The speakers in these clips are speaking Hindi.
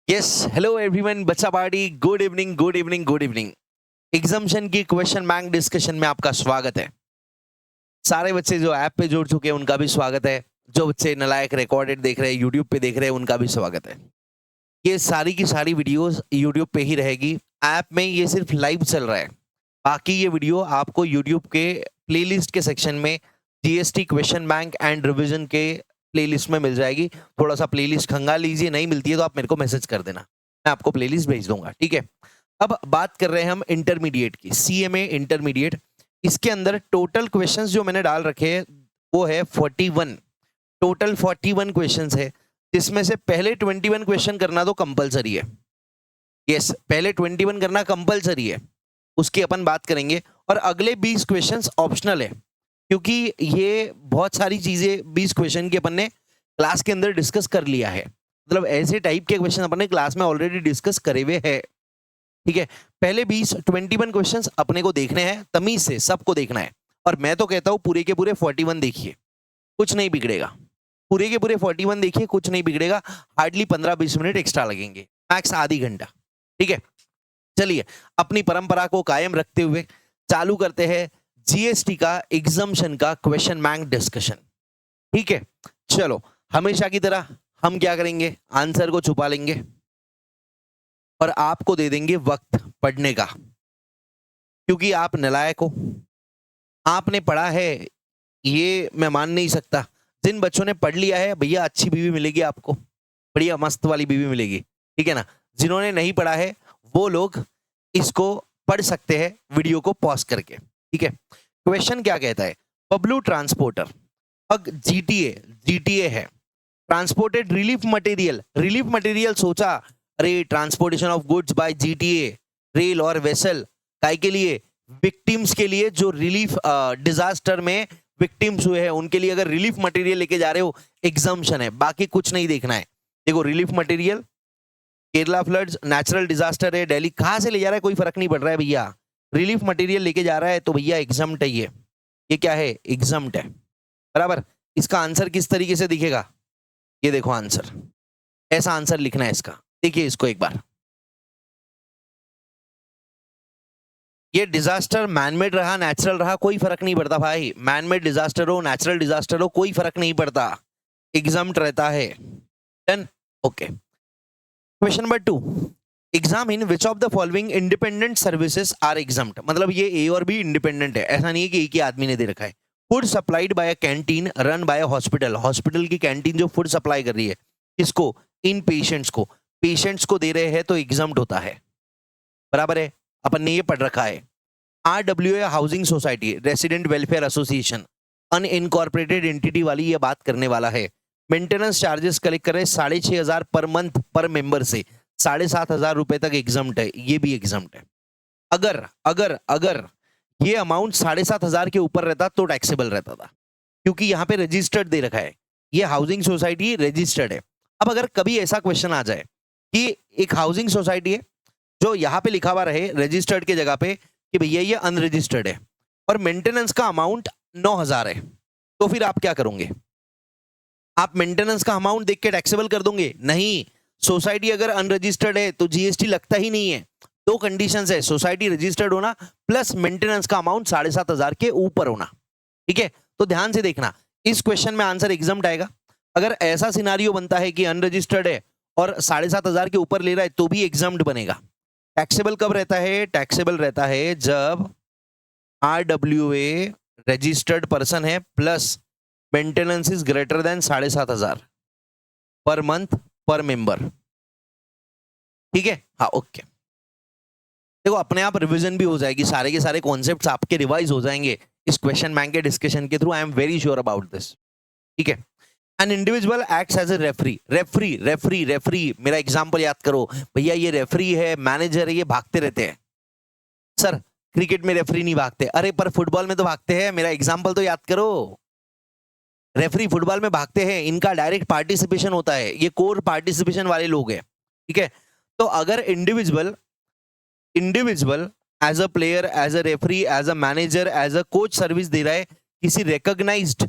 यस, हेलो एवरीवन, बच्चा party, good evening, good evening, good evening. Exemption की क्वेश्चन बैंक डिस्कशन में आपका स्वागत है। सारे बच्चे जो ऐप पे जुड़ चुके हैं उनका भी स्वागत है। जो बच्चे नलायक रिकॉर्डेड देख रहे हैं, यूट्यूब पे देख रहे हैं, उनका भी स्वागत है। ये सारी की सारी वीडियोस यूट्यूब पे ही रहेगी। ऐप में ये सिर्फ लाइव चल रहा है। बाकी ये वीडियो आपको यूट्यूब के प्लेलिस्ट के सेक्शन में GST question bank and revision के प्लेलिस्ट में मिल जाएगी। थोड़ा सा प्लेलिस्ट खंगाल लीजिए, नहीं मिलती है तो आप मेरे को मैसेज कर देना, मैं आपको प्लेलिस्ट भेज दूंगा, ठीक है। अब बात कर रहे हैं हम इंटरमीडिएट की, सीएमए इंटरमीडिएट। इसके अंदर टोटल क्वेश्चंस जो मैंने डाल रखे हैं वो है 41। टोटल 41 क्वेश्चंस है, जिसमें से पहले 21 क्वेश्चन करना तो कंपलसरी है। यस, पहले 21 करना कंपलसरी है, उसकी अपन बात करेंगे। और अगले 20 क्वेश्चंस ऑप्शनल है, क्योंकि ये बहुत सारी चीजें 20 क्वेश्चन की अपन ने क्लास के अंदर डिस्कस कर लिया है। मतलब ऐसे टाइप के क्वेश्चन अपन ने क्लास में ऑलरेडी डिस्कस करे हुए हैं, ठीक है। पहले 21 क्वेश्चंस अपने को देखने हैं, तमीज से सबको देखना है। और मैं तो कहता हूं पूरे के पूरे 41 देखिए, कुछ नहीं बिगड़ेगा। पूरे के पूरे 41 देखिए, कुछ नहीं बिगड़ेगा। हार्डली 15-20 मिनट एक्स्ट्रा लगेंगे, मैक्स आधी घंटा, ठीक है। चलिए, अपनी परंपरा को कायम रखते हुए चालू करते हैं जीएसटी का एग्जाम्शन का क्वेश्चन बैंक डिस्कशन, ठीक है। चलो, हमेशा की तरह हम क्या करेंगे, आंसर को छुपा लेंगे और आपको दे देंगे वक्त पढ़ने का, क्योंकि आप नालायक हो। आपने पढ़ा है ये मैं मान नहीं सकता। जिन बच्चों ने पढ़ लिया है भैया, अच्छी बीवी मिलेगी आपको, बढ़िया मस्त वाली बीवी मिलेगी, ठीक है ना। जिन्होंने नहीं पढ़ा है वो लोग इसको पढ़ सकते हैं वीडियो को पॉज करके, ठीक है। क्वेश्चन क्या कहता है, पब्लू ट्रांसपोर्टर, अब जीटीए, जीटीए है transported relief material. Relief material सोचा, अरे transportation of goods by GTA rail और वेसल, काय के लिए, विक्टिम्स के लिए, जो रिलीफ डिजास्टर में विक्टिम्स हुए हैं उनके लिए अगर रिलीफ मटेरियल लेके जा रहे हो, एग्जाम्शन है, बाकी कुछ नहीं देखना है। देखो, relief material, Kerala floods, natural disaster है, दिल्ली, कहां से ले जा रहा है कोई फर्क नहीं पड़ रहा है भैया, रिलीफ मटेरियल लेके जा रहा है तो भैया एग्जाम्ट है। ये क्या है, एग्जाम्ट है, बराबर। इसका आंसर किस तरीके से दिखेगा, ये देखो आंसर, ऐसा आंसर लिखना है इसका। देखिए इसको एक बार, ये डिजास्टर मैनमेड रहा नेचुरल रहा कोई फर्क नहीं पड़ता भाई, मैनमेड डिजास्टर हो नेचुरल डिजास्टर हो कोई फर्क नहीं पड़ता, एग्जाम्ट रहता है। Done, okay. Question number 2, exam in which of the following independent services are exempt. मतलब ये ए और बी इंडिपेंडेंट है, ऐसा नहीं है कि एक ही आदमी ने दे रखा है। Food supplied by a canteen run by a hospital, hospital की कैंटीन जो फूड सप्लाई कर रही है किसको, इन पेशेंट्स को, पेशेंट्स को दे रहे हैं तो एग्जाम्ट होता है, बराबर है, अपन ने ये पढ़ रखा है। RWA housing society, resident welfare association, unincorporated entity वाली ये बात करने वाला है। मेंटेनेंस चार्जेस कलेक्ट कर रहे 6,500 पर मंथ पर मेंबर से, 7,500 रुपए तक एग्जाम्ट है, ये भी एग्जाम्ट है। अगर अगर अगर ये अमाउंट 7,500 के ऊपर रहता तो टैक्सेबल रहता था, क्योंकि यहाँ पे रजिस्टर्ड दे रखा है, ये हाउसिंग सोसाइटी रजिस्टर्ड है। अब अगर कभी ऐसा क्वेश्चन आ जाए कि एक हाउसिंग सोसाइटी है जो यहाँ पे लिखा हुआ रहे रजिस्टर्ड के जगह पे कि भैया ये अनरजिस्टर्ड है और मेंटेनेंस का अमाउंट 9,000 है, तो फिर आप क्या करोगे, आप मेंटेनेंस का अमाउंट देख के टैक्सेबल कर दोगे? नहीं, सोसाइटी अगर अनरजिस्टर्ड है तो जीएसटी लगता ही नहीं है। दो कंडीशंस है, सोसाइटी रजिस्टर्ड होना प्लस मेंटेनेंस का अमाउंट 7,500 के ऊपर होना, ठीक है। तो ध्यान से देखना, इस क्वेश्चन में आंसर एग्जाम्ट आएगा। अगर ऐसा सिनारियो बनता है कि अनरजिस्टर्ड है और 7,500 के ऊपर ले रहा है तो भी एग्जाम्ट बनेगा। टैक्सेबल कब रहता है, टैक्सेबल रहता है जब आरडब्ल्यूए रजिस्टर्ड पर्सन है plus maintenance is greater than 7,500 पर मंथ पर मेंबर, ठीक है। हाँ, ओके। देखो, अपने आप रिवीजन भी हो जाएगी, सारे के सारे कॉन्सेप्ट्स आपके रिवाइज हो जाएंगे इस क्वेश्चन बैंक के डिस्कशन के through, I am very sure about this, ठीक है। An individual acts as a referee, referee referee referee, मेरा एग्जांपल याद करो भैया, ये रेफरी है, मैनेजर है, ये भागते रहते हैं। सर, क्रिकेट में रेफरी नहीं भागते, अरे पर फुटबॉल में तो भागते हैं, मेरा एग्जांपल तो याद करो। रेफरी फुटबॉल में भागते हैं, इनका डायरेक्ट पार्टिसिपेशन होता है, ये कोर पार्टिसिपेशन वाले लोग हैं, ठीक है। तो अगर individual individual as a player, as a referee, as a manager, as a coach service दे रहा है किसी रिकॉग्नाइज्ड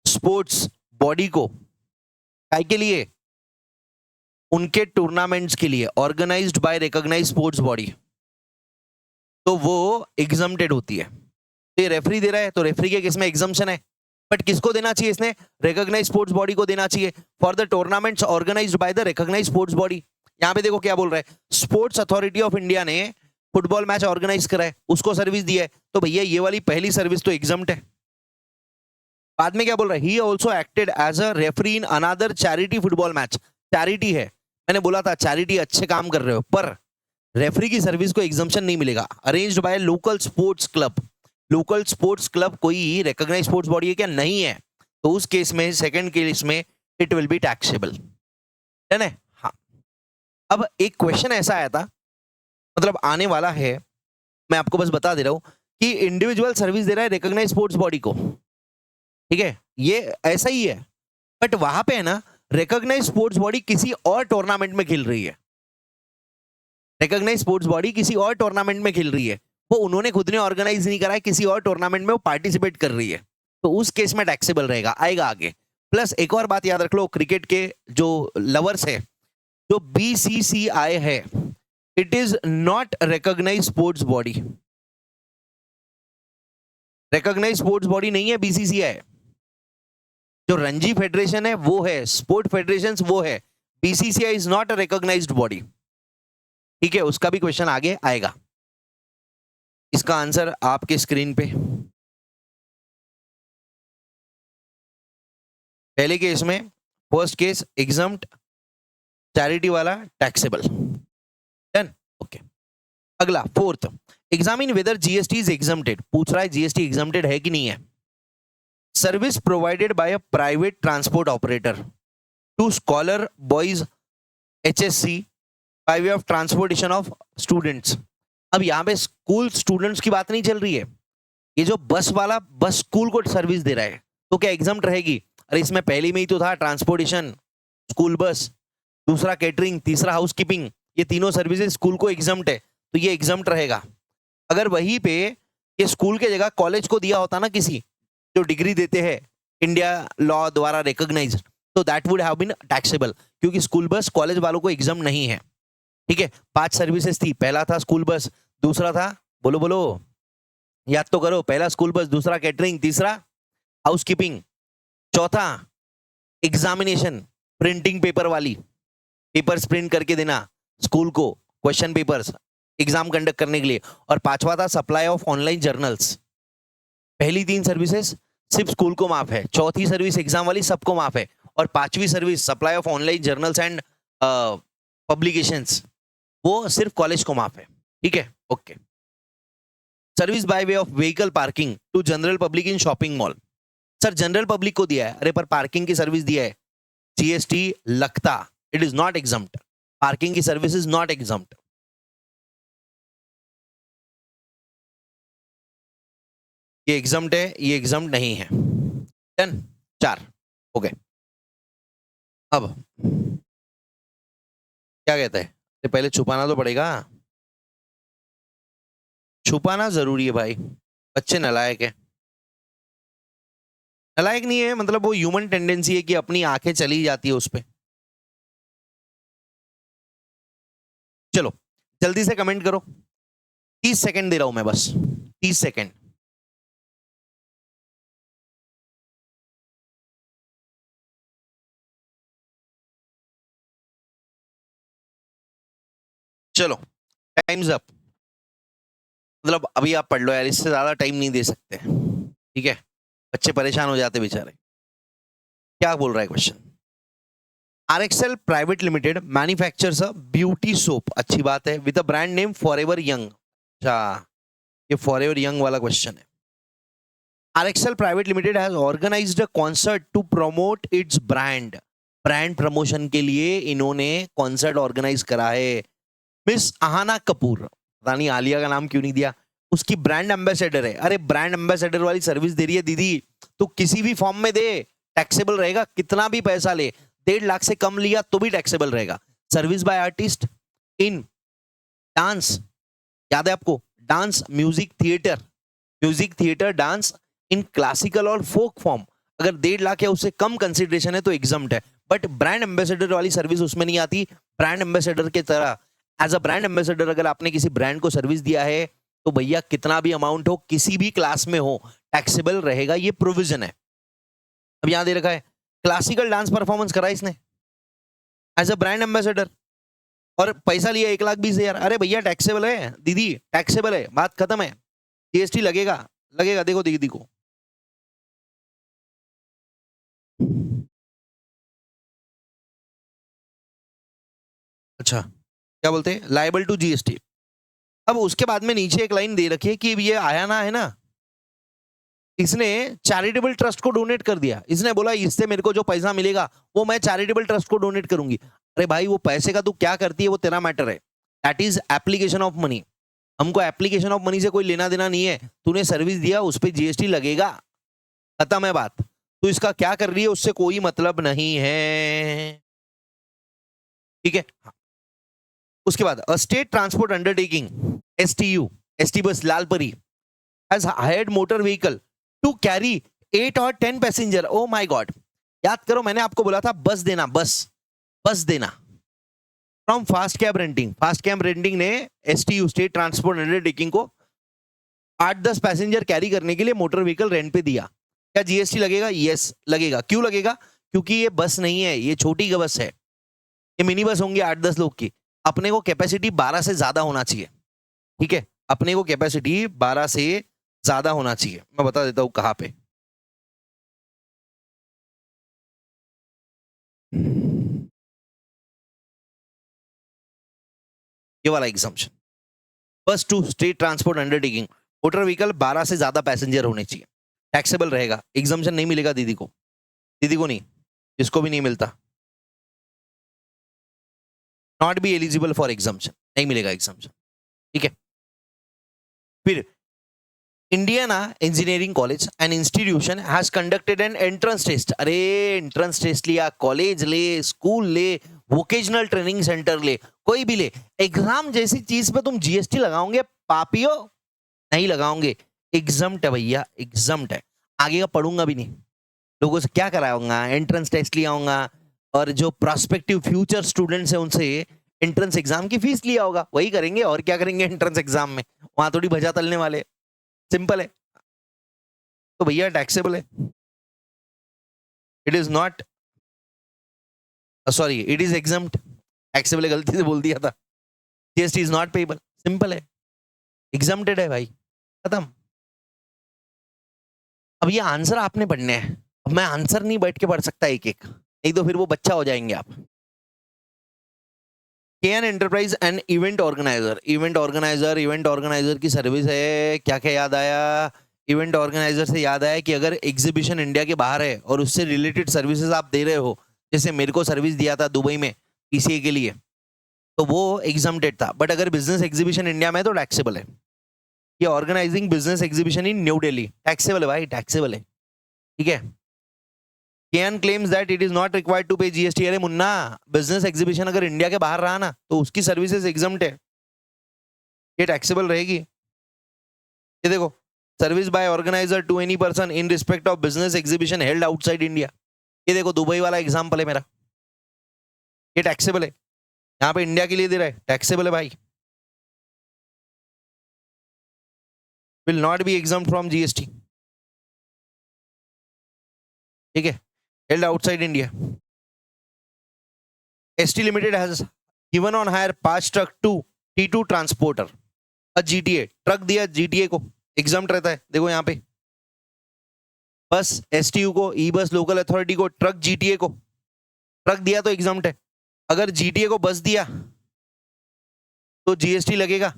स्पोर्ट्स बॉडी को, काय के लिए, उनके टूर्नामेंट्स के लिए organised by recognised sports body, तो वो एग्जम्प्टेड होती है। तो ये रेफरी दे रहा है, तो रेफरी के केस में एग्जम्पशन है, बट किसको देना चाहिए इसने? रिकॉग्नाइज्ड स्पोर्ट्स बॉडी को देना चाहिए। For the tournaments organised by the recognised sports body, यहाँ पे देखो क्या बोल रहा है, स्पोर्ट्स अथॉरिटी ऑफ इंडिया ने फुटबॉल मैच ऑर्गेनाइज करा है, उसको सर्विस दी है, तो भैया ये वाली पहली सर्विस तो एग्जम्प्ट है। बाद में क्या बोल रहा है, he also acted as a referee in another charity football match. Charity है, मैंने बोला था चैरिटी अच्छे काम कर रहे हो, पर रेफरी की सर्विस को एग्जम्पशन नहीं मिलेगा। Arranged by local sports club, local sports club कोई रिकॉग्नाइज्ड स्पोर्ट्स बॉडी है क्या? नहीं है, तो उस केस में, सेकंड केस में इट विल बी टैक्सेबल, है। हाँ, अब एक क्वेश्चन ऐसा आया था, मतलब आने वाला है, मैं आपको बस बता दे रहा हूं कि इंडिविजुअल सर्विस दे रहा है रिकॉग्नाइज्ड स्पोर्ट्स बॉडी को, ठीक है, ये ऐसा ही है, बट वहां पे है ना, रिकॉग्नाइज्ड स्पोर्ट्स बॉडी किसी और टूर्नामेंट में खेल रही है, रिकॉग्नाइज्ड स्पोर्ट्स बॉडी किसी और टूर्नामेंट में खेल रही है, वो उन्होंने खुद ने ऑर्गेनाइज नहीं करा है, किसी और टूर्नामेंट में वो पार्टिसिपेट कर रही है, तो उस केस में टैक्सेबल रहेगा, आएगा आगे। प्लस एक और बात याद रख लो, क्रिकेट के जो लवर्स है, जो बीसीसीआई है, it is not recognised sports body, recognised sports body नहीं है बीसीसीआई। जो रणजी फेडरेशन है वो है, स्पोर्ट फेडरेशन वो है, BCCI is not a recognised body, ठीक है। उसका भी क्वेश्चन आगे आएगा, इसका आंसर आपके स्क्रीन पे। पहले केस में, फर्स्ट केस एग्जम्प्ट, चैरिटी वाला टैक्सेबल, डन, ओके। अगला fourth, examine whether GST is exempted, पूछ रहा है जीएसटी एग्जम्प्टेड है कि नहीं है। Service provided by a private transport operator to scholar boys HSC by way of transportation of students. अब यहाँ पे स्कूल स्टूडेंट्स की बात नहीं चल रही है, ये जो बस वाला बस स्कूल को सर्विस दे रहा है, तो क्या एग्जम्प्ट रहेगी? अरे इसमें पहले में ही तो था, ट्रांसपोर्टेशन, स्कूल बस, दूसरा कैटरिंग, तीसरा हाउसकीपिंग, ये तीनों सर्विसेज स्कूल को एग्जम्प्ट है, तो ये एग्जम्प्ट रहेगा। अगर वहीं पे ये स्कूल के जगह कॉलेज को दिया होता ना, किसी जो डिग्री देते हैं इंडिया लॉ द्वारा रिकॉग्नाइज्ड, तो that would have been taxable, क्योंकि स्कूल बस कॉलेज वालों को एग्जम्प्ट नहीं है, ठीक है। 5 सर्विसेज थी, पहला था स्कूल बस, दूसरा था, बोलो बोलो, याद तो करो, पहला स्कूल बस, दूसरा कैटरिंग, तीसरा हाउसकीपिंग, चौथा एग्जामिनेशन, प्रिंटिंग पेपर वाली, पेपर्स प्रिंट करके देना स्कूल को, क्वेश्चन पेपर्स एग्जाम कंडक्ट करने के लिए, और पांचवा था सप्लाई ऑफ ऑनलाइन जर्नल्स। पहली 3 सर्विसेज सिर्फ स्कूल को माफ है, चौथी सर्विस एग्जाम वाली सबको माफ है, और 5वीं service supply of online journals and publications वो सिर्फ कॉलेज को माफ है, ठीक है, okay. Service by way of vehicle parking to general public in shopping mall, sir general public को दिया है, अरे पर पार्किंग की सर्विस दिया है, जीएसटी लगता, it is not exempt, parking की सर्विस इज नॉट एग्जम्प्ट। ये एग्जम्प्ट है, ये एग्जम्प्ट नहीं है, डन, 4 हो गए। अब क्या कहता है, तो पहले छुपाना तो पड़ेगा, छुपाना जरूरी है भाई, बच्चे नालायक है, नालायक नहीं है मतलब वो ह्यूमन टेंडेंसी है कि अपनी आंखें चली जाती है उस पे। चलो जल्दी से कमेंट करो, 30 सेकंड दे रहा हूं मैं, बस 30 सेकंड। चलो टाइम्स अप, मतलब अभी आप पढ़ लो यार, इससे ज्यादा टाइम नहीं दे सकते, ठीक है, बच्चे परेशान हो जाते बेचारे। क्या बोल रहा है question, RXL private limited manufactures a beauty soap, अच्छी बात है, with a brand name forever young. अच्छा, ये फॉरएवर यंग वाला क्वेश्चन है। RXL private limited has organised a concert to promote its brand, brand promotion के लिए इन्होंने कॉन्सर्ट ऑर्गेनाइज करा है। मिस आहाना कपूर, पता नहीं आलिया का नाम क्यों नहीं दिया, उसकी ब्रांड एम्बेसडर है। अरे ब्रांड एम्बेसडर वाली सर्विस दे रही है दीदी, तो किसी भी फॉर्म में दे, टैक्सेबल रहेगा, कितना भी पैसा ले, 1.5 लाख से कम लिया तो भी टैक्सेबल रहेगा। Service by artist in dance, याद है आपको, dance, music theatre, dance in classical और फोक फॉर्म, अगर 1.5 लाख या उससे कम कंसिडरेशन है तो एग्जम्प्ट है, बट ब्रांड एम्बेसडर वाली सर्विस उसमें नहीं आती। ब्रांड एम्बेसडर के तरह, एज अ ब्रांड एम्बेसडर अगर आपने किसी ब्रांड को सर्विस दिया है तो भैया कितना भी अमाउंट हो, किसी भी क्लास में हो, टैक्सेबल रहेगा, ये प्रोविजन है। अब यहां दे रखा है क्लासिकल डांस परफॉर्मेंस करा इसने एज अ ब्रांड एम्बेसडर और पैसा लिया 1,20,000, अरे भैया टैक्सेबल है, दीदी टैक्सेबल है, बात खत्म है। जीएसटी लगेगा, लगेगा, देखो दीदी को। अच्छा, क्या बोलते हैं, लाइबल टू जीएसटी। अब उसके बाद में नीचे एक लाइन दे रखी है कि ये आया ना है ना, इसने चैरिटेबल ट्रस्ट को डोनेट कर दिया, इसने बोला इससे मेरे को जो पैसा मिलेगा वो मैं चैरिटेबल ट्रस्ट को डोनेट करूंगी। अरे भाई वो पैसे का तू क्या करती है वो तेरा मैटर है, that is application of money. हमको एप्लीकेशन ऑफ मनी से कोई लेना देना नहीं है, तूने सर्विस दिया उस पर जीएसटी लगेगा, खत्म है बात। तो इसका क्या कर रही है उससे कोई मतलब नहीं है, ठीक है। उसके बाद state transport undertaking, एसटीयू, ST bus Lalpari has hired motor vehicle to carry 8 or 10 passenger. Oh my God, याद करो मैंने आपको बोला था बस देना, बस बस देना from fast cab renting. Fast cab renting ने एसटीयू, स्टेट ट्रांसपोर्ट अंडरटेकिंग को 8-10 पैसेंजर कैरी करने के लिए मोटर व्हीकल रेंट पे दिया। क्या जीएसटी लगेगा? यस लगेगा। क्यों लगेगा? क्योंकि ये बस नहीं है, ये छोटी बस है, ये मिनी बस होंगी 8-10 लोग की। अपने को कैपेसिटी 12 से ज्यादा होना चाहिए, ठीक है, अपने को कैपेसिटी 12 से ज्यादा होना चाहिए। मैं बता देता हूं कहां पे। ये वाला exemption, bus to state transport undertaking, motor vehicle 12 से ज्यादा पैसेंजर होने चाहिए, टैक्सेबल रहेगा। एग्जाम्पशन नहीं मिलेगा दीदी को, दीदी को नहीं, जिसको भी नहीं मिलता, not be eligible for exemption, नहीं मिलेगा एग्जाम्पशन, ठीक है। फिर Indiana engineering college and institution has conducted an entrance test. अरे एंट्रेंस टेस्ट लिया, कॉलेज ले, स्कूल ले, वोकेशनल ट्रेनिंग सेंटर ले, कोई भी ले, एग्जाम जैसी चीज पे तुम जीएसटी लगाओगे पापियो? नहीं लगाओगे, एग्जम्प्ट है भैया, एग्जम्प्ट है। आगे का पढ़ूंगा भी नहीं, लोगों से क्या कराऊंगा, एंट्रेंस टेस्ट लिया होगा और जो प्रोस्पेक्टिव फ्यूचर स्टूडेंट्स हैं उनसे एंट्रेंस एग्जाम की फीस लिया होगा, वही करेंगे और क्या करेंगे एंट्रेंस एग्जाम में, वहां थोड़ी भजा तलने वाले, सिंपल है। तो भैया टैक्सेबल है, it is not, sorry it is exempt, taxable गलती से बोल दिया था, GST is not payable, simple है, एग्जम्प्टेड है भाई, खत्म। अब ये आंसर आपने पढ़ने हैं, अब मैं आंसर नहीं बैठ के पढ़ सकता एक एक, नहीं तो फिर वो बच्चा हो जाएंगे आप। KN enterprise and event organiser, event organiser, event organiser की सर्विस है। क्या क्या याद आया? इवेंट ऑर्गेनाइजर से याद आया कि अगर एग्जीबिशन इंडिया के बाहर है और उससे रिलेटेड सर्विसेज आप दे रहे हो, जैसे मेरे को सर्विस दिया था दुबई में पीसीए के लिए, तो वो एग्जम्प्टेड था। बट अगर बिजनेस एग्जीबिशन इंडिया में है तो टैक्सेबल है। ये organising business exhibition in New Delhi, taxable है भाई, टैक्सेबल है, ठीक है। K N claims that it is not required to pay GST. अरे मुन्ना, बिजनेस एग्जीबिशन अगर इंडिया के बाहर रहा ना तो उसकी सर्विसेज एग्जम्प्ट है, ये टैक्सेबल रहेगी। ये देखो, service by organiser to any person in respect of business exhibition held outside India. ये देखो दुबई वाला एग्जाम्पल है मेरा, ये टैक्सेबल है, यहाँ पे इंडिया के लिए दे रहा है, टैक्सेबल है भाई, will not be exempt from GST, ठीक है, held outside India. S T limited has given on hire 5 truck to T2 transporter a GTA, truck दिया जीटीए को, एग्जाम्प्ट रहता है, देखो यहाँ पे। बस एसटीयू को, ई बस लोकल अथॉरिटी को, ट्रक जीटीए को, ट्रक दिया तो एग्जाम्प्ट है। अगर जीटीए को बस दिया तो जीएसटी लगेगा।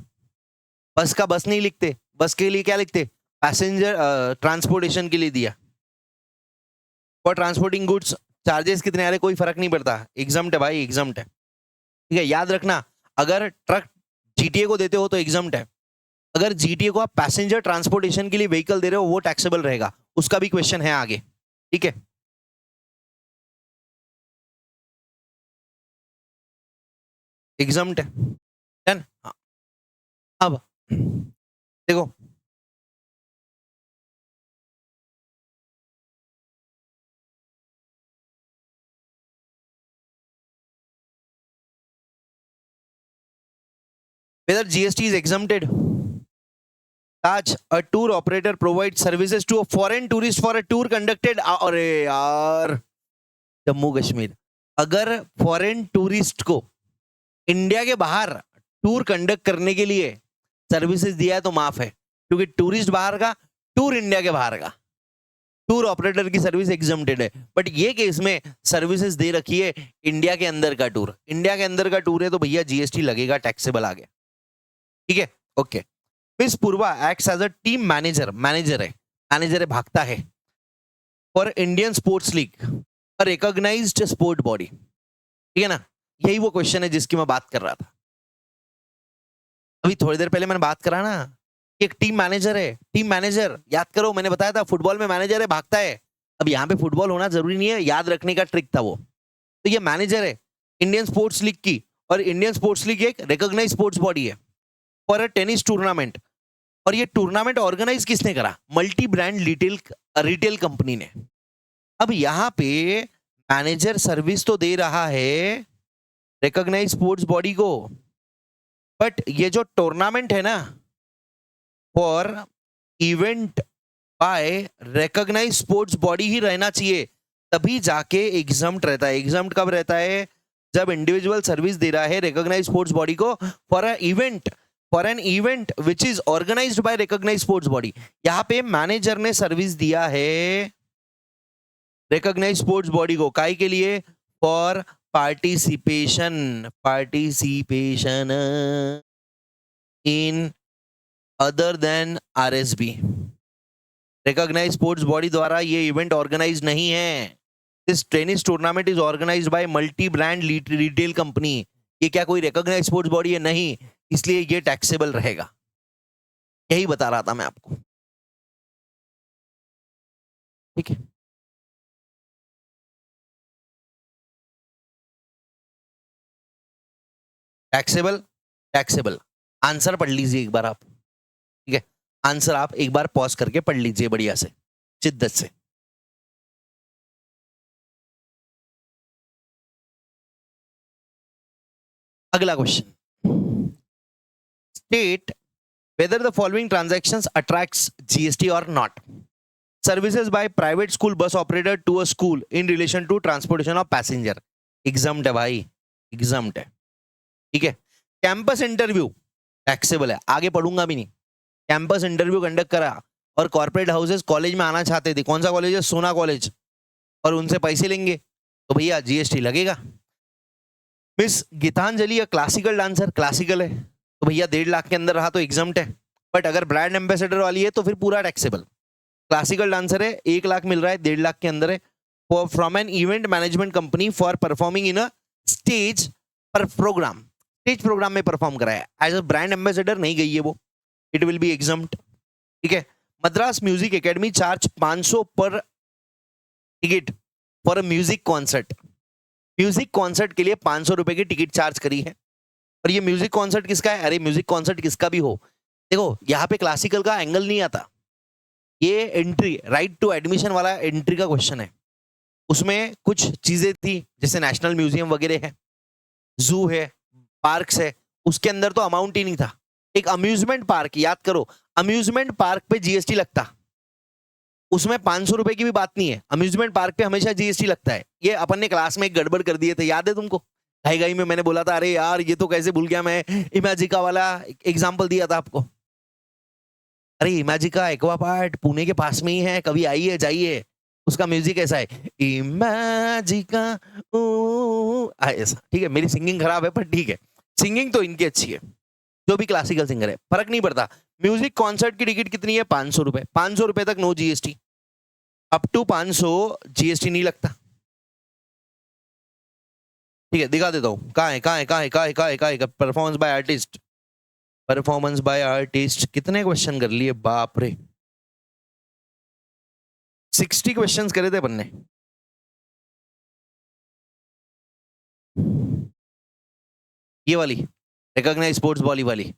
बस का बस नहीं लिखते, बस के लिए क्या लिखते? पैसेंजर ट्रांसपोर्टेशन के लिए दिया। फॉर ट्रांसपोर्टिंग गुड्स चार्जेस कितने आ रहे कोई फर्क नहीं पड़ता, एग्जाम्प्ट है भाई, एग्जाम्प्ट है, ठीक है। याद रखना, अगर ट्रक जीटीए को देते हो तो एग्जाम्प्ट है, अगर जीटीए को आप पैसेंजर ट्रांसपोर्टेशन के लिए व्हीकल दे रहे हो वो टैक्सेबल रहेगा। उसका भी क्वेश्चन है आगे, ठीक है। एग्जाम्प्ट है, डन। अब देखो, whether GST is exempted. Taj, a tour operator provides services to a foreign tourist for a tour conducted. अरे यार, जम्मू कश्मीर, अगर फॉरेन टूरिस्ट को इंडिया के बाहर टूर कंडक्ट करने के लिए सर्विसेज दिया है तो माफ है, क्योंकि टूरिस्ट बाहर का, टूर इंडिया के बाहर का, टूर ऑपरेटर की सर्विस एग्जम्प्टेड है। बट ये केस में सर्विसेज दे रखी है इंडिया के अंदर का टूर, इंडिया के अंदर का टूर है तो भैया जीएसटी लगेगा, टैक्सेबल आ गया। ठीक है, okay. Miss Purva acts as a team manager, manager है, भागता है for Indian sports league, a recognised sport body. ठीक है ना, यही वो क्वेश्चन है जिसकी मैं बात कर रहा था अभी थोड़ी देर पहले। मैंने बात करा ना, एक टीम मैनेजर है, टीम मैनेजर याद करो, मैंने बताया था फुटबॉल में मैनेजर है, भागता है। अब यहाँ पे फुटबॉल होना जरूरी नहीं है, याद रखने का ट्रिक था वो। तो ये मैनेजर है इंडियन स्पोर्ट्स लीग की, और इंडियन स्पोर्ट्स लीग एक रिकॉग्नाइज्ड स्पोर्ट्स बॉडी है फॉर अ टेनिस टूर्नामेंट। और ये टूर्नामेंट ऑर्गेनाइज किसने करा? मल्टी ब्रांड रिटेल कंपनी ने। अब यहाँ पे मैनेजर सर्विस तो दे रहा है रिकॉग्नाइज स्पोर्ट्स बॉडी को, बट ये जो टूर्नामेंट है ना, for event by recognise sports body ही रहना चाहिए, तभी जाके एग्जम्प्ट रहता है। एग्जम्प्ट कब रहता है? जब इंडिविजुअल सर्विस दे रहा है रिकॉग्नाइज स्पोर्ट्स बॉडी को for an event which is organised by recognise sports body. यहां पे मैनेजर ने सर्विस दिया है रिकॉग्नाइज स्पोर्ट्स बॉडी को, काय के लिए? For participation in other than R S B. Recognise sports body द्वारा ये इवेंट ऑर्गेनाइज नहीं है। This tennis tournament is organised by multi brand retail company. ये क्या कोई रिकॉग्नाइज स्पोर्ट्स बॉडी है? नहीं, इसलिए ये टैक्सेबल रहेगा। यही बता रहा था मैं आपको। ठीक है, टैक्सेबल आंसर पढ़ लीजिए एक बार आप। ठीक है, आंसर आप एक बार पॉज करके पढ़ लीजिए बढ़िया से, शिद्दत से। अगला question, state whether the following transactions attracts GST or not. Services by private school bus operator to a school in relation to transportation of passenger. Exempt है भाई, exempt है। ठीक है, कैंपस इंटरव्यू टैक्सेबल है, आगे पढ़ूंगा भी नहीं। कैंपस इंटरव्यू कंडक्ट करा और कॉर्पोरेट हाउसेस कॉलेज में आना चाहते थे, कौन सा कॉलेज है? सोना कॉलेज, और उनसे पैसे लेंगे तो भैया जीएसटी लगेगा। Miss Gitanjali classical dancer, classical है तो भैया 1.5 लाख के अंदर रहा तो एग्जम्प्ट है, बट अगर ब्रांड एम्बेसडर वाली है तो फिर पूरा टैक्सेबल। क्लासिकल डांसर है, 1 लाख मिल रहा है, 1.5 लाख के अंदर है, from an event management company for performing in a stage programme. Stage programme में परफॉर्म कराया, एज अ ब्रांड एम्बेसडर नहीं गई है वो, इट विल बी एग्जम्प्ट। ठीक है, मद्रास म्यूजिक एकेडमी चार्ज 500 पर ticket for a music concert. Music concert के लिए 500 रुपए की टिकट चार्ज करी है। और ये म्यूजिक कॉन्सर्ट किसका है? अरे म्यूजिक कॉन्सर्ट किसका भी हो, देखो यहाँ पे क्लासिकल का एंगल नहीं आता। ये एंट्री, राइट टू एडमिशन वाला एंट्री का क्वेश्चन है। उसमें कुछ चीजें थी जैसे नेशनल म्यूजियम वगैरह है, जू है, पार्क्स है, उसके अंदर तो अमाउंट ही नहीं था। एक अम्यूजमेंट पार्क, याद करो, अम्यूजमेंट पार्क पे जीएसटी लगता, उसमें 500 रुपए की भी बात नहीं है। अम्यूजमेंट पार्क पे हमेशा जीएसटी लगता है। ये अपन ने क्लास में एक गड़बड़ कर दिए थे, याद है तुमको? घाई घाई में मैंने बोला था, अरे यार ये तो कैसे भूल गया मैं, इमेजिका वाला एग्जाम्पल दिया था आपको। अरे इमेजिका एक्वा पार्क पुणे के पास में ही है, कभी आइए जाइए, उसका म्यूजिक ऐसा है, इमेजिका ऐसा। ठीक है, मेरी सिंगिंग खराब है पर ठीक है, सिंगिंग तो इनकी अच्छी है, जो भी क्लासिकल सिंगर है, फर्क नहीं पड़ता। म्यूजिक कॉन्सर्ट की टिकट कितनी है? 500 रुपए। 500 रुपए तक no GST, up to 500 GST नहीं लगता। ठीक है, दिखा देता हूं, कहाँ है performance by artist. Performance by artist कितने क्वेश्चन कर लिए, बाप रे, 60 क्वेश्चंस करे थे अपन ने। ये वाली रिकॉग्नाइज स्पोर्ट्स बॉडी वाली,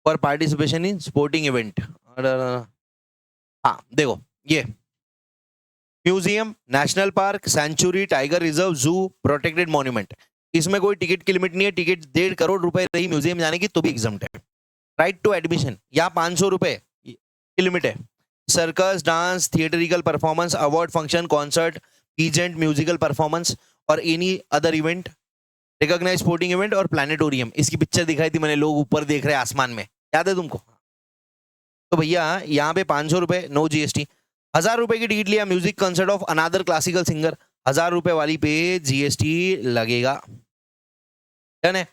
for participation in sporting event. हाँ देखो, ये museum, national park, sanctuary, tiger reserve, zoo, protected monument, इसमें कोई टिकट की लिमिट नहीं है, टिकट 1.5 करोड़ रुपए रही म्यूजियम जाने की तो भी एग्जाम्प्ट है। राइट टू एडमिशन यहाँ 500 रुपए की लिमिट है। Circus, dance, theatrical performance, award function, concert, pageant, musical performance और any other event, recognise sporting event और प्लानिटोरियम। इसकी पिक्चर दिखाई थी मैंने, लोग ऊपर देख रहे हैं आसमान में, याद है तुमको? तो भैया यहाँ पे 500 रुपए, नो जीएसटी। 1000 रुपए की टिकट लिया music concert of another classical singer, 1000 रुपए वाली पे जीएसटी लगेगा। डन है।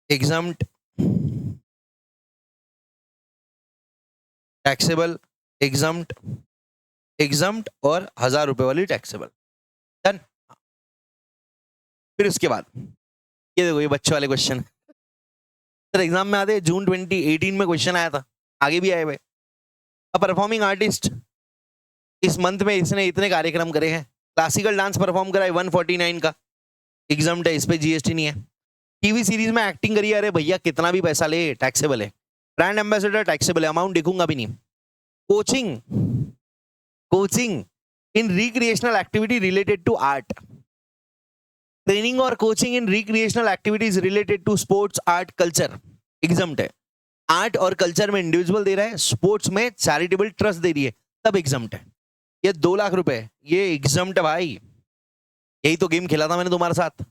एग्जाम्ड, टैक्सेबल, एग्जाम्ड, एग्जाम्ड और 1000 रुपए वाली टैक्सेबल। डन। फिर उसके बाद ये देखो, ये बच्चों वाले क्वेश्चन सर एग्जाम में आते, जून 2018 में क्वेश्चन आया था, आगे भी आए हुए। अ परफॉर्मिंग आर्टिस्ट, इस मंथ में इसने इतने कार्यक्रम करे हैं, क्लासिकल डांस परफॉर्म करा है 149 का, एग्जाम्ड है, इस पे जीएसटी नहीं है। टीवी सीरीज में एक्टिंग करी है, अरे भैया कितना भी पैसा ले टैक्सेबल है। ब्रांड एम्बेसडर टैक्सेबल है, अमाउंट देखूंगा भी नहीं। Coaching, coaching in recreational activity related to art, training और coaching in recreational activities related to sports, art, culture, exempt है। आर्ट और कल्चर में इंडिविजुअल दे रहा है, स्पोर्ट्स में चैरिटेबल ट्रस्ट दे रही है, तब एग्जाम्ड है। ये 2 लाख रुपए, ये एग्जाम्ड है भाई। यही तो गेम खेला था मैंने तुम्हारे साथ।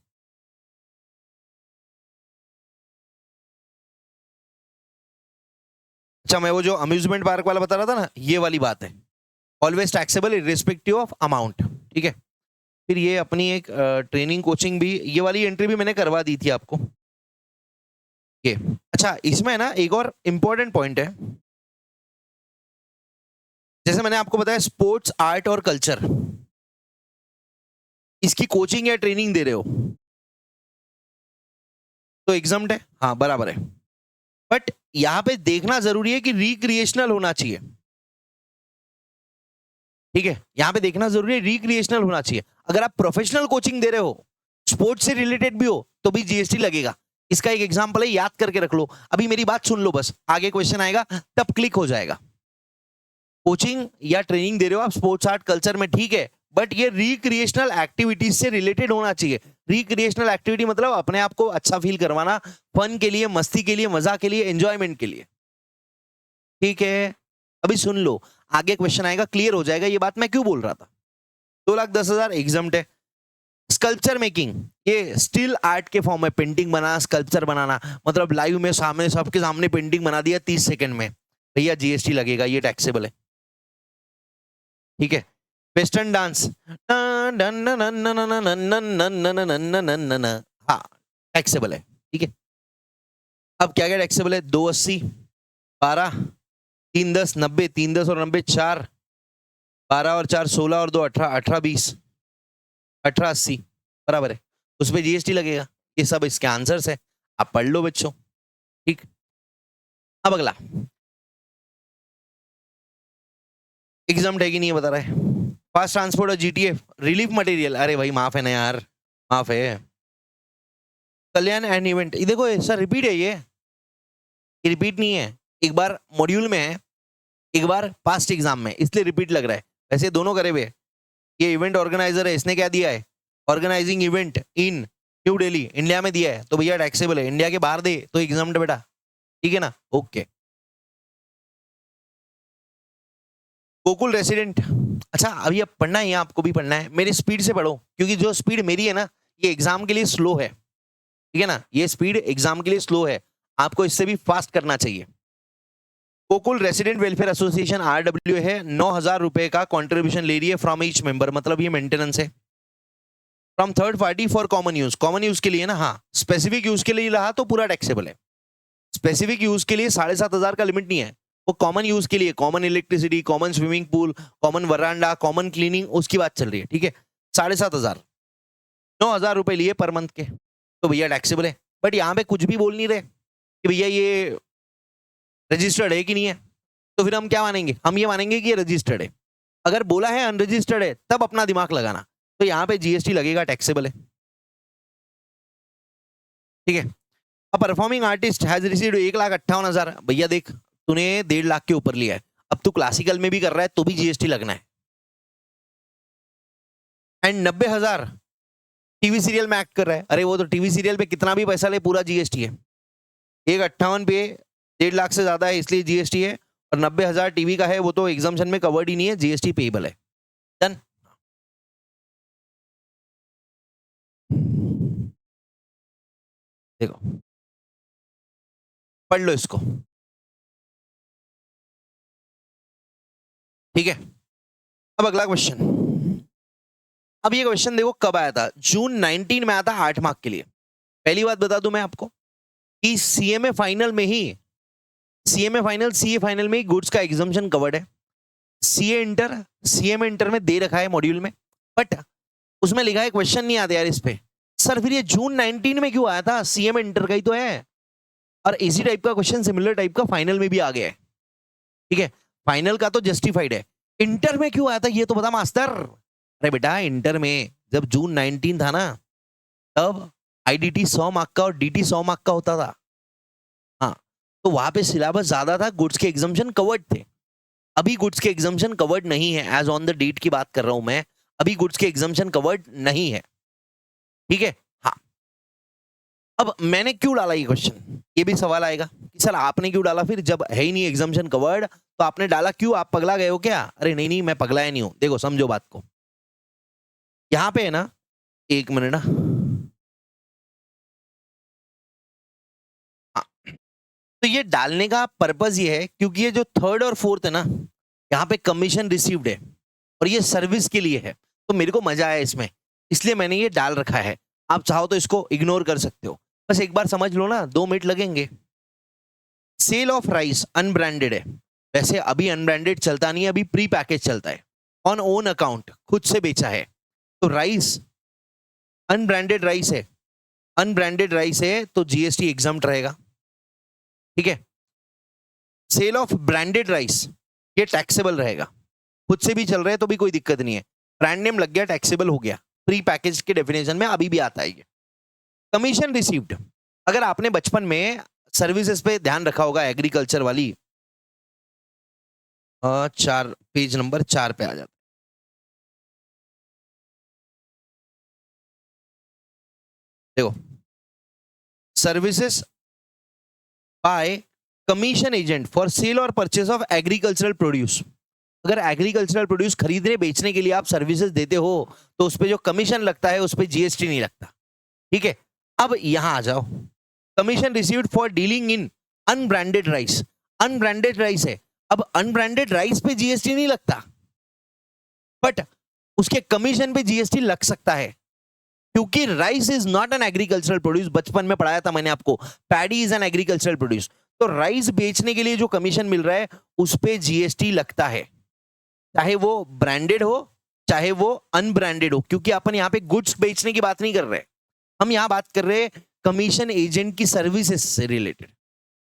अच्छा, मैं वो जो अम्यूजमेंट पार्क वाला बता रहा था ना, ये वाली बात है। Always taxable irrespective of amount, ठीक है। फिर ये अपनी एक ट्रेनिंग कोचिंग भी, ये वाली एंट्री भी मैंने करवा दी थी आपको। ये अच्छा, इसमें ना एक और इंपॉर्टेंट पॉइंट है, जैसे मैंने आपको बताया स्पोर्ट्स, आर्ट और कल्चर, इसकी कोचिंग या ट्रेनिंग दे रहे हो तो एग्जाम्ड है, हाँ बराबर है। बट यहां पे देखना जरूरी है कि रिक्रिएशनल होना चाहिए, ठीक है। यहां पे देखना जरूरी है रिक्रिएशनल होना चाहिए। अगर आप प्रोफेशनल कोचिंग दे रहे हो, स्पोर्ट्स से रिलेटेड भी हो, तो भी जीएसटी लगेगा। इसका एक एग्जांपल है, याद करके रख लो। अभी मेरी बात सुन लो बस, आगे क्वेश्चन आएगा तब क्लिक हो जाएगा। कोचिंग या ट्रेनिंग दे रहे हो आप स्पोर्ट्स, आर्ट, कल्चर में, ठीक है, बट ये रिक्रिएशनल एक्टिविटीज से रिलेटेड होना चाहिए। रिक्रिएशनल एक्टिविटी मतलब अपने आप को अच्छा फील करवाना, फन के लिए, मस्ती के लिए, मजा के लिए, एंजॉयमेंट के लिए, ठीक है। अभी सुन लो, आगे क्वेश्चन आएगा, क्लियर हो जाएगा ये बात मैं क्यों बोल रहा था। 2,10,000 एग्जाम्ड है। स्कल्पचर मेकिंग, ये स्टिल आर्ट के फॉर्म में पेंटिंग बनाना, स्कल्पचर बनाना, मतलब लाइव में सामने सबके सामने पेंटिंग बना दिया 30 सेकंड में, भैया जीएसटी लगेगा, ये टैक्सेबल है, ठीक है। वेस्टर्न डांस, हाँ टैक्सेबल है, ठीक है। अब क्या क्या टैक्सेबल है, 280, 12, 310, 90, 310 और 90, 4, 12 और 4, 16 और 2, 18, 18, 20, 18, 80 बराबर है, उस पर जीएसटी लगेगा। ये सब इसके आंसर्स है, आप पढ़ लो बच्चों, ठीक। अब अगला, एग्जाम है कि नहीं बता रहा है। फास्ट ट्रांसपोर्ट और जीटीएफ, रिलीफ मटेरियल, अरे भाई माफ है ना यार, माफ है। कल्याण एंड इवेंट, ये देखो सर रिपीट है, ये रिपीट नहीं है, एक बार मॉड्यूल में है, एक बार पास्ट एग्जाम में, इसलिए रिपीट लग रहा है, वैसे दोनों करे हुए। ये इवेंट ऑर्गेनाइजर है, इसने क्या दिया है, organising event in New Delhi, India में दिया है, तो भैया टैक्सेबल है। इंडिया के बाहर दे तो एग्जाम बेटा, ठीक है ना, ओके। गोकुल रेसिडेंट, अच्छा अभी अब पढ़ना है, आपको भी पढ़ना है, मेरी स्पीड से पढ़ो, क्योंकि जो स्पीड मेरी है ना, ये एग्जाम के लिए स्लो है, ठीक है ना, ये स्पीड एग्जाम के लिए स्लो है, आपको इससे भी फास्ट करना चाहिए। Gokul resident welfare association R W है, 9,000 रुपए का कंट्रीब्यूशन ले रही है फ्रॉम ईच मेंबर, मतलब ये मेंटेनेंस है। From third party for common use, common use के लिए ना, हाँ स्पेसिफिक यूज के लिए रहा तो पूरा टैक्सेबल है। स्पेसिफिक यूज के लिए 7,500 का लिमिट नहीं है, वो कॉमन यूज के लिए, common electricity, common swimming pool, common veranda, common cleaning, उसकी बात चल रही है, ठीक है। 7,500, 9,000 रुपए लिए पर मंथ के, तो भैया टैक्सेबल है। बट यहाँ पे कुछ भी बोल नहीं रहे कि भैया ये रजिस्टर्ड है कि नहीं है, तो फिर हम क्या मानेंगे, हम ये मानेंगे कि ये रजिस्टर्ड है। अगर बोला है अनरजिस्टर्ड है, तब अपना दिमाग लगाना, तो यहाँ पे जीएसटी लगेगा, टैक्सेबल है, ठीक है। अब परफॉर्मिंग आर्टिस्ट हैज रिसीव्ड 1,58,000, भैया देख तूने 1.5 लाख के ऊपर लिया है, अब तू क्लासिकल में भी कर रहा है तो भी जीएसटी लगना है। एंड 90,000 टीवी सीरियल में एक्ट कर रहा है, अरे वो तो टीवी सीरियल पे कितना भी पैसा ले पूरा जीएसटी है। एक 58 पे 1.5 लाख से ज्यादा है इसलिए जीएसटी है, और 90,000 टीवी का है वो तो एग्जाम्शन में कवर्ड ही नहीं है, जीएसटी पेएबल है। डन। देखो पढ़ लो इसको, ठीक है। अब अगला क्वेश्चन, अब ये क्वेश्चन देखो कब आया था, जून 19 में आया था 8 मार्क के लिए। पहली बात बता दूं मैं आपको कि सीएमए फाइनल में ही, सीएमए फाइनल सीए फाइनल में ही गुड्स का एग्जाम्शन कवर्ड है। सीए इंटर, सीएमए इंटर में दे रखा है मॉड्यूल में, बट उसमें लिखा है क्वेश्चन नहीं आता यार इस पे। सर फिर ये जून 19 में क्यों आया था, सीएमए इंटर का ही तो है, और इसी टाइप का क्वेश्चन सिमिलर टाइप का फाइनल में भी आ गया है, ठीक है। फाइनल का तो जस्टिफाइड है, इंटर में क्यों आया था ये तो बता मास्टर। अरे बेटा इंटर में जब जून 19 था ना, तब आईडीटी 100 मार्क का और डीटी 100 मार्क का होता था। हाँ, तो वहां पे सिलेबस ज्यादा था, गुड्स के एग्जाम्शन कवर्ड थे। अभी गुड्स के एग्जाम्शन कवर्ड नहीं है, एज ऑन द डेट की बात कर रहा हूं मैं, अभी गुड्स के एग्जाम्शन कवर्ड नहीं है, ठीक है। हाँ, अब मैंने क्यों डाला ये क्वेश्चन, ये भी सवाल आएगा कि सर आपने क्यों डाला, फिर जब है ही नहीं एग्जाम्शन कवर्ड तो आपने डाला क्यों, आप पगला गए हो क्या। अरे नहीं नहीं, मैं पगलाया नहीं हूं, देखो समझो बात को। यहां पे है ना, एक मिनट ना, हाँ, तो ये डालने का पर्पज ये है क्योंकि ये जो थर्ड और फोर्थ है ना, यहाँ पे कमीशन रिसीव्ड है और ये सर्विस के लिए है, तो मेरे को मजा आया इसमें, इसलिए मैंने ये डाल रखा है। आप चाहो तो इसको इग्नोर कर सकते हो, बस एक बार समझ लो ना, 2 मिनट लगेंगे। सेल ऑफ राइस अनब्रांडेड है, वैसे अभी अनब्रांडेड चलता नहीं है, अभी प्री पैकेज चलता है। ऑन ओन अकाउंट, खुद से बेचा है, तो राइस अनब्रांडेड राइस है, अनब्रांडेड राइस है तो जीएसटी एग्जम्प्ट रहेगा, ठीक है। सेल ऑफ ब्रांडेड राइस ये टैक्सेबल रहेगा, खुद से भी चल रहे हैं तो भी कोई दिक्कत नहीं है, ब्रांड नेम लग गया टैक्सेबल हो गया, प्री पैकेज के डेफिनेशन में अभी भी आता है ये। कमीशन रिसीव्ड, अगर आपने बचपन में सर्विसेज पे ध्यान रखा होगा एग्रीकल्चर वाली, 4 पेज नंबर 4 पे आ जाता, देखो services by commission agent for sale और परचेज ऑफ एग्रीकल्चरल प्रोड्यूस। अगर एग्रीकल्चरल प्रोड्यूस खरीदने बेचने के लिए आप सर्विसेज देते हो तो उस पर जो कमीशन लगता है उस पर जीएसटी नहीं लगता, ठीक है। अब यहां आ जाओ, commission received for dealing in unbranded rice, unbranded rice है, अब अनब्रांडेड राइस पे जीएसटी नहीं लगता, बट उसके कमीशन पे जीएसटी लग सकता है, क्योंकि rice is not an agricultural produce. बचपन में पढ़ाया था मैंने आपको, paddy is an agricultural produce, तो राइस बेचने के लिए जो कमीशन मिल रहा है उस पे जीएसटी लगता है, चाहे वो ब्रांडेड हो चाहे वो अनब्रांडेड हो, क्योंकि अपन यहाँ पे गुड्स बेचने की बात नहीं कर रहे, हम यहाँ बात कर रहे हैं कमीशन एजेंट की सर्विसेज से रिलेटेड।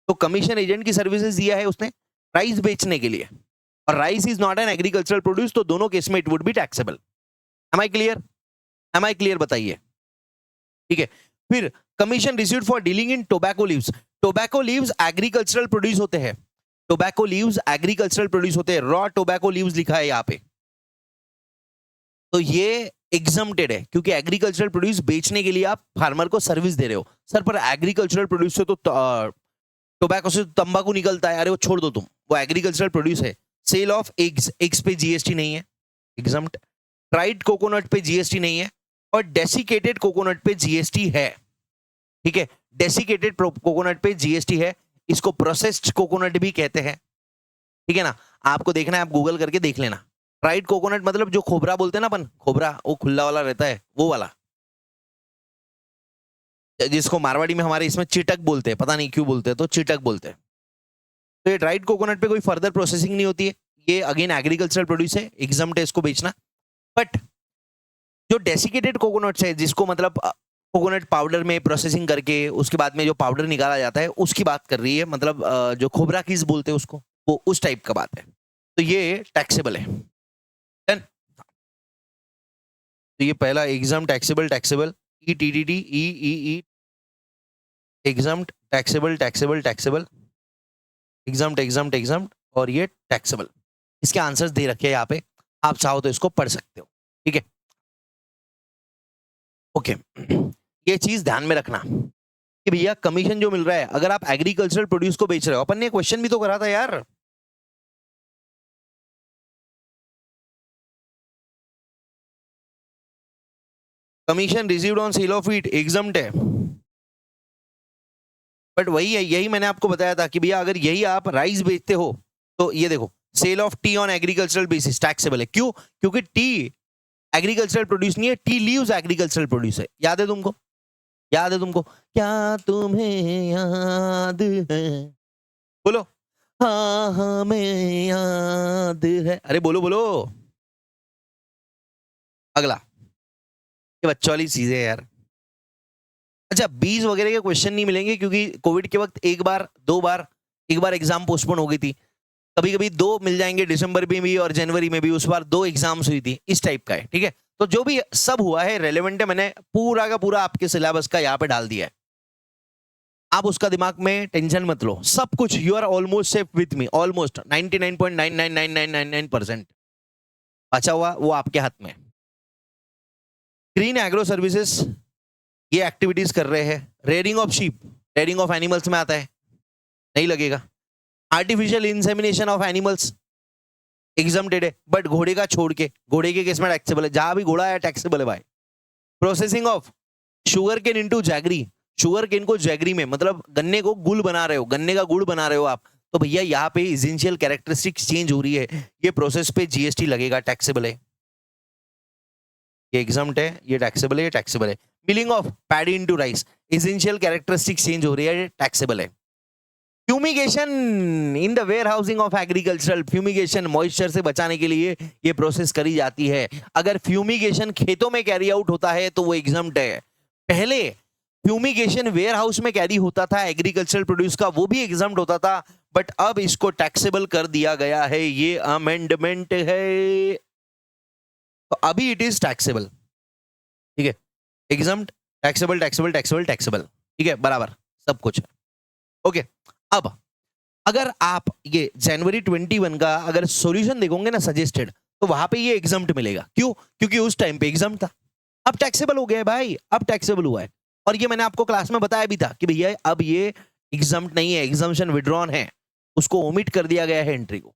तो कमीशन एजेंट की सर्विसेज दिया है उसने राइस बेचने के लिए, और rice is not an agricultural produce, तो दोनों केस में it would be taxable. Am I clear, am I clear बताइए, ठीक है। फिर commission received for dealing in tobacco leaves, tobacco leaves agricultural produce होते हैं, टोबैको लीव्स एग्रीकल्चरल प्रोड्यूस होते हैं, रॉ टोबैको लीव्स लिखा है यहाँ पे, तो ये एग्जम्प्टेड है क्योंकि एग्रीकल्चरल प्रोड्यूस बेचने के लिए आप फार्मर को सर्विस दे रहे हो। सर पर एग्रीकल्चरल प्रोड्यूस से तो टोबैको से तंबाकू निकलता है, अरे वो छोड़ दो तुम, वो एग्रीकल्चरल प्रोड्यूस है। सेल ऑफ एग्स, एग्स पे जीएसटी नहीं है, एग्जम्प्ट। ड्राइड कोकोनट पे जीएसटी नहीं है, और डेसिकेटेड कोकोनट पे जीएसटी है, ठीक है। डेसिकेटेड कोकोनट पे जीएसटी है, इसको प्रोसेस्ड कोकोनट भी कहते हैं, ठीक है ना। आपको देखना है, आप गूगल करके देख लेना। ड्राइड कोकोनट मतलब जो खोबरा बोलते हैं ना अपन, खोबरा वो खुला वाला रहता है, वो वाला, जिसको मारवाड़ी में हमारे इसमें चिटक बोलते हैं, पता नहीं क्यों बोलते हैं, तो चिटक बोलते हैं। तो ये ड्राइड कोकोनट पे कोई फर्दर प्रोसेसिंग नहीं होती है, ये अगेन एग्रीकल्चरल प्रोड्यूस है, एग्जम्प्ट है इसको बेचना। बट जो डेसिकेटेड कोकोनट्स है, जिसको मतलब कोकोनट पाउडर में प्रोसेसिंग करके उसके बाद में जो पाउडर निकाला जाता है, उसकी बात कर रही है, मतलब जो खोबरा कीस बोलते हैं उसको, वो उस टाइप का बात है, तो ये टैक्सेबल है। डन। तो ये पहला exempt taxable, taxable E T D T E E E, exempt taxable taxable taxable, exempt exempt exempt, और ये टैक्सेबल। इसके आंसर्स दे रखे हैं यहाँ पे, आप चाहो तो इसको पढ़ सकते हो, ठीक है। ओके, ये चीज ध्यान में रखना कि भैया कमीशन जो मिल रहा है, अगर आप एग्रीकल्चरल प्रोड्यूस को बेच रहे हो, अपन ने क्वेश्चन भी तो करा था यार, commission received on sale of wheat exempt है। बट वही है, यही मैंने आपको बताया था कि भैया अगर यही आप राइस बेचते हो तो ये देखो, sale of tea on agricultural basis taxable है। क्यों? क्योंकि टी एग्रीकल्चरल प्रोड्यूस नहीं है, टी लीव्स एग्रीकल्चरल प्रोड्यूस है। याद है तुमको? याद है तुमको? क्या तुम्हें याद है? बोलो। हाँ हमें याद है। अरे बोलो बोलो। अगला, ये बच्चों वाली चीजें यार। अच्छा, बीज वगैरह के क्वेश्चन नहीं मिलेंगे क्योंकि कोविड के वक्त एक बार एग्जाम पोस्टपोन हो गई थी। कभी कभी दो मिल जाएंगे, दिसंबर में भी और जनवरी में भी। उस बार दो एग्जाम्स हुई थी, इस टाइप का है, ठीक है। तो जो भी सब हुआ है रेलेवेंट है, मैंने पूरा का पूरा आपके सिलेबस का यहाँ पे डाल दिया है। आप उसका दिमाग में टेंशन मत लो, सब कुछ you are almost safe with me, almost 99.99999% अच्छा हुआ वो आपके हाथ में। ग्रीन एग्रो सर्विसेज ये एक्टिविटीज कर रहे हैं। Rearing of sheep, rearing of animals में आता है, नहीं लगेगा। Artificial insemination of animals exempted है, बट घोड़े का छोड़ के, घोड़े के केस में टैक्सेबल है, जहां भी घोड़ा है टैक्सेबल है भाई। Processing of sugar cane into jaggery, sugar cane को जैगरी में, मतलब गन्ने को गुड़ बना रहे हो, गन्ने का गुड़ बना रहे हो आप, तो भैया यहाँ पे एसेंशियल कैरेक्टरिस्टिक्स चेंज हो रही है, ये प्रोसेस पे जीएसटी लगेगा, टैक्सेबल है। ये एग्जम्प्ट है, ये टैक्सेबल है, ये टैक्सेबल है। Milling of paddy into rice, essential characteristics change हो रही है, टैक्सेबल है। Fumigation in the warehousing of agricultural, fumigation moisture से बचाने के लिए ये प्रोसेस करी जाती है। अगर फ्यूमिगेशन खेतों में कैरी आउट होता है तो वो एग्जम्प्ट है। पहले फ्यूमिगेशन वेयर हाउस में कैरी होता था एग्रीकल्चरल प्रोड्यूस का, वो भी एग्जम्प्ट होता था, बट अब इसको टैक्सेबल कर दिया गया है, ये अमेंडमेंट है, तो अभी इट इज टैक्सेबल, ठीक है। Exempt, taxable, taxable, taxable, taxable, ठीक है, बराबर सब कुछ है। ओके, अब अगर आप ये जनवरी 21 का अगर सॉल्यूशन देखोगे ना सजेस्टेड, तो वहां पे ये एग्जम्प्ट मिलेगा। क्यों? क्योंकि उस टाइम पे एग्जम्प्ट था, अब टैक्सेबल हो गया है भाई, अब टैक्सेबल हुआ है। और ये मैंने आपको क्लास में बताया भी था कि भैया अब ये एग्जम्प्ट नहीं है, एग्जम्पशन विड्रॉन है, उसको ओमिट कर दिया गया है एंट्री को,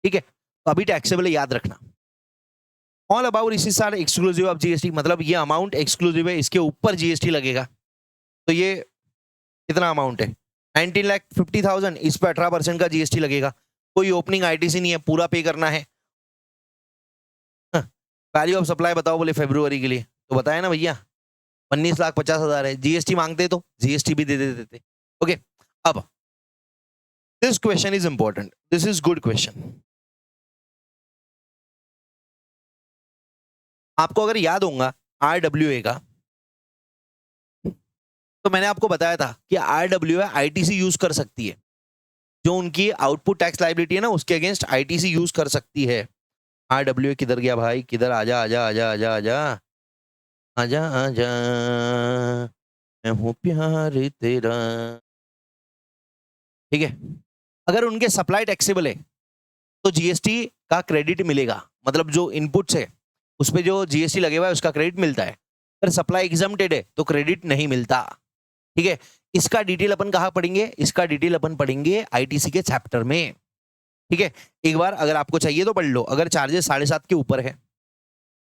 ठीक है। तो अभी टैक्सेबल है, याद रखना। ऑल अबाउट इसी सार एक्सक्लूसिव ऑफ जीएसटी, मतलब ये अमाउंट एक्सक्लूसिव है, इसके ऊपर जीएसटी लगेगा। तो ये कितना अमाउंट है? 19,50,000, इस पर 18% का जीएसटी लगेगा। कोई ओपनिंग आईटीसी नहीं है, पूरा पे करना है। वैल्यू ऑफ सप्लाई बताओ, बोले फरवरी के लिए, तो बताया ना भैया 19,50,000 है। जीएसटी मांगते तो जीएसटी भी दे देते। ओके, अब this question is important, this is good question. आपको अगर याद होगा आरडब्ल्यूए का, तो मैंने आपको बताया था कि आरडब्ल्यूए आईटीसी यूज कर सकती है, जो उनकी आउटपुट टैक्स लायबिलिटी है ना, उसके अगेंस्ट आईटीसी यूज कर सकती है। आरडब्ल्यूए किधर गया भाई? किधर? आजा आजा आजा आजा आजा आजा आजा, मैं हूं प्यार तेरा, ठीक है। अगर उनके सप्लाई टैक्सेबल है तो जीएसटी का क्रेडिट मिलेगा, मतलब जो इनपुट्स है उस पे जो जीएसटी लगे हुआ है उसका क्रेडिट मिलता है। अगर सप्लाई एग्जम्प्टेड है तो क्रेडिट नहीं मिलता, ठीक है। इसका डिटेल अपन कहाँ पढ़ेंगे? इसका डिटेल अपन पढ़ेंगे आईटीसी के चैप्टर में, ठीक है। एक बार अगर आपको चाहिए तो पढ़ लो। अगर चार्जेस 7.5 के ऊपर है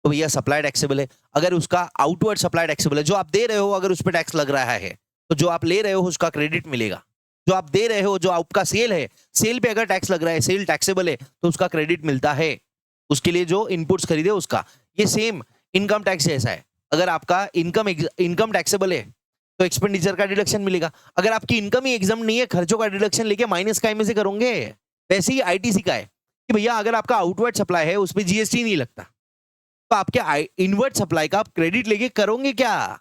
तो भैया सप्लाई टैक्सेबल है। अगर उसका आउटवर्ड सप्लाई टैक्सेबल है, जो आप दे रहे हो अगर उस पर टैक्स लग रहा है तो जो आप ले रहे हो उसका क्रेडिट मिलेगा। जो आप दे रहे हो, जो आपका सेल है, सेल पे अगर टैक्स लग रहा है, सेल टैक्सेबल है तो उसका क्रेडिट मिलता है, उसके लिए जो इनपुट्स खरीदे उसका। ये सेम इनकम टैक्स जैसा है, अगर आपका इनकम टैक्सेबल है तो एक्सपेंडिचर का डिडक्शन मिलेगा। अगर आपकी इनकम ही एग्जाम नहीं है, खर्चों का डिडक्शन लेके माइनस का में से करोगे। वैसे ही आईटीसी का है कि भैया अगर आपका आउटवर्ड सप्लाई है उस पर जीएसटी नहीं लगता, तो आपके इनवर्ड सप्लाई का आप क्रेडिट लेके करोगे क्या?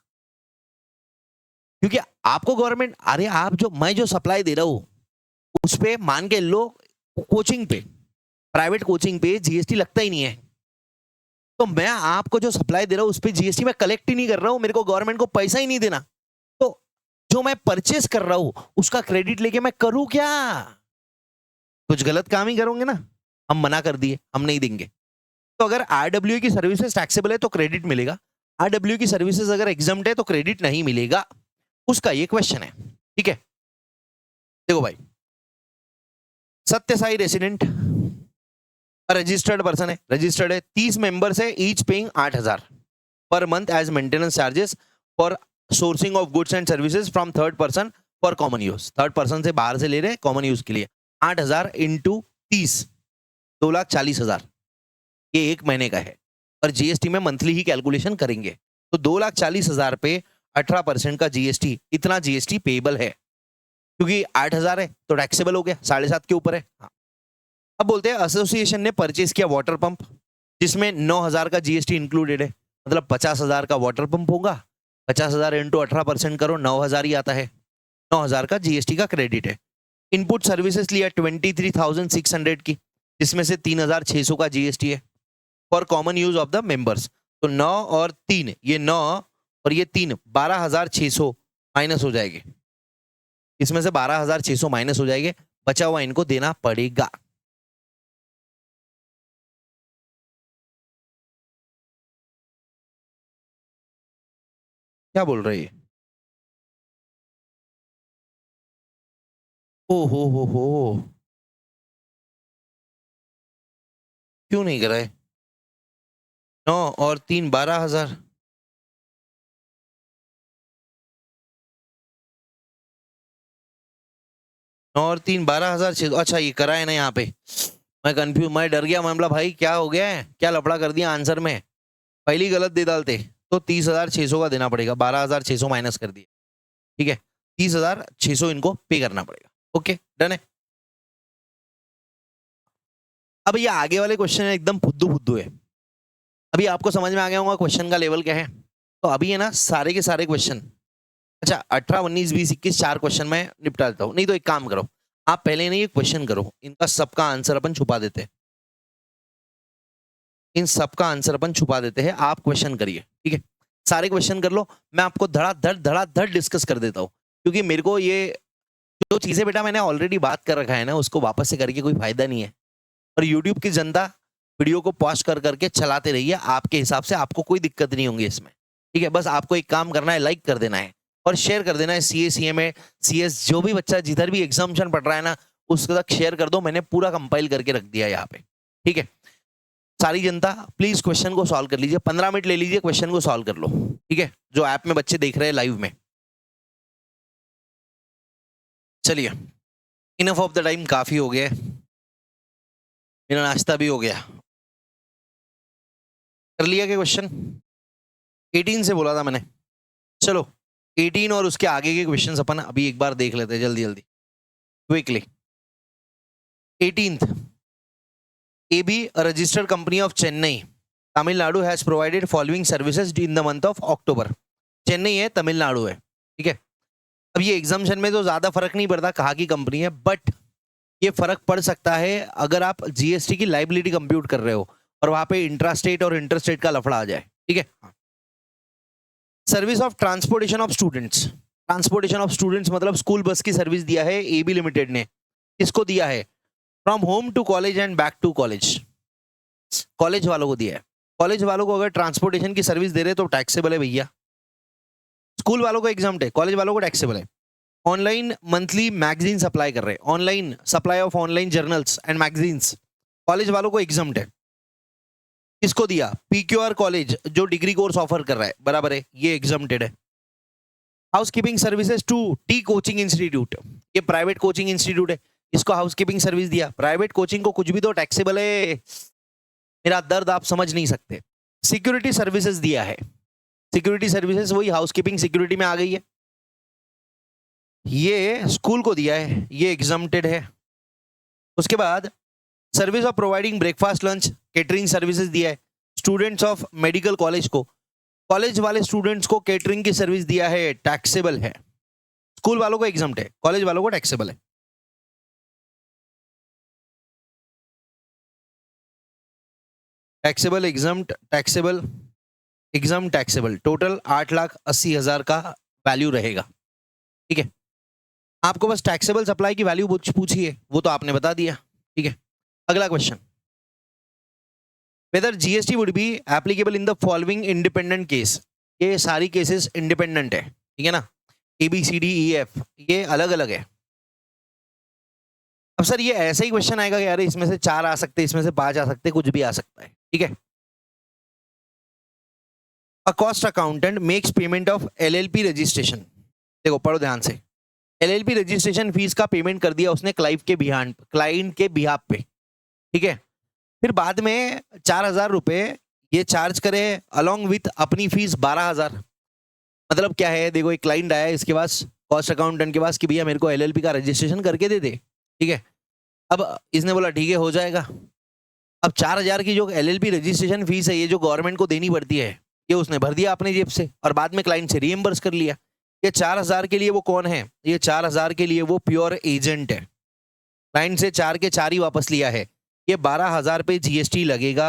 क्योंकि आपको गवर्नमेंट, अरे आप जो मैं जो सप्लाई दे रहा हूं उस पे मान के लो कोचिंग पे, प्राइवेट कोचिंग पे जीएसटी लगता ही नहीं है, तो मैं आपको जो सप्लाई दे रहा हूं उस पे जीएसटी मैं कलेक्ट ही नहीं कर रहा हूं, मेरे को गवर्नमेंट को पैसा ही नहीं देना, तो जो मैं परचेस कर रहा हूं उसका क्रेडिट लेके मैं करूं क्या? कुछ गलत काम ही करोगे ना, हम मना कर दिए, हम नहीं देंगे। तो अगर आरडब्ल्यूए की सर्विसेज टैक्सेबल है तो क्रेडिट मिलेगा, आरडब्ल्यूए की सर्विसेज अगर एग्जम्प्ट है तो क्रेडिट नहीं मिलेगा, उसका ये क्वेश्चन है। ठीक है, देखो भाई, Satya Sai resident registered person है, रजिस्टर्ड है, 30 मेंबर्स है, each paying 8,000 per month as maintenance charges for sourcing of goods and services from third person for common use. Third person से बाहर से ले रहे हैं कॉमन यूज के लिए। 8,000 इंटू 30, 2,40,000, ये एक महीने का है। और जीएसटी में मंथली ही कैलकुलेशन करेंगे तो 2,40,000 पे 18% का जीएसटी, इतना जीएसटी पेएबल है। क्योंकि 8,000 है तो टैक्सेबल हो गया, 7.5 के ऊपर है। हाँ। अब बोलते हैं एसोसिएशन ने परचेज किया वाटर पंप जिसमें 9,000 का जीएसटी इंक्लूडेड है, मतलब 50,000 का वाटर पंप होगा, 50,000 इंटू 18% करो, 9,000 ही आता है, 9,000 का जीएसटी का क्रेडिट है। इनपुट सर्विसेज लिया 23,600 की, जिसमें से 3,600 का जीएसटी है for common use of the members. तो 9 और 3, ये 9 और ये 3, 12,600 माइनस हो जाएंगे, इसमें से 12,600 माइनस हो जाएंगे, बचा हुआ इनको देना पड़ेगा। क्या बोल रही है? ओ हो, क्यों नहीं कराए? 9 और 3, 12,000। 9 और 3, 12,600। अच्छा, ये करा है ना यहाँ पे, मैं कंफ्यूज, मैं डर गया, मैं बोला भाई क्या हो गया है, क्या लफड़ा कर दिया आंसर में, पहली गलत दे डालते। तो 30,600 का देना पड़ेगा, 12,600 माइनस कर दिया। ठीक है, 30,600 इनको पे करना पड़ेगा। ओके, डन है। अब ये आगे वाले क्वेश्चन है एकदम फुद्दू फुद्दू है। अभी आपको समझ में आ गया होगा क्वेश्चन का लेवल क्या है। तो अभी है ना सारे के सारे क्वेश्चन, अच्छा 18, 19, 20, 21 4 क्वेश्चन मैं निपटा देता हूँ। नहीं तो एक काम करो, आप पहले नहीं ये क्वेश्चन करो, इनका सबका आंसर अपन छुपा देते हैं, इन सबका आंसर अपन छुपा देते हैं, आप क्वेश्चन करिए। ठीक है, सारे क्वेश्चन कर लो, मैं आपको धड़ाधड़ डिस्कस कर देता हूँ। क्योंकि मेरे को ये जो चीजें बेटा मैंने ऑलरेडी बात कर रखा है ना, उसको वापस से करके कोई फायदा नहीं है। और यूट्यूब की जनता वीडियो को पॉज कर करके चलाते रहिए, आपके हिसाब से आपको कोई दिक्कत नहीं होंगी इसमें। ठीक है, बस आपको एक काम करना है, लाइक कर देना है और शेयर कर देना है। सीए, सीएमए, सीएस, जो भी बच्चा जिधर भी एग्जामिनेशन पढ़ रहा है ना, उसके तक शेयर कर दो। मैंने पूरा कंपाइल करके रख दिया है यहाँ पे। ठीक है, सारी जनता प्लीज क्वेश्चन को सॉल्व कर लीजिए, 15 मिनट ले लीजिए, क्वेश्चन को सॉल्व कर लो। ठीक है, जो ऐप में बच्चे देख रहे हैं लाइव में। चलिए, इनफ ऑफ द टाइम, काफी हो गया, मेरा नाश्ता भी हो गया। कर लिया क्या क्वेश्चन? 18 से बोला था मैंने। चलो 18 और उसके आगे के क्वेश्चंस अपन अभी एक बार देख लेते हैं जल्दी जल्दी, quickly. 18th, AB, a registered company of Chennai, Tamil Nadu, has provided following services in the month of October. Chennai है, तमिलनाडु है। ठीक है, अब ये एग्जामिनेशन में तो ज्यादा फर्क नहीं पड़ता कहाँ की कंपनी है, बट ये फर्क पड़ सकता है अगर आप जीएसटी की लाइबिलिटी कंप्यूट कर रहे हो और वहां पे इंट्रास्टेट और इंटरस्टेट का लफड़ा आ जाए। ठीक है, service of transportation of students, transportation of students मतलब स्कूल बस की सर्विस दिया है एबी लिमिटेड ने। किसको दिया है? From home to college and back to college, college वालों को दिया है। कॉलेज वालों को अगर ट्रांसपोर्टेशन की सर्विस दे रहे तो टैक्सेबल है भैया। स्कूल वालों को एग्जाम्प्ट है, कॉलेज वालों को टैक्सेबल है। ऑनलाइन मंथली मैगजीन सप्लाई कर रहे हैं, online supply of online journals and magazines, college वालों को एग्जाम्प्ट है। किसको दिया? पीक्यूआर कॉलेज जो डिग्री कोर्स ऑफर कर रहा है, बराबर है, ये एग्जाम्प्टेड है। Housekeeping services to T coaching institute, ये प्राइवेट कोचिंग इंस्टीट्यूट है, इसको हाउसकीपिंग सर्विस दिया। प्राइवेट कोचिंग को कुछ भी तो टैक्सेबल है, मेरा दर्द आप समझ नहीं सकते। सिक्योरिटी सर्विसेज दिया है, सिक्योरिटी सर्विसेज वही हाउसकीपिंग सिक्योरिटी में आ गई है, ये स्कूल को दिया है, ये एग्जाम्प्टेड है। उसके बाद service of providing breakfast lunch catering services दिया है स्टूडेंट्स ऑफ मेडिकल कॉलेज को, कॉलेज वाले स्टूडेंट्स को केटरिंग की सर्विस दिया है, टैक्सेबल है। स्कूल वालों को एग्जाम्प्ट है, कॉलेज वालों को टैक्सेबल है। Taxable, exempt, taxable, exam, taxable, total 8,80,000 का वैल्यू रहेगा। ठीक है, आपको बस टैक्सेबल सप्लाई की वैल्यू पूछी है, वो तो आपने बता दिया। ठीक है, अगला question, whether GST would be applicable in the following independent case. ये सारी केसेस इंडिपेंडेंट है, ठीक है ना, ABCDEF ये अलग अलग है। अब सर ये ऐसा ही क्वेश्चन आएगा कि यार इसमें से 4 आ सकते, इसमें से 5 आ सकते, कुछ भी आ सकता है, ठीक है। A cost accountant makes payment of LLP registration. देखो पढ़ो ध्यान से, LLP रजिस्ट्रेशन फीस का पेमेंट कर दिया उसने क्लाइंट के बिहाफ पे, ठीक है। फिर बाद में 4,000 रुपए ये चार्ज करे अलोंग विथ अपनी फीस 12,000। मतलब क्या है, देखो एक क्लाइंट आया इसके पास, कॉस्ट अकाउंटेंट के पास, कि भैया मेरे को LLP का रजिस्ट्रेशन करके दे दे, ठीक है। अब इसने बोला ठीक है हो जाएगा। अब 4,000 की जो LLP रजिस्ट्रेशन फीस है, ये जो गवर्नमेंट को देनी पड़ती है, ये उसने भर दिया अपने जेब से और बाद में क्लाइंट से रीएम्बर्स कर लिया। ये 4,000 के लिए वो कौन है, ये 4,000 के लिए वो प्योर एजेंट है। क्लाइंट से 4 के 4 ही वापस लिया है, ये 12,000 पे GST लगेगा,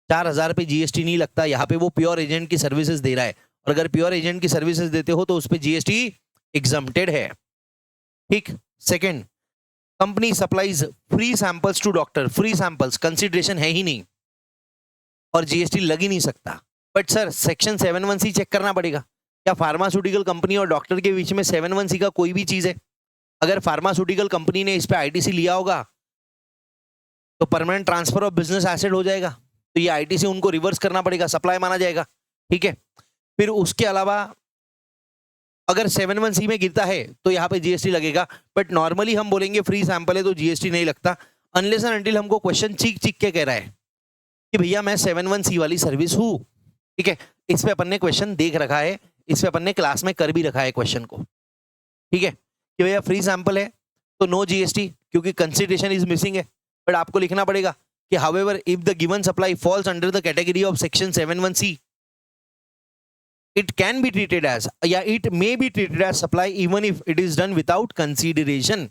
4,000 पे GST नहीं लगता। यहाँ पे वो प्योर एजेंट की सर्विसेज दे रहा है, और अगर प्योर एजेंट की सर्विसेज देते हो तो उस पर GST एग्जम्प्टेड है, ठीक। Second, company supplies free samples to doctor, free samples consideration है ही नहीं और GST लग ही नहीं सकता। But sir section 7(1)(c) check करना पड़ेगा, क्या फार्मास्यूटिकल कंपनी और डॉक्टर के बीच में 7(1)(c) का कोई भी चीज है? अगर फार्मास्यूटिकल कंपनी ने इस पे ITC लिया होगा तो permanent transfer of business asset हो जाएगा, तो ये ITC उनको रिवर्स करना पड़ेगा, सप्लाई माना जाएगा, ठीक है। फिर उसके अलावा अगर 7(1)(c) में गिरता है तो यहाँ पे GST लगेगा, बट नॉर्मली हम बोलेंगे फ्री सैंपल है तो GST नहीं लगता, अनलेस एंड अनटिल हमको क्वेश्चन चीख के कह रहा है कि भैया मैं 7(1)(c) वाली सर्विस हूँ, ठीक है। इस पे अपन ने क्वेश्चन देख रखा है, इस पे अपन ने क्लास में कर भी रखा है क्वेश्चन को, ठीक है, कि भैया फ्री सैंपल है तो नो GST क्योंकि कंसिडरेशन इज मिसिंग है। बट आपको लिखना पड़ेगा कि however if the given supply falls under the category of section 7(1)(c) it can be treated as या it may be treated as supply even if it is done without consideration।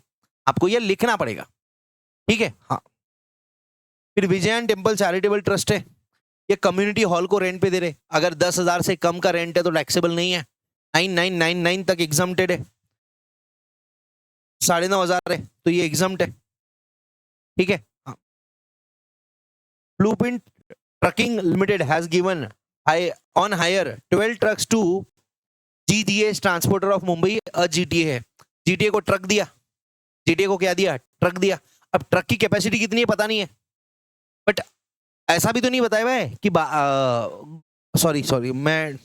आपको ये लिखना पड़ेगा, ठीक है। हाँ, फिर विजयन टेम्पल चैरिटेबल ट्रस्ट है, ये कम्युनिटी हॉल को रेंट पे दे रहे, अगर 10,000 से कम का रेंट है तो टैक्सेबल नहीं है, 9,999 तक एग्जम्प्टेड है, 9,500 है तो ये एग्जम्प्ट है, ठीक है। हाँ, blueprint trucking limited has given on hire 12 trucks to GTA's transporter of Mumbai, GTA है, GTA को ट्रक दिया, GTA को क्या दिया, ट्रक दिया। अब ट्रक की कैपेसिटी कितनी है पता नहीं है, बट ऐसा भी तो नहीं बताया हुआ है कि सॉरी मैं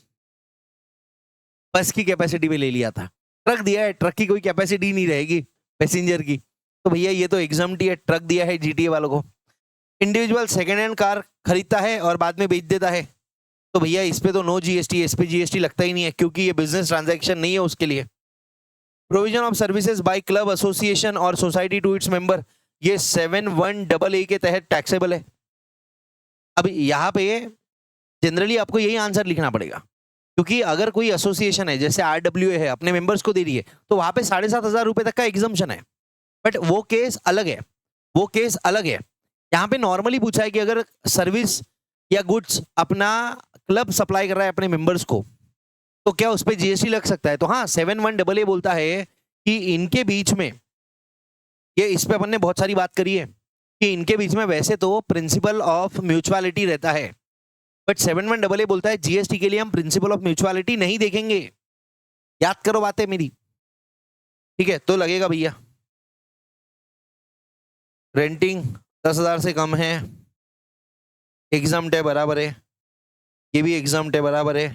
बस की कैपेसिटी पे ले लिया था, ट्रक दिया है, ट्रक की कोई कैपेसिटी नहीं रहेगी पैसेंजर की, तो भैया ये तो एग्जम्प्ट ही है, ट्रक दिया है GTA वालों को। इंडिविजुअल सेकेंड हैंड कार खरीदता है और बाद में बेच देता है, तो भैया इस पे तो नो GST, इस पे GST लगता ही नहीं है क्योंकि ये बिजनेस ट्रांजैक्शन नहीं है उसके लिए। Provision of services by club association और सोसाइटी टू इट्स मेंबर, ये 7(1)(a) के तहत टैक्सेबल है। अब यहाँ पे जनरली आपको यही आंसर लिखना पड़ेगा, क्योंकि अगर कोई एसोसिएशन है जैसे RWA है, अपने मेंबर्स को दे रही है, तो वहां पे 7,500 रुपए तक का एग्जम्पशन है, बट वो केस अलग है, वो केस अलग है। यहाँ पे नॉर्मली पूछा है कि अगर सर्विस या गुड्स अपना क्लब सप्लाई कर रहा है अपने मेंबर्स को, तो क्या उस पर GST लग सकता है? तो हाँ, 7(1)(a) बोलता है कि इनके बीच में, ये इस पे अपन ने बहुत सारी बात करी है कि इनके बीच में वैसे तो प्रिंसिपल ऑफ म्यूचुअलिटी रहता है, बट 7(1)(a) बोलता है GST के लिए हम प्रिंसिपल ऑफ म्यूचुअलिटी नहीं देखेंगे। याद करो बातें मेरी, ठीक है। तो लगेगा भैया रेंटिंग 10,000 से कम है, एग्जम्प्ट है, बराबर है, ये भी एग्जम्प्ट है, बराबर है,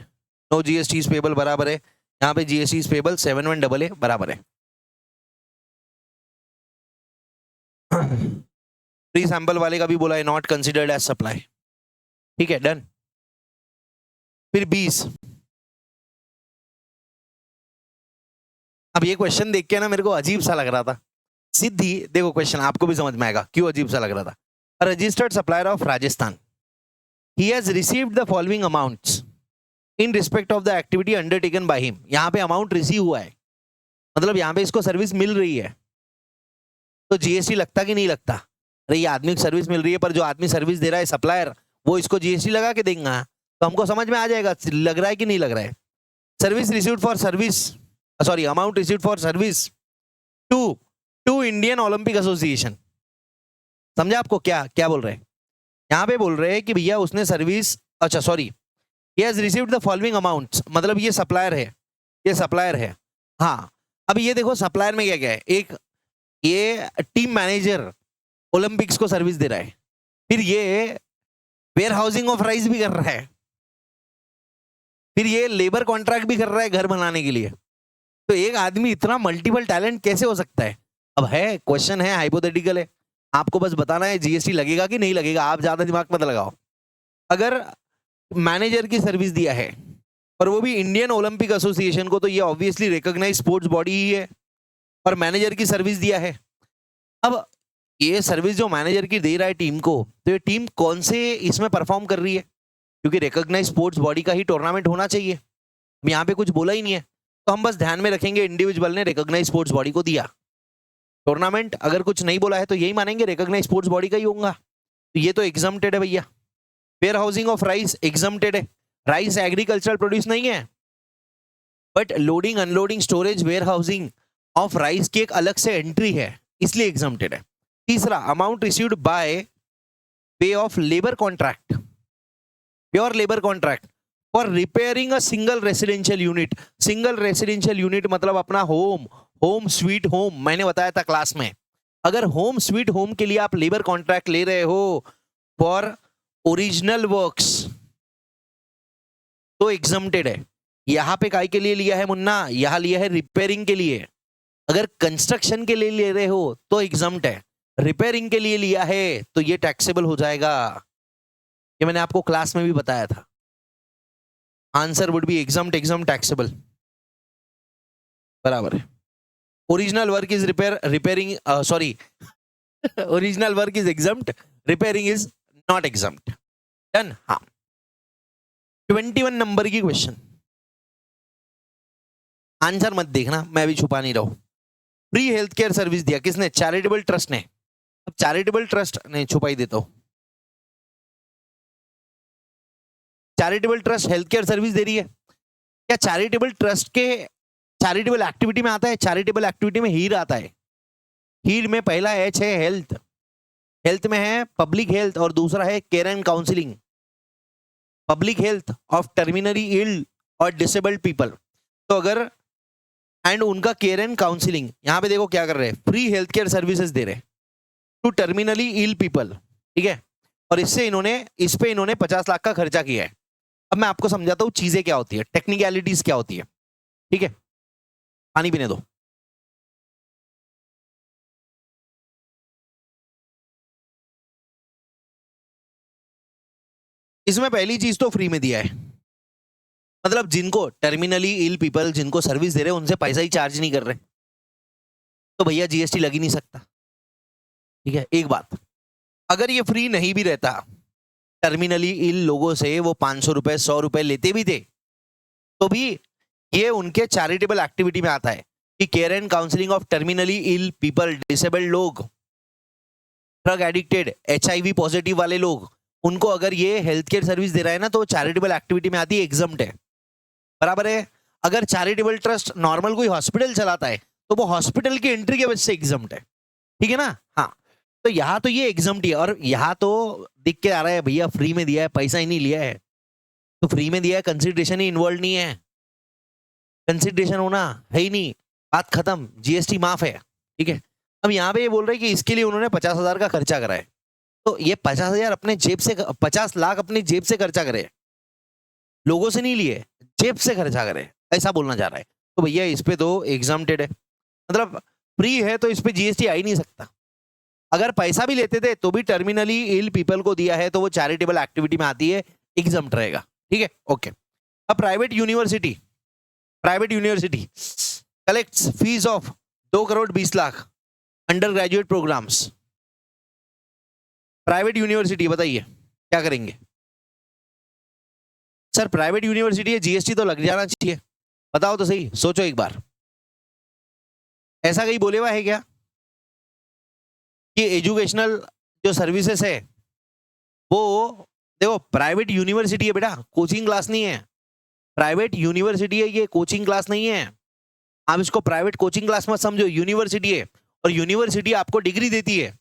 नो GST पेबल बराबर है, यहाँ पे GST पेबल 7(1)(a) बराबर है। फ्री सैंपल वाले का भी बोला है नॉट कंसिडर्ड एज सप्लाई, ठीक है, डन। फिर 20, अब ये क्वेश्चन देख के ना मेरे को अजीब सा लग रहा था, सिद्धि देखो क्वेश्चन आपको भी समझ में आएगा क्यों अजीब सा लग रहा था। Registered supplier of Rajasthan, he has received the following amounts in respect of the activity undertaken by him। यहाँ पे अमाउंट रिसीव हुआ है, मतलब यहाँ पे इसको सर्विस मिल रही है, तो GST लगता कि नहीं लगता? अरे ये आदमी को सर्विस मिल रही है, पर जो आदमी सर्विस दे रहा है सप्लायर, वो इसको GST लगा के देगा, तो हमको समझ में आ जाएगा लग रहा है कि नहीं लग रहा है। Service received for service, sorry amount received for service to Indian Olympic Association, समझे आपको क्या क्या बोल रहे हैं? यहाँ पे बोल रहे हैं कि भैया उसने सर्विस, अच्छा sorry, he has received the following amounts, मतलब ये सप्लायर है, ये सप्लायर है। हाँ, अब ये देखो सप्लायर में क्या क्या है, एक ये टीम मैनेजर ओलंपिक्स को सर्विस दे रहा है, फिर ये वेयर हाउसिंग ऑफ राइस भी कर रहा है, फिर ये लेबर कॉन्ट्रैक्ट भी कर रहा है घर बनाने के लिए। तो एक आदमी इतना मल्टीपल टैलेंट कैसे हो सकता है? अब है क्वेश्चन है, हाइपोथेटिकल है, आपको बस बताना है जीएसटी लगेगा कि नहीं लगेगा, आप ज्यादा दिमाग मत लगाओ। अगर मैनेजर की सर्विस दिया है और वो भी इंडियन ओलंपिक एसोसिएशन को, तो ये ऑब्वियसली रिकॉग्नाइज स्पोर्ट्स बॉडी ही है और मैनेजर की सर्विस दिया है। अब ये सर्विस जो मैनेजर की दे रहा है टीम को, तो ये टीम कौन से इसमें परफॉर्म कर रही है? क्योंकि रिकॉग्नाइज स्पोर्ट्स बॉडी का ही टूर्नामेंट होना चाहिए। अब यहाँ पे कुछ बोला ही नहीं है, तो हम बस ध्यान में रखेंगे इंडिविजुअल ने रिकॉग्नाइज स्पोर्ट्स बॉडी को दिया टूर्नामेंट। अगर कुछ नहीं बोला है तो यही मानेंगे रिकॉग्नाइज स्पोर्ट्स बॉडी का ही होगा। तो ये तो एग्जम्प्टेड है भैया। Warehousing of rice exempted है, राइस एग्रीकल्चरल प्रोड्यूस नहीं है, but loading unloading storage warehousing of rice की एक अलग से एंट्री है, इसलिए एग्जम्प्टेड है। तीसरा, amount received by way of labour contract, pure labour contract for repairing a single residential unit. Single residential unit मतलब अपना होम, होम स्वीट होम, मैंने बताया था क्लास में। अगर होम स्वीट होम के लिए आप लेबर कॉन्ट्रैक्ट ले रहे हो फॉर ओरिजिनल वर्क्स तो एग्जम्प्टेड है। यहां पे काय के लिए लिया है मुन्ना? यहां लिया है रिपेयरिंग के लिए। अगर कंस्ट्रक्शन के लिए ले रहे हो तो एग्जम्प्ट है, रिपेयरिंग के लिए लिया है तो ये टैक्सेबल हो जाएगा। ये मैंने आपको क्लास में भी बताया था। Answer would be exempt, exempt, taxable, बराबर है। Original work is repairing, sorry original work is exempt, repairing is not exempt. Done. हाँ, 21 नंबर की क्वेश्चन, आंसर मत देखना, मैं भी छुपा नहीं रहा हूं। फ्री हेल्थ केयर सर्विस दिया किसने? चैरिटेबल ट्रस्ट ने। अब चैरिटेबल ट्रस्ट नहीं, छुपा ही देता हूं। Charitable trust health care service दे रही है क्या? चैरिटेबल ट्रस्ट के चैरिटेबल एक्टिविटी में आता है, चैरिटेबल एक्टिविटी में हीर आता है। हीर में पहला एच है हेल्थ, हेल्थ में है पब्लिक हेल्थ, और दूसरा है care and counselling. Public health of terminally ill और डिसेबल्ड पीपल। तो अगर एंड उनका केयर एंड काउंसलिंग, यहां पे देखो क्या कर रहे हैं, फ्री हेल्थ केयर सर्विसेज दे रहे हैं टू टर्मिनली इल पीपल, ठीक है। और इस पे इन्होंने 50 लाख का खर्चा किया है। अब मैं आपको समझाता हूं चीजें क्या होती है, टेक्निकलिटीज क्या होती है, ठीक है। पानी पीने दो। इसमें पहली चीज तो फ्री में दिया है, मतलब जिनको टर्मिनली इल पीपल जिनको सर्विस दे रहे हैं उनसे पैसा ही चार्ज नहीं कर रहे, तो भैया जीएसटी लग ही नहीं सकता, ठीक है। एक बात, अगर ये फ्री नहीं भी रहता, टर्मिनली इल लोगों से वो 500 रुपए 100 रुपए लेते भी थे, तो भी ये उनके चैरिटेबल एक्टिविटी में आता है कि care and counselling of terminally ill people, disabled लोग, ड्रग एडिक्टेड, HIV पॉजिटिव वाले लोग, उनको अगर ये हेल्थ केयर सर्विस दे रहा है ना, तो चैरिटेबल एक्टिविटी में आती है, एग्जम्प्ट है, बराबर है। अगर चैरिटेबल ट्रस्ट नॉर्मल कोई हॉस्पिटल चलाता है तो वो हॉस्पिटल की एंट्री के वजह से एग्जम्प्ट है, ठीक है ना। हाँ, तो यहाँ तो ये एग्जम्प्ट ही है, और यहाँ तो दिख के आ रहा है भैया फ्री में दिया है, पैसा ही नहीं लिया है, तो फ्री में दिया है, कंसिडरेशन ही इन्वॉल्व नहीं है, कंसिडरेशन होना है ही नहीं, बात खत्म, जीएसटी माफ है, ठीक है। अब यहाँ पे ये बोल रहे हैं कि इसके लिए उन्होंने 50,000 का खर्चा करा है, तो ये 50,000 अपने जेब से, 50 लाख अपनी जेब से खर्चा करे, लोगों से नहीं लिए, जेब से खर्चा करे, ऐसा बोलना चाह रहा है। तो भैया इस पे तो एग्जम्प्टेड है, मतलब फ्री है तो इस पे जीएसटी आ ही नहीं सकता। अगर पैसा भी लेते थे तो भी टर्मिनली इल पीपल को दिया है तो वो चैरिटेबल एक्टिविटी में आती है, एग्जम्प्ट रहेगा, ठीक है, ओके। अब private university collects fees of 2 crore 20 lakh undergraduate programmes. Private university, बताइए क्या करेंगे? सर प्राइवेट यूनिवर्सिटी है, जीएसटी तो लग जाना चाहिए, बताओ तो सही, सोचो एक बार, ऐसा कहीं बोले हुआ है क्या कि एजुकेशनल जो सर्विसेज है वो, देखो प्राइवेट यूनिवर्सिटी है बेटा, कोचिंग क्लास नहीं है, प्राइवेट यूनिवर्सिटी है, ये कोचिंग क्लास नहीं है, आप इसको प्राइवेट कोचिंग क्लास मत समझो, यूनिवर्सिटी है, और यूनिवर्सिटी आपको डिग्री देती है,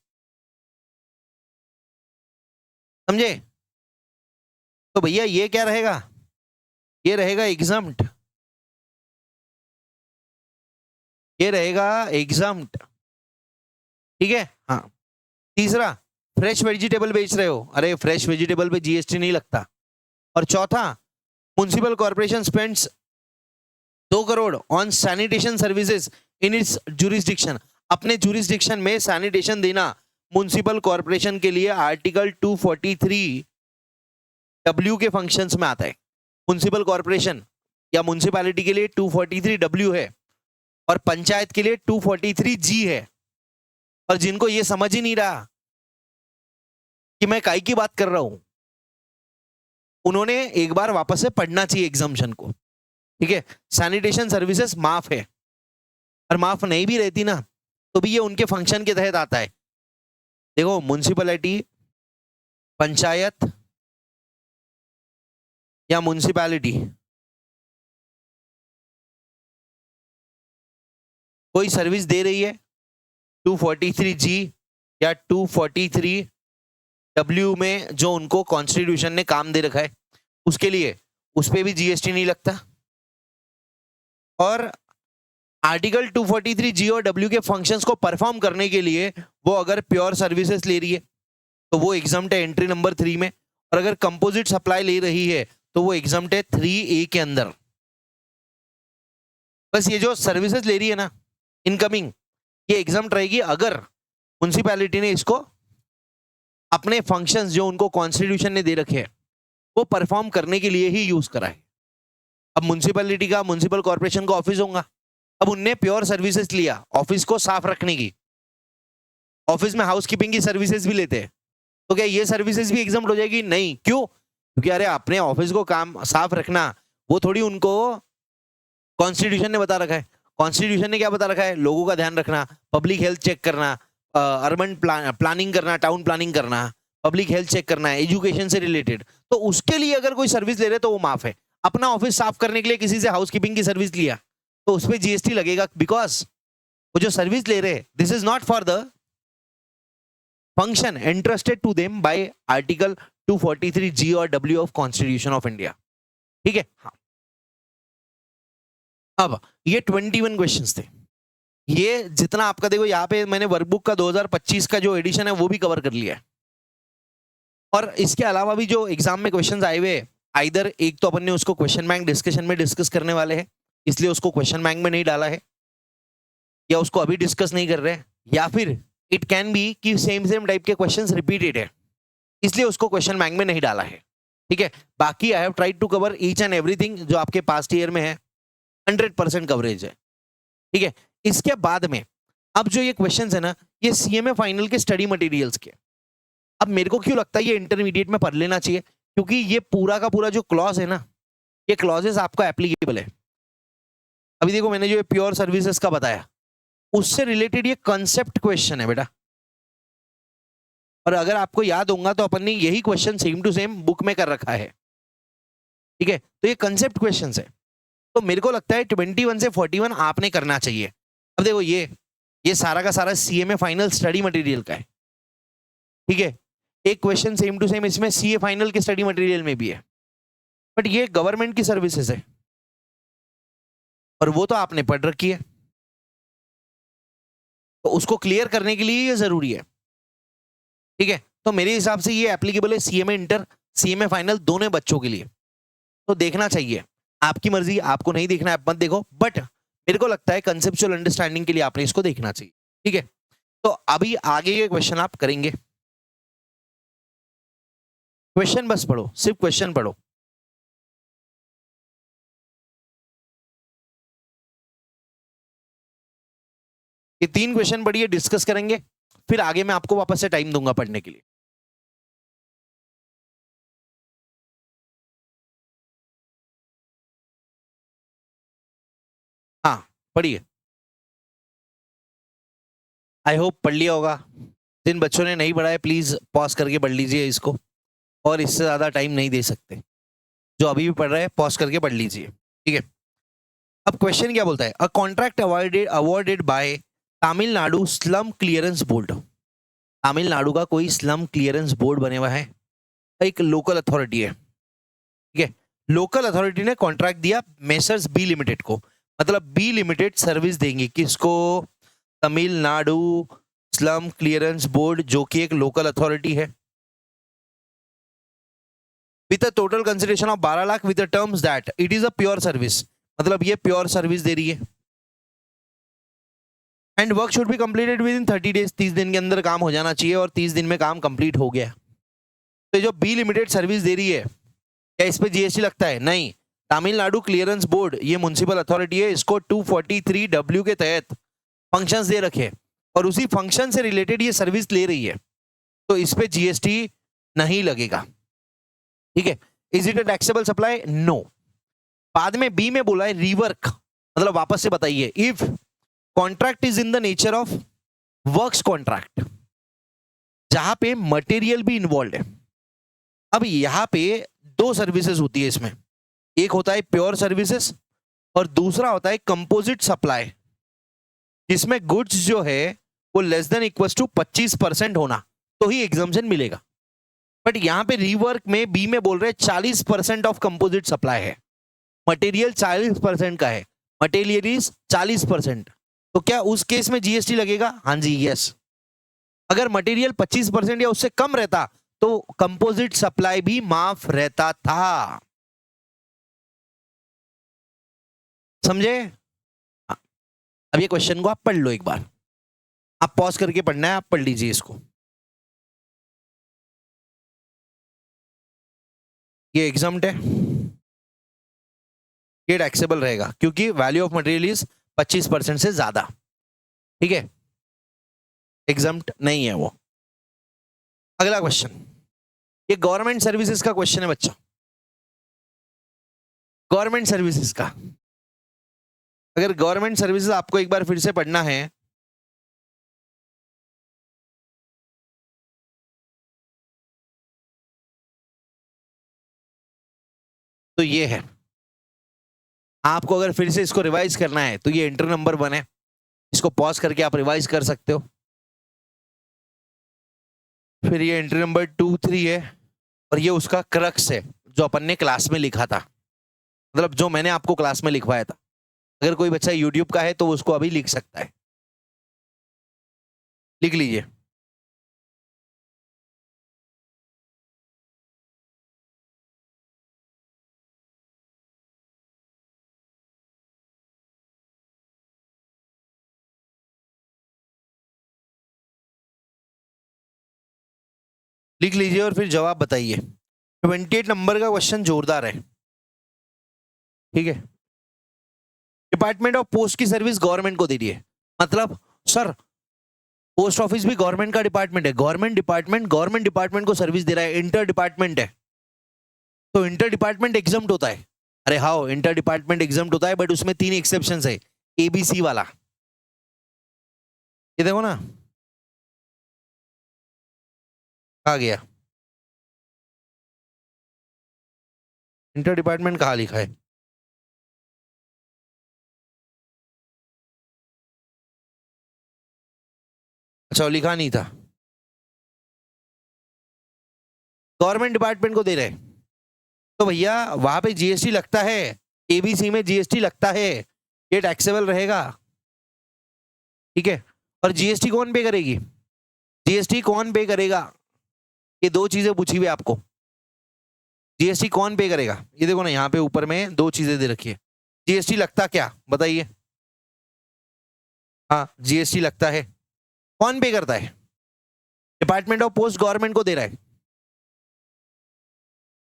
समझे? तो भैया ये क्या रहेगा? ये रहेगा एग्जम्प्ट, ये रहेगा एग्जम्प्ट। ठीक है, हाँ। तीसरा, फ्रेश वेजिटेबल बेच रहे हो, अरे फ्रेश वेजिटेबल पे जीएसटी नहीं लगता। और चौथा, municipal corporation spends 2 crore on sanitation services in its jurisdiction. अपने जुरिस्डिक्शन में सैनिटेशन देना म्युनिसिपल कॉर्पोरेशन के लिए आर्टिकल 243 डब्ल्यू के फंक्शंस में आता है। म्युनिसिपल कॉर्पोरेशन या म्युनिसिपैलिटी के लिए 243 डब्ल्यू है और पंचायत के लिए 243 जी है। और जिनको ये समझ ही नहीं रहा कि मैं काय की बात कर रहा हूं, उन्होंने एक बार वापस से पढ़ना चाहिए एग्जाम्शन को। ठीक है, सैनिटेशन सर्विसेज माफ है, और माफ नहीं भी रहती ना तो भी ये उनके फंक्शन के तहत आता है। देखो, म्युनिसिपैलिटी, पंचायत या म्युनिसिपैलिटी कोई सर्विस दे रही है 243 जी या 243 डब्ल्यू में, जो उनको कॉन्स्टिट्यूशन ने काम दे रखा है, उसके लिए उस पे भी जीएसटी नहीं लगता। और आर्टिकल 243 जी और डब्ल्यू के फंक्शंस को परफॉर्म करने के लिए वो अगर प्योर सर्विसेज ले रही है तो वो एग्जम्प्ट है एंट्री नंबर 3 में, और अगर कंपोजिट सप्लाई ले रही है तो वो एग्जम्प्ट है 3A के अंदर। बस ये जो सर्विसेज ले रही है ना इनकमिंग, ये एग्जम्प्ट रहेगी अगर म्युनिसिपैलिटी ने इसको अपने फंक्शंस जो उनको कॉन्स्टिट्यूशन ने दे रखे हैं वो परफॉर्म करने के लिए ही यूज करा है। अब म्युनिसिपैलिटी का, म्युनिसिपल कॉर्पोरेशन का ऑफिस होगा, अब उनने प्योर सर्विसेज लिया ऑफिस को साफ रखने की, ऑफिस में हाउसकीपिंग की सर्विसेज भी लेते हैं, तो क्या ये सर्विसेज भी एग्जम्प्ट हो जाएगी? नहीं। क्यों? क्योंकि अरे अपने ऑफिस को काम साफ रखना वो थोड़ी उनको कॉन्स्टिट्यूशन ने बता रखा है। कॉन्स्टिट्यूशन ने क्या बता रखा है? लोगों का ध्यान रखना, पब्लिक हेल्थ चेक करना, अर्बन प्लानिंग करना, टाउन प्लानिंग करना, पब्लिक हेल्थ चेक करना है, एजुकेशन से रिलेटेड। तो उसके लिए अगर कोई सर्विस ले रहे तो वो माफ है। अपना ऑफिस साफ करने के लिए किसी से हाउसकीपिंग की सर्विस लिया तो उस पर जीएसटी लगेगा, बिकॉज वो जो सर्विस ले रहे this is not for the function entrusted to them by article 243 G और W of Constitution of India। ठीक है, हाँ। अब ये 21 क्वेश्चंस थे। ये जितना आपका देखो यहाँ पे मैंने वर्कबुक का 2025 का जो एडिशन है वो भी कवर कर लिया है, और इसके अलावा भी जो एग्जाम में क्वेश्चंस आए हुए, आइदर एक तो अपन ने उसको क्वेश्चन बैंक डिस्कशन में डिस्कस करने वाले हैं इसलिए उसको क्वेश्चन बैंक में नहीं डाला है, या उसको अभी डिस्कस नहीं कर रहे हैं, या फिर इट कैन बी कि सेम टाइप के क्वेश्चंस रिपीटेड है इसलिए उसको क्वेश्चन बैंक में नहीं डाला है। ठीक है, बाकी I have tried to cover each and everything जो आपके पास्ट ईयर में है, 100% कवरेज है। ठीक है, इसके बाद में अब जो ये क्वेश्चंस है ना, ये सीएमए फाइनल के स्टडी मटेरियल्स के। अब मेरे को क्यों लगता है ये इंटरमीडिएट में पढ़ लेना चाहिए, क्योंकि ये पूरा का पूरा जो क्लॉज है ना, ये क्लॉजेस आपका एप्लीकेबल है। अभी देखो मैंने जो प्योर सर्विसेज का बताया उससे रिलेटेड ये कंसेप्ट क्वेश्चन है बेटा, और अगर आपको याद होगा तो अपन ने यही question same to same book में कर रखा है। ठीक है, तो ये कंसेप्ट क्वेश्चन है, तो मेरे को लगता है 21 से 41 आपने करना चाहिए। अब देखो ये सारा का सारा सीएमए फाइनल स्टडी मटेरियल का है। ठीक है, एक क्वेश्चन सेम टू सेम इसमें सीए फाइनल के स्टडी मटेरियल में भी है, बट ये गवर्नमेंट की सर्विसेज है और वो तो आपने पढ़ रखी है, तो उसको क्लियर करने के लिए ये जरूरी है। ठीक है, तो मेरे हिसाब से ये एप्लीकेबल है सीएमए इंटर, सीएमए फाइनल दोनों बच्चों के लिए, तो देखना चाहिए। आपकी मर्जी, आपको नहीं देखना है मत देखो, बट मेरे को लगता है कंसेप्चुअल अंडरस्टैंडिंग के लिए आपने इसको देखना चाहिए। ठीक है, तो अभी आगे के क्वेश्चन आप करेंगे। क्वेश्चन बस पढ़ो, सिर्फ क्वेश्चन पढ़ो। ये 3 क्वेश्चन पढ़िए, डिस्कस करेंगे, फिर आगे मैं आपको वापस से टाइम दूंगा पढ़ने के लिए। हाँ पढ़िए, आई होप पढ़ लिया होगा। जिन बच्चों ने नहीं पढ़ा है प्लीज पॉज करके पढ़ लीजिए इसको, और इससे ज्यादा टाइम नहीं दे सकते। जो अभी भी पढ़ रहे हैं पॉज करके पढ़ लीजिए। ठीक है, अब क्वेश्चन क्या बोलता है? A contract awarded bye Tamil Nadu slum clearance board. Tamil Nadu का कोई स्लम क्लियरेंस बोर्ड बने हुआ है, एक लोकल अथॉरिटी है, ठीक है। लोकल अथॉरिटी ने कॉन्ट्रैक्ट दिया मेसर्स बी लिमिटेड को, मतलब बी लिमिटेड सर्विस देंगी किसको? तमिलनाडु स्लम क्लियरेंस बोर्ड, जो कि एक लोकल अथॉरिटी है, with a total consideration of 12 lakh with the terms that it is a pure service, मतलब ये प्योर सर्विस दे रही है। And work should be completed with in 30 days, 30 दिन के अंदर काम हो जाना चाहिए, और 30 दिन में काम कंप्लीट हो गया। तो जो बी लिमिटेड सर्विस दे रही है, क्या इस पे जीएसटी लगता है? नहीं। तमिलनाडु क्लियरेंस बोर्ड ये म्युनिसिपल अथॉरिटी है, इसको 243W के तहत फंक्शंस दे रखे, और उसी फंक्शन से रिलेटेड ये सर्विस ले रही है, तो इस पे जीएसटी नहीं लगेगा, ठीक है। Is it a taxable supply? No. बाद में बी में बोला है रीवर्क, मतलब वापस से बताइए, if contract is in the nature of works contract, जहां पे मटेरियल भी इन्वॉल्व है। अब यहां पे दो सर्विसेज होती है इसमें, एक होता है प्योर सर्विसेज और दूसरा होता है कंपोजिट सप्लाई, जिसमें गुड्स जो है वो लेस देन इक्वल टू 25% होना, तो ही एग्जम्पशन मिलेगा। बट यहां पे रीवर्क में बी में बोल रहे 40% ऑफ कंपोजिट सप्लाई है, मटेरियल 40% का है, मटेरियल इज 40%, तो क्या उस केस में जीएसटी लगेगा? हाँ जी, यस। अगर मटेरियल 25% या उससे कम रहता तो कंपोजिट सप्लाई भी माफ रहता था, समझे? अब ये क्वेश्चन को आप पढ़ लो एक बार, आप पॉज करके पढ़ना है, आप पढ़ लीजिए इसको। ये एग्जाम्प्ट है, ये टैक्सेबल रहेगा क्योंकि वैल्यू ऑफ मटेरियल इज 25% से ज्यादा, ठीक है। एग्जाम्प्ट नहीं है वो। अगला क्वेश्चन, ये गवर्नमेंट सर्विसेज का क्वेश्चन है बच्चा, गवर्नमेंट सर्विसेज का। अगर गवर्नमेंट सर्विसेज आपको एक बार फिर से पढ़ना है, तो ये है, आपको अगर फिर से इसको रिवाइज करना है तो ये एंट्री नंबर 1 है, इसको पॉज करके आप रिवाइज कर सकते हो। फिर ये एंट्री नंबर 2, 3 है, और ये उसका क्रक्स है जो अपन ने क्लास में लिखा था, मतलब जो मैंने आपको क्लास में लिखवाया था। अगर कोई बच्चा यूट्यूब का है तो उसको अभी लिख सकता है, लिख लीजिए। लिख लीजिए और फिर जवाब बताइए। 28 नंबर का क्वेश्चन जोरदार है, ठीक है। डिपार्टमेंट ऑफ पोस्ट की सर्विस गवर्नमेंट को दे रही है, मतलब सर पोस्ट ऑफिस भी गवर्नमेंट का डिपार्टमेंट है, गवर्नमेंट डिपार्टमेंट को सर्विस दे रहा है, इंटर डिपार्टमेंट है, तो इंटर डिपार्टमेंट एग्जम्प्ट होता है। अरे हाँ, इंटर डिपार्टमेंट एग्जम्प्ट होता है, बट उसमें 3 एक्सेप्शंस है, एबीसी वाला, ये देखो ना, कहा गया इंटर डिपार्टमेंट, कहाँ लिखा है? अच्छा, लिखा नहीं था, गवर्नमेंट डिपार्टमेंट को दे रहे हैं, तो भैया वहां पे जीएसटी लगता है, एबीसी में जीएसटी लगता है, ये टैक्सेबल रहेगा, ठीक है। और जीएसटी कौन पे करेगी? जीएसटी कौन पे करेगा? ये दो चीजें पूछी हुई आपको, जीएसटी कौन पे करेगा? ये देखो ना, यहाँ पे ऊपर में 2 चीजें दे रखी है, जीएसटी लगता क्या बताइए? हाँ, जीएसटी लगता है, कौन पे करता है? डिपार्टमेंट ऑफ पोस्ट गवर्नमेंट को दे रहा है,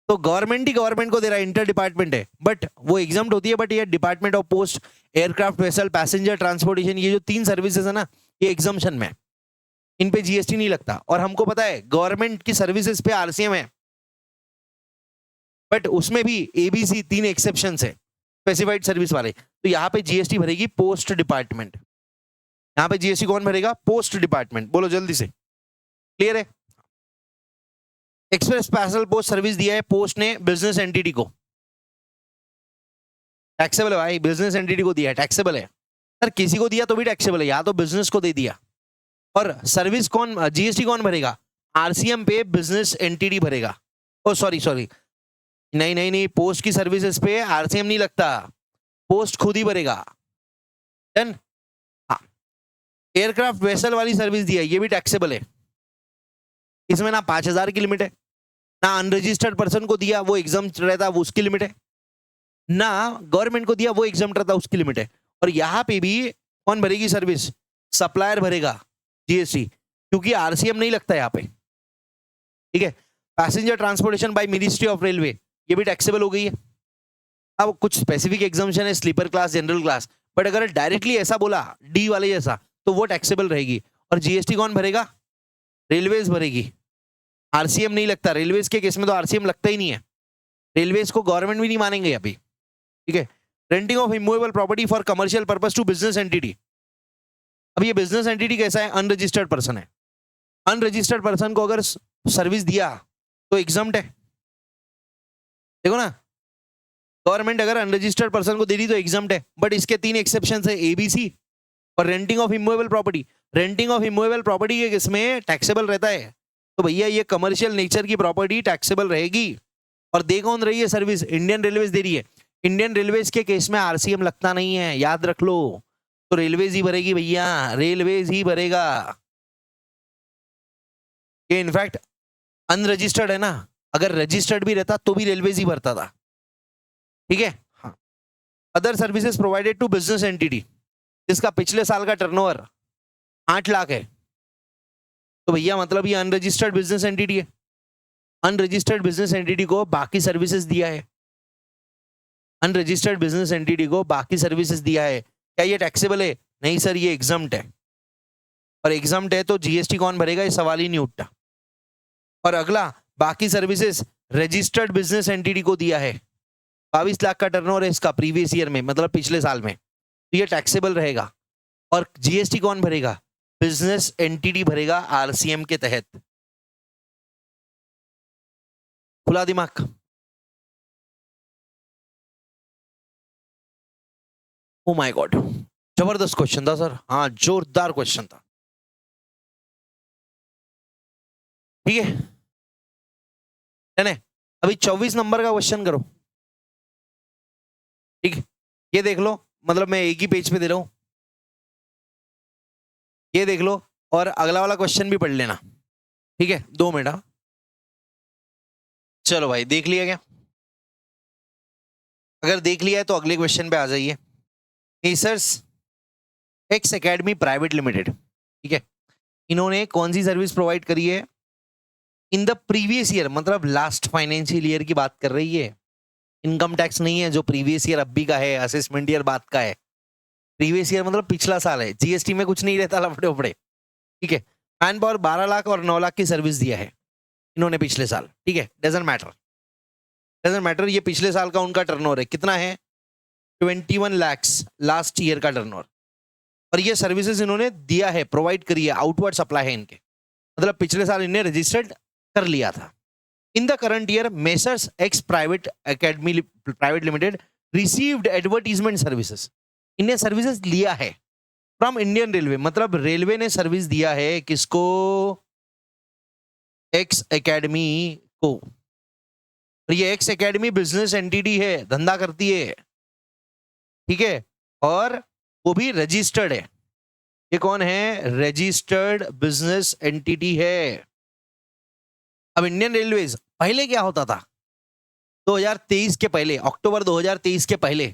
तो गवर्नमेंट ही गवर्नमेंट को दे रहा है, इंटर डिपार्टमेंट है, बट वो एग्जाम्प्ट होती है। बट ये department of post, aircraft vessel, passenger transportation, ये जो 3 सर्विसेज है ना, ये एग्जाम्पशन में, इन पे जीएसटी नहीं लगता। और हमको पता है गवर्नमेंट की सर्विसेज पे आरसीएम है, बट उसमें भी एबीसी 3 एक्सेप्शन है, स्पेसिफाइड सर्विस वाले, तो यहाँ पे जीएसटी भरेगी पोस्ट डिपार्टमेंट। यहाँ पे जीएसटी कौन भरेगा? Post department. बोलो जल्दी से, क्लियर है? एक्सप्रेस स्पेशल पोस्ट सर्विस दिया है पोस्ट ने बिजनेस एंटिटी को, टैक्सेबल है भाई, बिजनेस एंटिटी को दिया है, टैक्सेबल है। सर किसी को दिया तो भी टैक्सेबल है, या तो बिजनेस को दे दिया। और सर्विस कौन, जीएसटी कौन भरेगा? आरसीएम पे बिजनेस एंटिटी भरेगा, ओ सॉरी सॉरी, नहीं नहीं नहीं, पोस्ट की सर्विसेज पे आरसीएम नहीं लगता, पोस्ट खुद ही भरेगा। डन। हाँ, एयरक्राफ्ट वेसल वाली सर्विस दी है, ये भी टैक्सेबल है। इसमें ना 5,000 की लिमिट है, ना अनरजिस्टर्ड पर्सन को दिया वो एग्जाम रहता वो उसकी लिमिट है, ना गवर्नमेंट को दिया वो एग्जाम रहता उसकी लिमिट है। और यहाँ पे भी कौन भरेगी सर्विस? सप्लायर भरेगा जीएसटी, क्योंकि आरसीएम नहीं लगता यहाँ पे। ठीक है। Passenger transportation by ministry of railway, ये भी टैक्सेबल हो गई है। अब कुछ स्पेसिफिक एग्जाम्शन है, sleeper class, general class, but अगर डायरेक्टली ऐसा बोला डी वाले जैसा तो वो टैक्सेबल रहेगी। और जीएसटी कौन भरेगा? रेलवेज भरेगी, आरसीएम नहीं लगता। रेलवेज के केस में तो आरसीएम लगता ही नहीं है, रेलवेज को गवर्नमेंट भी नहीं मानेंगे अभी। ठीक है। Renting of immovable property for commercial purpose to business entity. अब ये बिजनेस एंटिटी कैसा है? अनरजिस्टर्ड पर्सन है। अनरजिस्टर्ड पर्सन को अगर सर्विस दिया तो एग्जम्प्ट है। देखो ना, गवर्नमेंट अगर अनरजिस्टर्ड पर्सन को दे दी तो एग्जम्प्ट है, बट इसके 3 एक्सेप्शन है, एबीसी और renting of immovable property. Renting of immovable property के किसमें टैक्सेबल रहता है, तो भैया ये कमर्शियल नेचर की प्रॉपर्टी टैक्सेबल रहेगी। और दे कौन रही है सर्विस? इंडियन रेलवेज दे रही है। इंडियन रेलवेज के केस में आरसीएम लगता नहीं है, याद रख लो। तो रेलवेज ही भरेगी भैया, रेलवेज ही भरेगा। ये इनफैक्ट अनरजिस्टर्ड है ना, अगर रजिस्टर्ड भी रहता तो भी रेलवेज ही भरता था। ठीक है। हाँ। Other services provided to business entity, जिसका पिछले साल का टर्नओवर 8 लाख है, तो भैया मतलब ये अनरजिस्टर्ड बिजनेस एंटिटी है। अनरजिस्टर्ड बिजनेस एंटिटी को बाकी सर्विसेज दिया है, अनरजिस्टर्ड बिजनेस एंटिटी को बाकी सर्विसेज दिया है, क्या ये टैक्सेबल है? नहीं सर, ये एग्जम्प्ट है। और एग्जम्प्ट है तो जीएसटी कौन भरेगा? ये सवाल ही नहीं उठता। और अगला, बाकी सर्विसेज रजिस्टर्ड बिजनेस एंटिटी को दिया है, 22 लाख का टर्नओवर है इसका प्रीवियस ईयर में, मतलब पिछले साल में, तो ये टैक्सेबल रहेगा। और जीएसटी कौन भरेगा? बिजनेस एंटिटी भरेगा आरसीएम के तहत। खुला दिमाग। ओ माय गॉड, जबरदस्त क्वेश्चन था सर। हाँ, जोरदार क्वेश्चन था। ठीक है। अभी 24 नंबर का क्वेश्चन करो। ठीक है, ये देख लो, मतलब मैं एक ही पेज पे दे रहा हूं, ये देख लो, और अगला वाला क्वेश्चन भी पढ़ लेना। ठीक है, 2 मिनट। हाँ, चलो भाई, देख लिया क्या? अगर देख लिया है तो अगले क्वेश्चन पे आ जाइए। एसर्स एक्स एकेडमी प्राइवेट लिमिटेड, ठीक है, इन्होंने कौन सी सर्विस प्रोवाइड करी है इन द प्रीवियस ईयर, मतलब लास्ट फाइनेंशियल ईयर की बात कर रही है। इनकम टैक्स नहीं है जो प्रीवियस ईयर अभी का है, असेसमेंट ईयर बात का है। प्रीवियस ईयर मतलब पिछला साल है, जीएसटी में कुछ नहीं रहता लफड़े उपड़े। ठीक है। मैन पावर 12 लाख और 9 लाख की सर्विस दिया है इन्होंने पिछले साल। ठीक है, डजंट मैटर, डजंट मैटर। ये पिछले साल का उनका टर्नओवर है, कितना है? 21 लाख्स लास्ट ईयर का टर्नओवर। और ये सर्विसेज इन्होंने दिया है, प्रोवाइड करी है, आउटवर्ड सप्लाई है इनके, मतलब पिछले साल इन्हें रजिस्टर्ड कर लिया था। In the current year messrs x private academy private limited received advertisement services, इन्हें सर्विसेज लिया है फ्रॉम इंडियन रेलवे, मतलब रेलवे ने सर्विस दिया है किसको? एक्स एकेडमी को। और ये एक्स एकेडमी बिजनेस एंटिटी है, धंधा करती है। ठीक है, और वो भी रजिस्टर्ड है। ये कौन है? रजिस्टर्ड बिजनेस एंटिटी है। अब इंडियन रेलवेज पहले क्या होता था? 2023 के पहले, अक्टूबर 2023 के पहले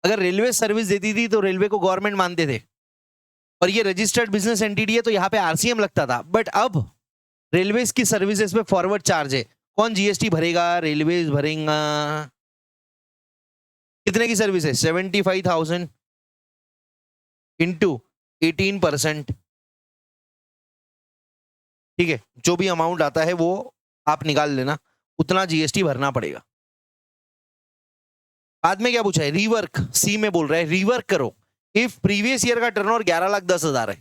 अगर रेलवे सर्विस देती थी तो रेलवे को गवर्नमेंट मानते थे, और ये रजिस्टर्ड बिजनेस एंटिटी है तो यहाँ पे आरसीएम लगता था। बट अब रेलवेज की सर्विसेज पे फॉरवर्ड चार्ज है, कौन जीएसटी भरेगा? रेलवेज भरेगा। कितने की सर्विस है? 75,000 इंटू 18%। ठीक है, जो भी अमाउंट आता है वो आप निकाल लेना, उतना जीएसटी भरना पड़ेगा। बाद में क्या पूछा है? रीवर्क, सी में बोल रहा है रीवर्क करो इफ प्रीवियस ईयर का टर्नओवर 11,10,000 है,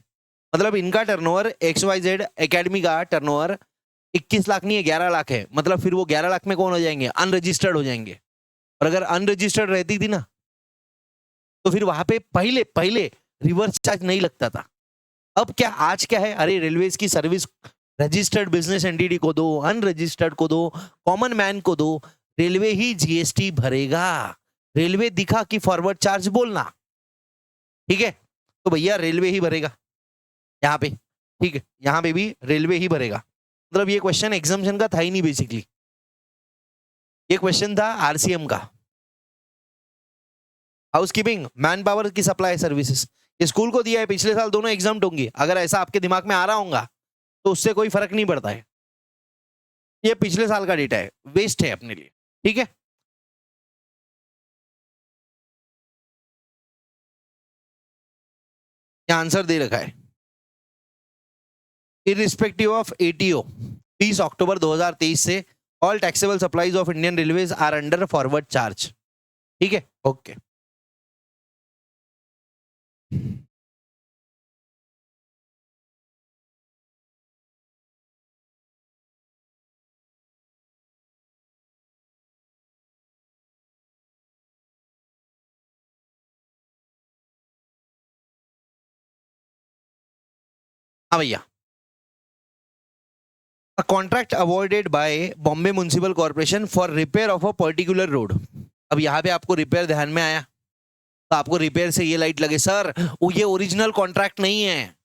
मतलब इनका टर्नओवर XYZ एकेडमी का टर्नओवर 21 लाख नहीं है, 11 लाख है, मतलब फिर वो 11 लाख में कौन हो जाएंगे? अनरजिस्टर्ड हो जाएंगे। और अगर अनरजिस्टर्ड रहती थी ना तो फिर वहां पे पहले पहले रिवर्स चार्ज नहीं लगता था। अब क्या, आज क्या है? अरे रेलवेज की सर्विस रजिस्टर्ड बिजनेस एंटिटी को दो, अनरजिस्टर्ड को दो, कॉमन मैन को दो, रेलवे ही जीएसटी भरेगा। रेलवे दिखा कि फॉरवर्ड चार्ज बोलना, ठीक है, तो भैया रेलवे ही भरेगा यहाँ पे, ठीक है, यहाँ पे भी रेलवे ही भरेगा। मतलब ये क्वेश्चन एग्जामिशन का था ही नहीं बेसिकली, ये क्वेश्चन था आरसीएम का। हाउसकीपिंग, मैन पावर की सप्लाई सर्विसेज, स्कूल को दिया है, पिछले साल दोनों एग्जाम होंगी। अगर ऐसा आपके दिमाग में आ रहा होगा तो उससे कोई फर्क नहीं पड़ता है, ये पिछले साल का डेटा है, वेस्ट है अपने लिए, ठीक है। आंसर दे रखा है, इररिस्पेक्टिव ऑफ एटीओ 30 अक्टूबर 2023 से all taxable supplies of Indian railways are under forward charge, ठीक है, ओके। हाँ भैया, a contract awarded by Bombay Municipal Corporation for repair of a particular road। अब यहाँ पे आपको रिपेयर ध्यान में आया तो आपको रिपेयर से ये लाइट लगे, सर वो ये ओरिजिनल कॉन्ट्रैक्ट नहीं है।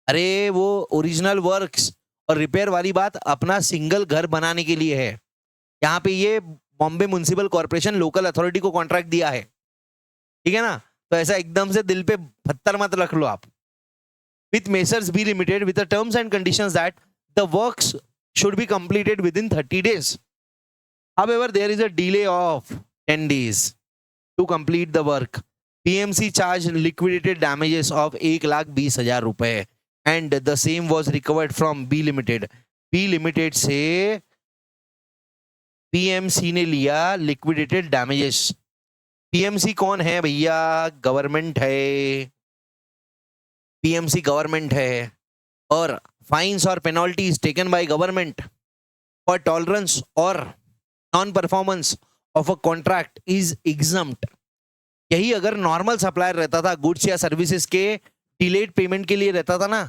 अरे वो ओरिजिनल वर्क्स और रिपेयर वाली बात अपना सिंगल घर बनाने के लिए है। यहाँ पे ये Bombay municipal corporation local authority को कॉन्ट्रैक्ट दिया है, ठीक है ना। तो ऐसा एकदम से दिल पे पत्थर मत रख लो आप। With messrs B limited with the terms and conditions that the works should be completed within 30 days. However, there is a delay of 10 days to complete the work. PMC charged liquidated damages of 1,20,000 रुपए and the same was recovered from B Limited. B Limited से PMC ने लिया liquidated damages. PMC कौन है भैया? गवर्नमेंट है, PMC गवर्नमेंट है और फाइन्स और penalties taken by government for tolerance और non performance of a contract is exempt. यही अगर नॉर्मल सप्लायर रहता था, गुड्स या सर्विसेज के डिलेड पेमेंट के लिए रहता था ना,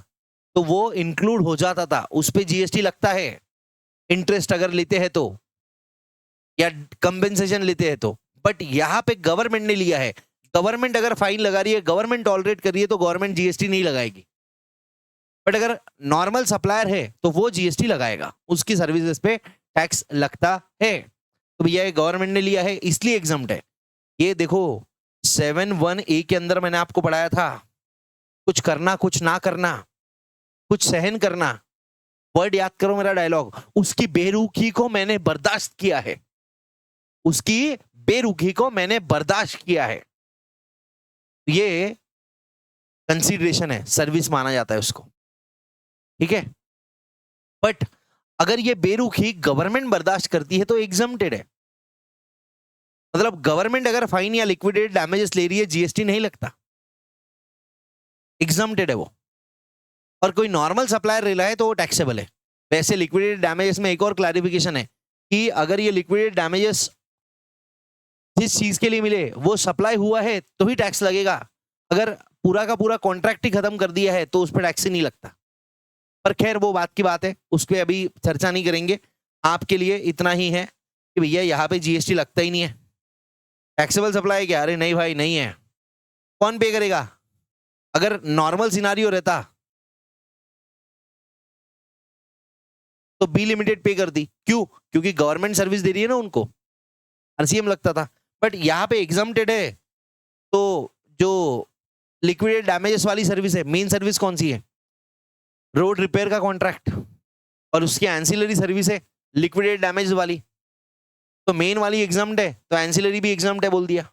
तो वो इंक्लूड हो जाता था, उस पे जीएसटी लगता है। इंटरेस्ट अगर लेते हैं तो या कंपेंसेशन लेते हैं तो, बट यहां पे गवर्नमेंट ने लिया है। गवर्नमेंट अगर फाइन लगा रही है, गवर्नमेंट टॉलरेट कर रही है, तो गवर्नमेंट जीएसटी नहीं लगाएगी। बट अगर नॉर्मल सप्लायर है तो वो जीएसटी लगाएगा, उसकी सर्विसेज पे टैक्स लगता है। तो भैया ये गवर्नमेंट ने लिया है इसलिए एग्जम्प्ट है। ये देखो 7(1)(a) के अंदर मैंने आपको पढ़ाया था, कुछ करना कुछ ना करना, कुछ सहन करना। वर्ड याद करो मेरा डायलॉग, उसकी बेरुखी को मैंने बर्दाश्त किया है, उसकी बेरुखी को मैंने बर्दाश्त किया है। ये कंसीडरेशन है, सर्विस माना जाता है उसको, ठीक है। बट अगर ये बेरुखी गवर्नमेंट बर्दाश्त करती है तो एग्जम्प्टेड है। मतलब गवर्नमेंट अगर फाइन या लिक्विडेटेड डैमेजेस ले रही है, जीएसटी नहीं लगता, एग्जम्प्टेड है वो। और कोई नॉर्मल सप्लायर ले रहा है तो वो टैक्सेबल है। वैसे लिक्विडेटेड डैमेजेस में एक और क्लैरिफिकेशन है कि अगर ये लिक्विडेटेड डैमेजेस जिस चीज के लिए मिले वो सप्लाई हुआ है तो ही टैक्स लगेगा। अगर पूरा का पूरा कॉन्ट्रैक्ट ही खत्म कर दिया है तो उस पर टैक्स ही नहीं लगता। पर खैर वो बात की बात है, उस पर अभी चर्चा नहीं करेंगे। आपके लिए इतना ही है कि भैया यहाँ पे जीएसटी लगता ही नहीं है। टैक्सेबल सप्लाई क्या? अरे नहीं भाई नहीं है। कौन पे करेगा? अगर नॉर्मल सिनारियो रहता तो बी लिमिटेड पे कर दी। क्यों? क्योंकि गवर्नमेंट सर्विस दे रही है ना उनको, आरसीएम लगता था। बट यहाँ पे एग्जम्प्टेड है, तो जो लिक्विडेटेड डैमेजेस वाली सर्विस है, मेन सर्विस कौन सी है? रोड रिपेयर का कॉन्ट्रैक्ट, और उसकी एंसिलरी सर्विस है लिक्विडेटेड डैमेज वाली। तो मेन वाली एग्जम्प्ट है तो एंसिलरी भी एग्जम्प्ट है बोल दिया।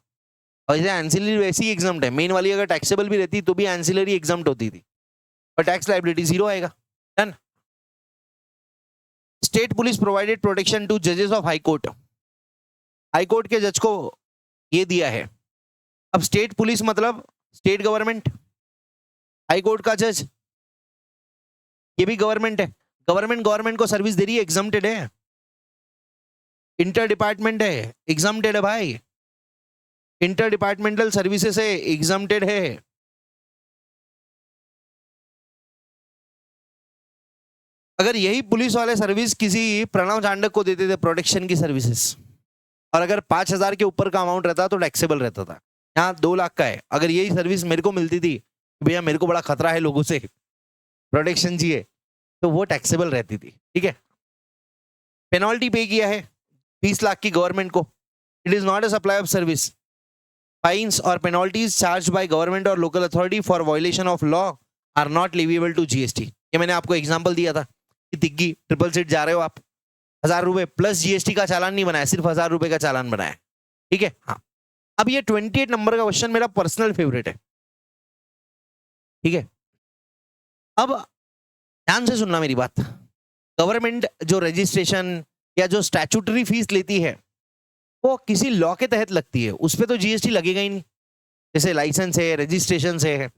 और जैसे एंसिलरी वैसी ही एग्जम्प्ट है, मेन वाली अगर टैक्सेबल भी रहती तो भी एंसिलरी एग्जम्प्ट होती थी, पर टैक्स लायबिलिटी जीरो आएगा। Done. State police provided protection to जजेस of high court. High court के जज को ये दिया है। अब स्टेट पुलिस मतलब स्टेट गवर्नमेंट, हाई कोर्ट का जज ये भी गवर्नमेंट है। गवर्नमेंट को सर्विस दे रही है, एग्जम्प्टेड है। इंटर डिपार्टमेंट है, एग्जम्प्टेड है भाई। इंटर डिपार्टमेंटल सर्विसेज है, एग्जम्प्टेड है। अगर यही पुलिस वाले सर्विस किसी प्रणव चांडक को देते थे, प्रोटेक्शन की सर्विसेज, और अगर 5,000 के ऊपर का अमाउंट रहता तो टैक्सेबल रहता था। यहाँ 2 लाख का है, अगर यही सर्विस मेरे को मिलती थी, भैया मेरे को बड़ा खतरा है लोगों से, प्रोटेक्शन चाहिए, तो वो टैक्सेबल रहती थी। ठीक है, पेनल्टी पे किया है 20 लाख की गवर्नमेंट को, it is not a supply of service. Fines और पेनल्टीज चार्ज बाय गवर्नमेंट और local authority for violation of law are not leviable to GST. ये मैंने आपको एग्जांपल दिया था कि तिग्गी ट्रिपल सीट जा रहे हो आप, 1,000 रुपए प्लस जीएसटी का चालान नहीं बनाया, सिर्फ 1,000 रुपए का चालान बनाया। ठीक है, हाँ। अब ये 28 नंबर का क्वेश्चन मेरा पर्सनल फेवरेट है। ठीक है, अब ध्यान से सुनना मेरी बात। गवर्नमेंट जो रजिस्ट्रेशन या जो स्टैट्यूटरी फीस लेती है वो किसी लॉ के तहत लगती है, उस पर तो जीएसटी लगेगा ही नहीं। जैसे लाइसेंस है, रजिस्ट्रेशन है,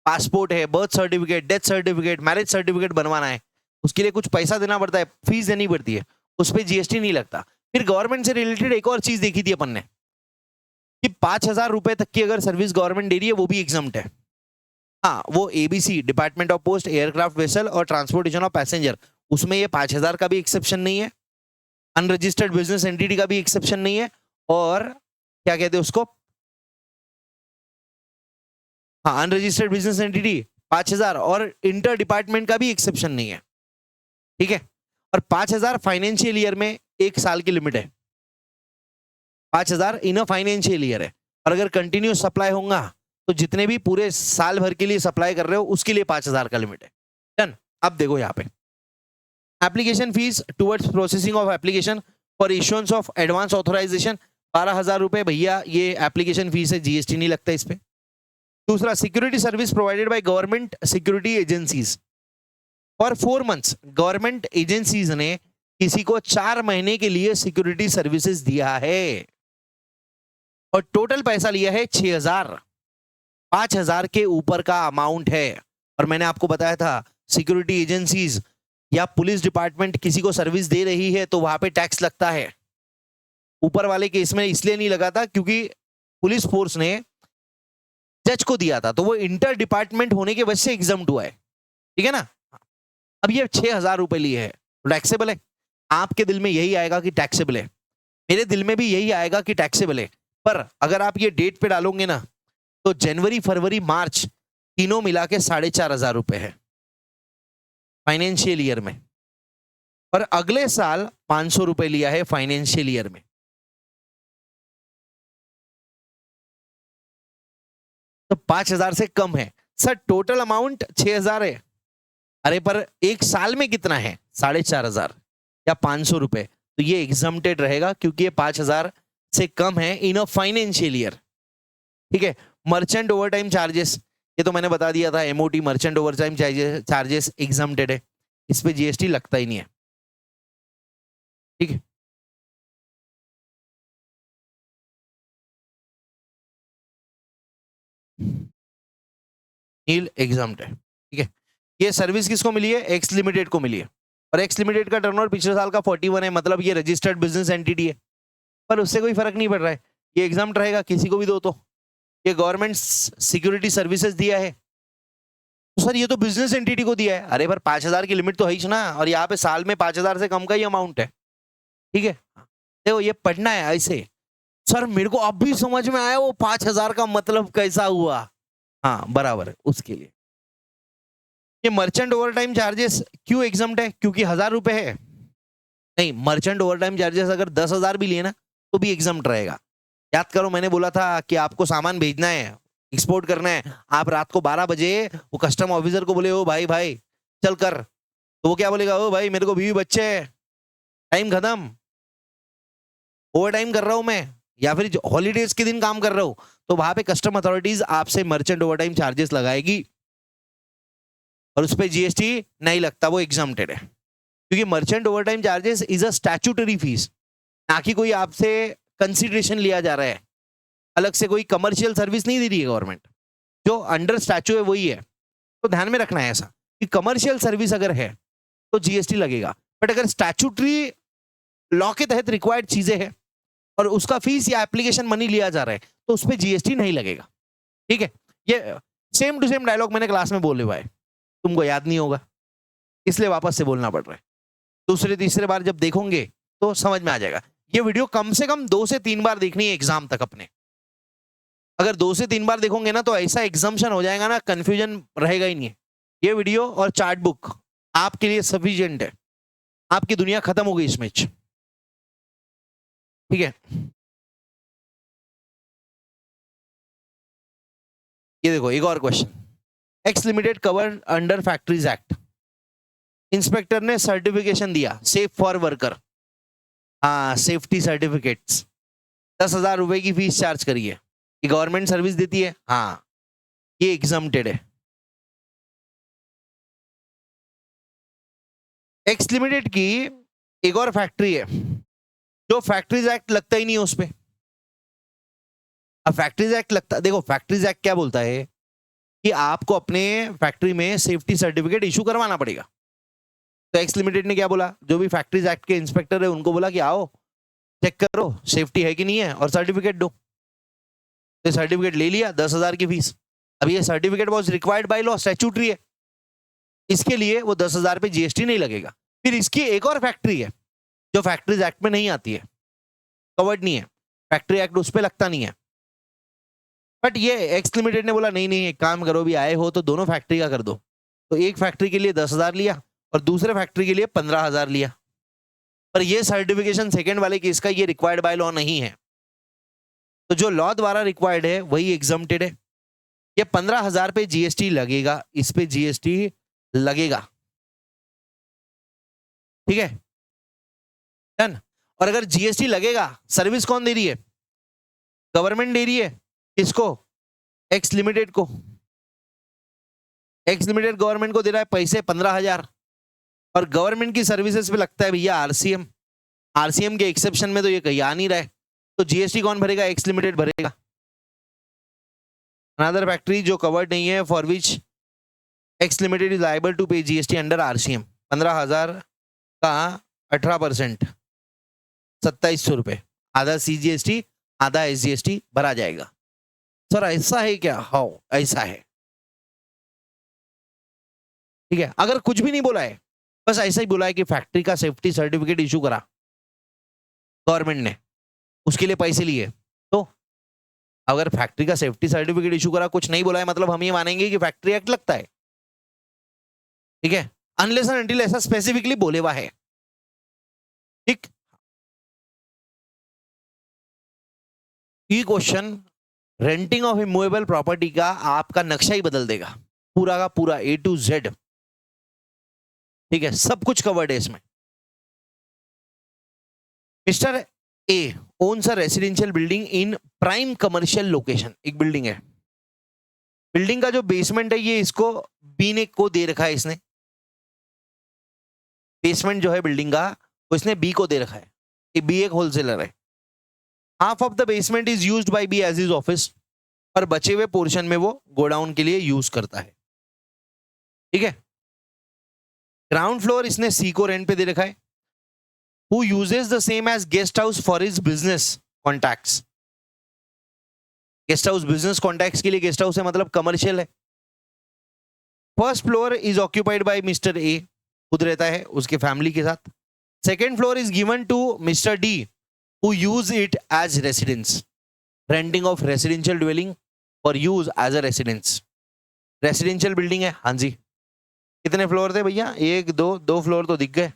पासपोर्ट है, birth certificate, death certificate, marriage certificate बनवाना है, उसके लिए कुछ पैसा देना पड़ता है, फीस देनी पड़ती है, उस पर जीएसटी नहीं लगता। फिर गवर्नमेंट से रिलेटेड एक और चीज देखी थी अपन ने कि 5,000 रुपए तक की अगर सर्विस गवर्नमेंट दे रही है वो भी एग्जम्प्ट है। हाँ, वो ABC department of post, aircraft vessel और ट्रांसपोर्टेशन ऑफ पैसेंजर, उसमें ये 5,000 का भी एक्सेप्शन नहीं है, अनरजिस्टर्ड बिजनेस एंटिटी का भी एक्सेप्शन नहीं है, और क्या कहते हैं उसको, हाँ अनरजिस्टर्ड बिजनेस एंटिटी 5,000 और इंटर डिपार्टमेंट का भी एक्सेप्शन नहीं है। ठीक है, और 5,000 फाइनेंशियल ईयर में 1 साल की लिमिट है, 5,000 इन अ फाइनेंशियल ईयर है, और अगर कंटिन्यूस सप्लाई होगा तो जितने भी पूरे साल भर के लिए सप्लाई कर रहे हो उसके लिए 5,000 का लिमिट है। डन। अब देखो यहाँ पे application fees towards processing of application for issuance of advance authorisation 12,000 रुपए, भैया ये एप्लीकेशन फीस है, जीएसटी नहीं लगता इस पे। दूसरा, security service provided by government security agencies for 4 months, government agencies ने किसी को 4 महीने के लिए सिक्योरिटी सर्विसेज दिया है और टोटल पैसा लिया है 6,000, 5,000 के ऊपर का अमाउंट है। और मैंने आपको बताया था सिक्योरिटी एजेंसीज या पुलिस डिपार्टमेंट किसी को सर्विस दे रही है तो वहां पे टैक्स लगता है। ऊपर वाले केस में इसलिए नहीं लगा था क्योंकि पुलिस फोर्स ने जज को दिया था, तो वो इंटर डिपार्टमेंट होने की वजह से एग्जम्प्ट हुआ है। ठीक है ना। अब ये 6,000 रुपए लिए है, टैक्सेबल है। आपके दिल में यही आएगा कि टैक्सेबल है, मेरे दिल में भी यही आएगा कि टैक्सेबल है। पर अगर आप ये डेट पे डालोगे ना तो जनवरी, फरवरी, मार्च तीनों मिला के 4,500 रुपए है फाइनेंशियल ईयर में, और अगले साल 500 रुपए लिया है फाइनेंशियल ईयर में। तो 5,000 से कम है सर, टोटल अमाउंट 6,000 है। अरे पर एक साल में कितना है, 4,500 या 500 रुपए, तो ये एग्जम्प्टेड रहेगा क्योंकि ये 5,000 से कम है इन अ फाइनेंशियल ईयर। ठीक है। मर्चेंट ओवरटाइम चार्जेस, ये तो मैंने बता दिया था, MOT merchant overtime charges exempted है, इस पे जीएसटी लगता ही नहीं है। ठीक है। नील एग्जम्प्ट है। ठीक है। ये सर्विस किसको मिली है, एक्स लिमिटेड को मिली है, और एक्स लिमिटेड का टर्नओवर पिछले साल का 41 है, मतलब ये रजिस्टर्ड बिजनेस एंटिटी है, पर उससे कोई फर्क नहीं पड़ रहा है, ये एग्जाम्प्ट रहेगा, किसी को भी दो तो। ये गवर्नमेंट सिक्योरिटी सर्विसेज दिया है तो सर ये तो बिजनेस एंटिटी को दिया है। अरे पर 5,000 की लिमिट तो है ही ना, और यहाँ पे साल में 5,000 से कम का ही अमाउंट है। ठीक है। देखो ये पढ़ना है ऐसे। सर मेरे को अब भी समझ में आया वो 5,000 का मतलब कैसा हुआ। हाँ बराबर है, उसके लिए ये मर्चेंट ओवरटाइम चार्जेस क्यों एग्जम्प्ट है, क्योंकि 1,000 रुपए है। नहीं, मर्चेंट ओवरटाइम चार्जेस अगर 10,000 भी लिए ना तो भी एग्जम्प्ट रहेगा। याद करो मैंने बोला था कि आपको सामान भेजना है, एक्सपोर्ट करना है, आप रात को 12 बजे वो कस्टम ऑफिसर को बोले ओ भाई भाई चल कर, तो वो क्या बोलेगा, ओ भाई मेरे को बीवी बच्चे है, टाइम खत्म, ओवर टाइम कर रहा हूं मैं, या फिर हॉलीडेज के दिन काम कर रहा हूं, तो वहां पे कस्टम अथॉरिटीज आपसे मर्चेंट ओवर टाइम चार्जेस लगाएगी और उस पर जीएसटी नहीं लगता, वो एग्जम्प्टेड है। क्योंकि merchant over time charges is a statutory fees, ना कि कोई आपसे कंसिडरेशन लिया जा रहा है, अलग से कोई कमर्शियल सर्विस नहीं दे रही है गवर्नमेंट, जो अंडर स्टैच्यू है वही है। तो ध्यान में रखना है ऐसा कि कमर्शियल सर्विस अगर है तो जीएसटी लगेगा, बट अगर स्टैट्यूटरी लॉ के तहत रिक्वायर्ड चीजें हैं और उसका फीस या एप्लीकेशन मनी लिया जा रहा है तो उस पर जीएसटी नहीं लगेगा। ठीक है। ये सेम टू सेम डायलॉग मैंने क्लास में बोले हुआ है, तुमको याद नहीं होगा। इसलिए वापस से बोलना पड़ रहा है। दूसरे तीसरे बार जब देखोगे तो समझ में आ जाएगा। ये वीडियो कम से कम 2 से 3 बार देखनी है एग्जाम तक अपने। अगर 2 से 3 बार देखोगे ना तो ऐसा एग्जाम्पशन हो जाएगा ना, कंफ्यूजन रहेगा ही नहीं है। ये वीडियो और चार्ट बुक आपके लिए सफिशिएंट है, आपकी दुनिया खत्म हो गई इसमें। ठीक है, ये देखो एक और question. X limited cover under factories act. Inspector ने सर्टिफिकेशन दिया सेफ फॉर वर्कर, हाँ सेफ्टी सर्टिफिकेट्स, 10,000 रुपए की फीस चार्ज करिए। ये गवर्नमेंट सर्विस देती है, हाँ ये एग्जम्प्टेड है। एक्स लिमिटेड की एक और फैक्ट्री है जो फैक्ट्रीज एक्ट लगता ही नहीं है उस पे। अब फैक्ट्रीज एक्ट लगता, देखो फैक्ट्रीज एक्ट क्या बोलता है कि आपको अपने फैक्ट्री में सेफ्टी सर्टिफिकेट इशू करवाना पड़ेगा। तो एक्स लिमिटेड ने क्या बोला, जो भी फैक्ट्रीज एक्ट के इंस्पेक्टर है उनको बोला कि आओ चेक करो सेफ्टी है कि नहीं है और सर्टिफिकेट दो। तो सर्टिफिकेट ले लिया, 10,000 की फीस। अब ये certificate was required by law, statutory है, इसके लिए वो 10,000 पे जीएसटी नहीं लगेगा। फिर इसकी एक और फैक्ट्री है जो फैक्ट्रीज एक्ट में नहीं आती है, कवर्ड नहीं है, फैक्ट्री एक्ट उस पर लगता नहीं है। बट ये एक्स लिमिटेड ने बोला नहीं नहीं एक काम करो, भी आए हो तो दोनों फैक्ट्री का कर दो। तो एक फैक्ट्री के लिए 10,000 लिया और दूसरे फैक्ट्री के लिए 15,000 लिया। पर ये सर्टिफिकेशन सेकंड वाले केस का ये रिक्वायर्ड बाय लॉ नहीं है। तो जो लॉ द्वारा रिक्वायर्ड है वही एग्जम्प्टेड है। ये 15,000 पे जीएसटी लगेगा, इस पे जीएसटी लगेगा। ठीक है, डन। और अगर जीएसटी लगेगा, सर्विस कौन दे रही है? गवर्नमेंट दे रही है। किसको? एक्स लिमिटेड को। एक्स लिमिटेड गवर्नमेंट को दे रहा है पैसे 15,000 और गवर्नमेंट की सर्विसेज पे लगता है भैया आरसीएम। आरसीएम के एक्सेप्शन में तो ये कहीं आ नहीं रहा है, तो जीएसटी कौन भरेगा? एक्स लिमिटेड भरेगा। अनदर फैक्ट्री जो कवर्ड नहीं है for which X limited is liable to pay GST under RCM, 15,000 का 18%, 2,700 रुपए, आधा सीजीएसटी आधा एसजीएसटी भरा जाएगा। सर ऐसा है क्या? हाँ ऐसा है। ठीक है, अगर कुछ भी नहीं बोला है, बस ऐसा ही बोला है कि फैक्ट्री का सेफ्टी सर्टिफिकेट इशू करा गवर्नमेंट ने, उसके लिए पैसे लिए, तो अगर फैक्ट्री का सेफ्टी सर्टिफिकेट इशू करा, कुछ नहीं बोला है, मतलब हम ये मानेंगे कि फैक्ट्री एक्ट लगता है। ठीक है, अनलेस एंड अनटिल ऐसा स्पेसिफिकली बोले हुआ है। ठीक, ये question renting of immovable property का आपका नक्शा ही बदल देगा, पूरा का पूरा A to Z। ठीक है, सब कुछ कवर्ड है इसमें। Mister A owns a residential building in prime commercial location. एक बिल्डिंग है, बिल्डिंग का जो बेसमेंट है ये इसको बी ने को दे रखा है, इसने बेसमेंट जो है बिल्डिंग का वो इसने बी को दे रखा है। बी एक होलसेलर है। Half of the basement is used by B as is office, और बचे हुए पोर्शन में वो गोडाउन के लिए यूज करता है। ठीक है, ग्राउंड फ्लोर इसने सी को रेंट पे दे रखा है। Who uses the same as guest house for his business contacts? Guest house business contacts के लिए गेस्ट हाउस है, मतलब कमर्शियल है। First floor is occupied by mister A, खुद रहता है उसके फैमिली के साथ। Second floor is given to mister D who use it as residence. Renting of residential dwelling for use as a residence. Residential building है, हाँ जी। कितने फ्लोर थे भैया? एक दो फ्लोर तो दिख गए।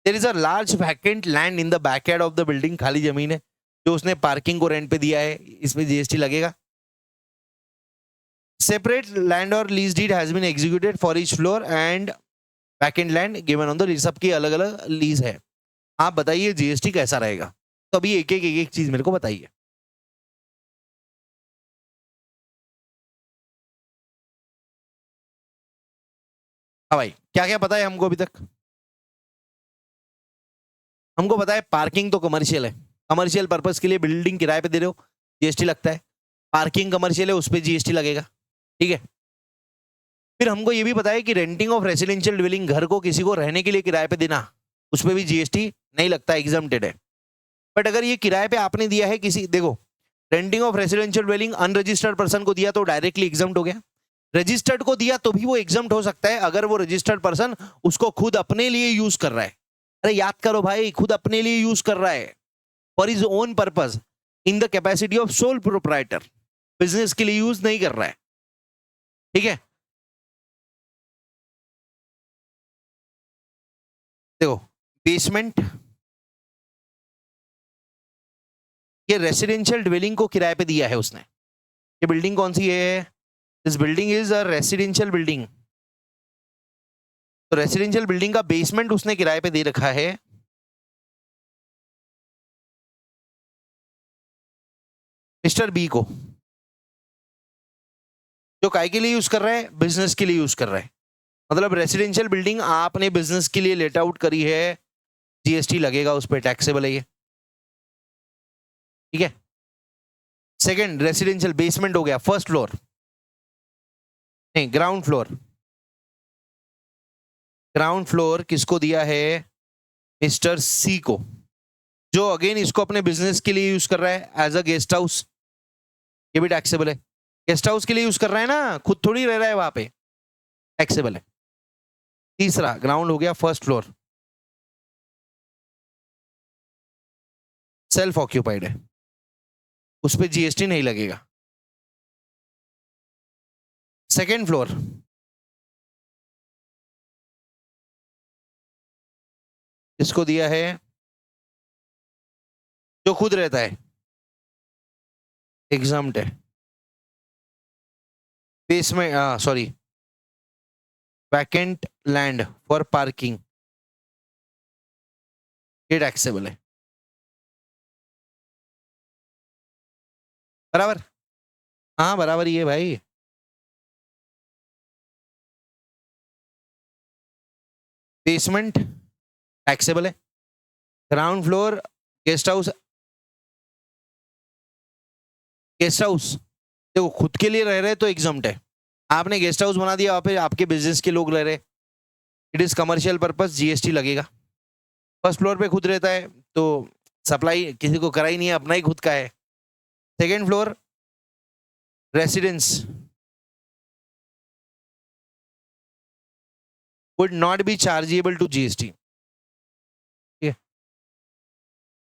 There is a large vacant land in the backyard of the building, खाली जमीन है जो उसने पार्किंग को रेंट पे दिया है, इसमें जीएसटी लगेगा। सेपरेट लैंड और lease deed has been executed for each floor and vacant land given on the lease. सबकी अलग अलग लीज है। आप बताइए जीएसटी कैसा रहेगा? तो अभी एक एक चीज मेरे को बताइए। हाँ भाई, क्या क्या पता है हमको अभी तक? हमको पता है पार्किंग तो कमर्शियल है, कमर्शियल पर्पस के लिए बिल्डिंग किराए पे दे रहे हो, जीएसटी लगता है। पार्किंग कमर्शियल है, उस पर जीएसटी लगेगा। ठीक है, फिर हमको ये भी पता है कि रेंटिंग ऑफ रेसिडेंशियल ड्वेलिंग, घर को किसी को रहने के लिए किराए पे देना, उस पर भी जीएसटी नहीं लगता, एग्जम्प्टेड है। बट अगर ये किराए पे आपने दिया है किसी, देखो renting of residential dwelling unregistered person को दिया तो डायरेक्टली एग्जम्प्ट हो गया। रजिस्टर्ड को दिया तो भी वो एग्जम्प्ट हो सकता है अगर वो रजिस्टर्ड पर्सन उसको खुद अपने लिए यूज कर रहा है। अरे याद करो भाई, खुद अपने लिए यूज कर रहा है for his own purpose in the capacity of sole proprietor, business के लिए यूज नहीं कर रहा है। ठीक है, देखो बेसमेंट, ये रेसिडेंशियल ड्वेलिंग को किराए पे दिया है उसने। ये बिल्डिंग कौन सी है? This building is a residential building. तो रेसिडेंशियल बिल्डिंग का बेसमेंट उसने किराए पे दे रखा है मिस्टर बी को, जो काय के लिए यूज कर रहा है? बिजनेस के लिए यूज कर रहा है। मतलब रेसिडेंशियल बिल्डिंग आपने बिजनेस के लिए लेट आउट करी है, जीएसटी लगेगा उस पर, टैक्सेबल है ये। ठीक है, सेकंड रेसिडेंशियल बेसमेंट हो गया, फर्स्ट फ्लोर नहीं ग्राउंड फ्लोर। ग्राउंड फ्लोर किसको दिया है? मिस्टर सी को, जो अगेन इसको अपने बिजनेस के लिए यूज कर रहा है एज अ गेस्ट हाउस। ये भी टैक्सेबल है, गेस्ट हाउस के लिए यूज कर रहा है ना, खुद थोड़ी रह रहा है वहां पे, टैक्सेबल है। तीसरा ग्राउंड हो गया, फर्स्ट फ्लोर सेल्फ ऑक्यूपाइड है, उस पर जीएसटी नहीं लगेगा। सेकेंड फ्लोर इसको दिया है जो खुद रहता है, एग्जाम्प्ट है। Basement sorry vacant land for parking, ये टैक्सेबल है। बराबर, हाँ बराबर ही है भाई। बेसमेंट टैक्सेबल है, ground floor guest house, guest house देखो खुद के लिए रह रहे तो एग्जम्प्ट है, आपने गेस्ट हाउस बना दिया वहां पे आपके बिजनेस के लोग रह रहे, it is commercial purpose, GST लगेगा। फर्स्ट फ्लोर पे खुद रहता है तो सप्लाई किसी को करा ही नहीं है, अपना ही खुद का है। Second floor residence would not be chargeable to GST,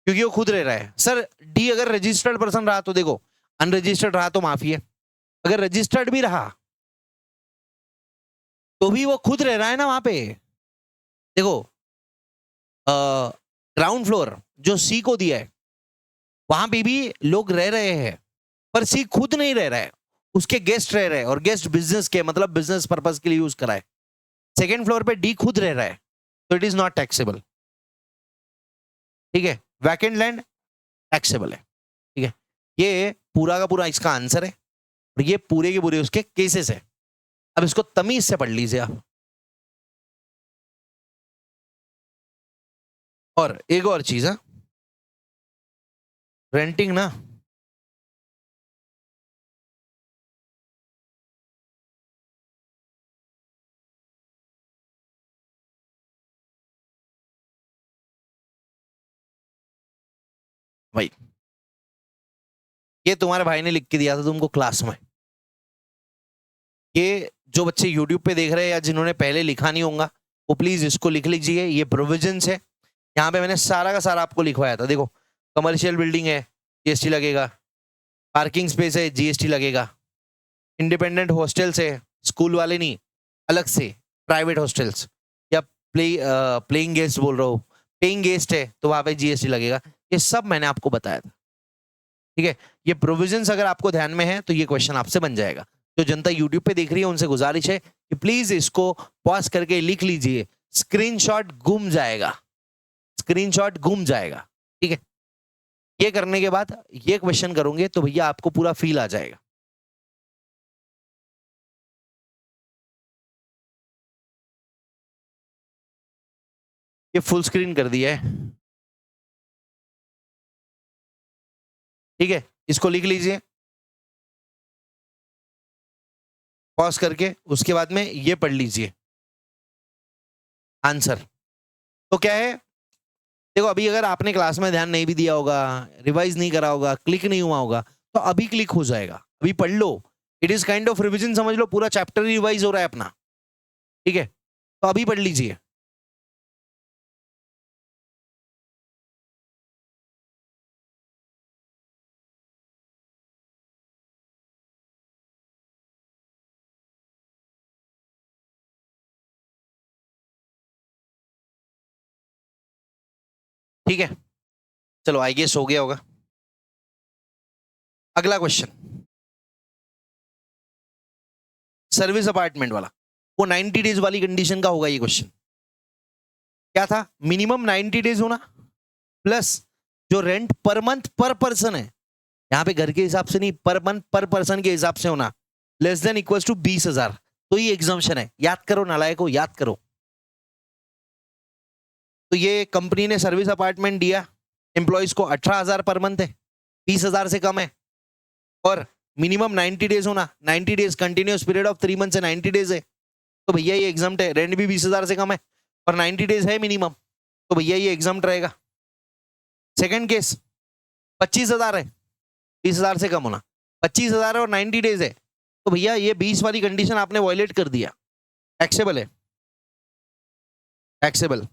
क्योंकि वो खुद रह रहा है। सर डी अगर रजिस्टर्ड पर्सन रहा तो देखो, अनरजिस्टर्ड रहा तो माफी है, अगर रजिस्टर्ड भी रहा तो भी वो खुद रह रहा है ना वहां पे। देखो ग्राउंड फ्लोर जो सी को दिया है वहां पे भी लोग रह रहे हैं, पर सी खुद नहीं रह रहा है, उसके गेस्ट रह रहे हैं, और गेस्ट बिजनेस के मतलब बिजनेस पर्पस के लिए यूज करा है। सेकेंड फ्लोर पे डी खुद रह रहा है तो इट इज नॉट टैक्सेबल। ठीक है, वैकेंट लैंड टैक्सेबल है। ठीक है, ये पूरा का पूरा इसका आंसर है, और ये पूरे के पूरे उसके केसेस है। अब इसको तमीज से पढ़ लीजिए आप। और एक और चीज है, रेंटिंग ना, भाई ये तुम्हारे भाई ने लिख के दिया था तुमको क्लास में। ये जो बच्चे यूट्यूब पे देख रहे हैं या जिन्होंने पहले लिखा नहीं होगा वो प्लीज इसको लिख लीजिए, ये प्रोविजंस है। यहाँ पे मैंने सारा का सारा आपको लिखवाया था। देखो कमर्शियल बिल्डिंग है, जीएसटी लगेगा, पार्किंग स्पेस है, जीएसटी लगेगा, इंडिपेंडेंट हॉस्टल्स है, स्कूल वाले नहीं, अलग से प्राइवेट हॉस्टल्स, या प्लेइंग गेस्ट बोल रहा हूँ, पेइंग गेस्ट है तो वहां पे जीएसटी लगेगा। ये सब मैंने आपको बताया था। ठीक है, ये प्रोविजंस अगर आपको ध्यान में है तो ये क्वेश्चन आपसे बन जाएगा। जो जनता यूट्यूब पे देख रही है उनसे गुजारिश है कि प्लीज इसको पॉज करके लिख लीजिए, स्क्रीनशॉट गुम जाएगा, स्क्रीनशॉट गुम जाएगा। ठीक है, ये करने के बाद ये क्वेश्चन करोगे तो भैया आपको पूरा फील आ जाएगा। ये फुल स्क्रीन कर दिया है। ठीक है, इसको लिख लीजिए पॉज करके, उसके बाद में ये पढ़ लीजिए आंसर। तो क्या है, देखो अभी अगर आपने क्लास में ध्यान नहीं भी दिया होगा, रिवाइज नहीं करा होगा, क्लिक नहीं हुआ होगा, तो अभी क्लिक हो जाएगा। अभी पढ़ लो, it is kind of revision, समझ लो पूरा चैप्टर रिवाइज हो रहा है अपना, ठीक है, तो अभी पढ़ लीजिए। ठीक है, चलो आई गेस हो गया होगा। अगला क्वेश्चन, सर्विस अपार्टमेंट वाला, वो 90 डेज वाली कंडीशन का होगा ये क्वेश्चन। क्या था? मिनिमम 90 डेज होना, प्लस जो रेंट पर मंथ पर पर्सन है, यहां पे घर के हिसाब से नहीं, पर मंथ पर पर्सन के हिसाब से होना, लेस देन इक्वल्स टू 20,000। तो ये एग्जाम्पशन है, याद करो नालायकों, याद करो। तो ये कंपनी ने सर्विस अपार्टमेंट दिया, एम्प्लॉइज को 18,000 पर मंथ है, 20,000 से कम है, और मिनिमम 90 डेज होना, 90 days continuous period of 3 month से 90 डेज है, तो भैया ये एग्जाम्प्ट है। रेंट भी 20,000 से कम है और 90 डेज है मिनिमम, तो भैया ये एग्जाम्प्ट रहेगा। सेकंड केस 25,000 है, 20,000 से कम होना, 25,000 है और 90 डेज है, तो भैया ये 20 वाली कंडीशन आपने वायलेट कर दिया, टैक्सेबल है, टैक्सेबल।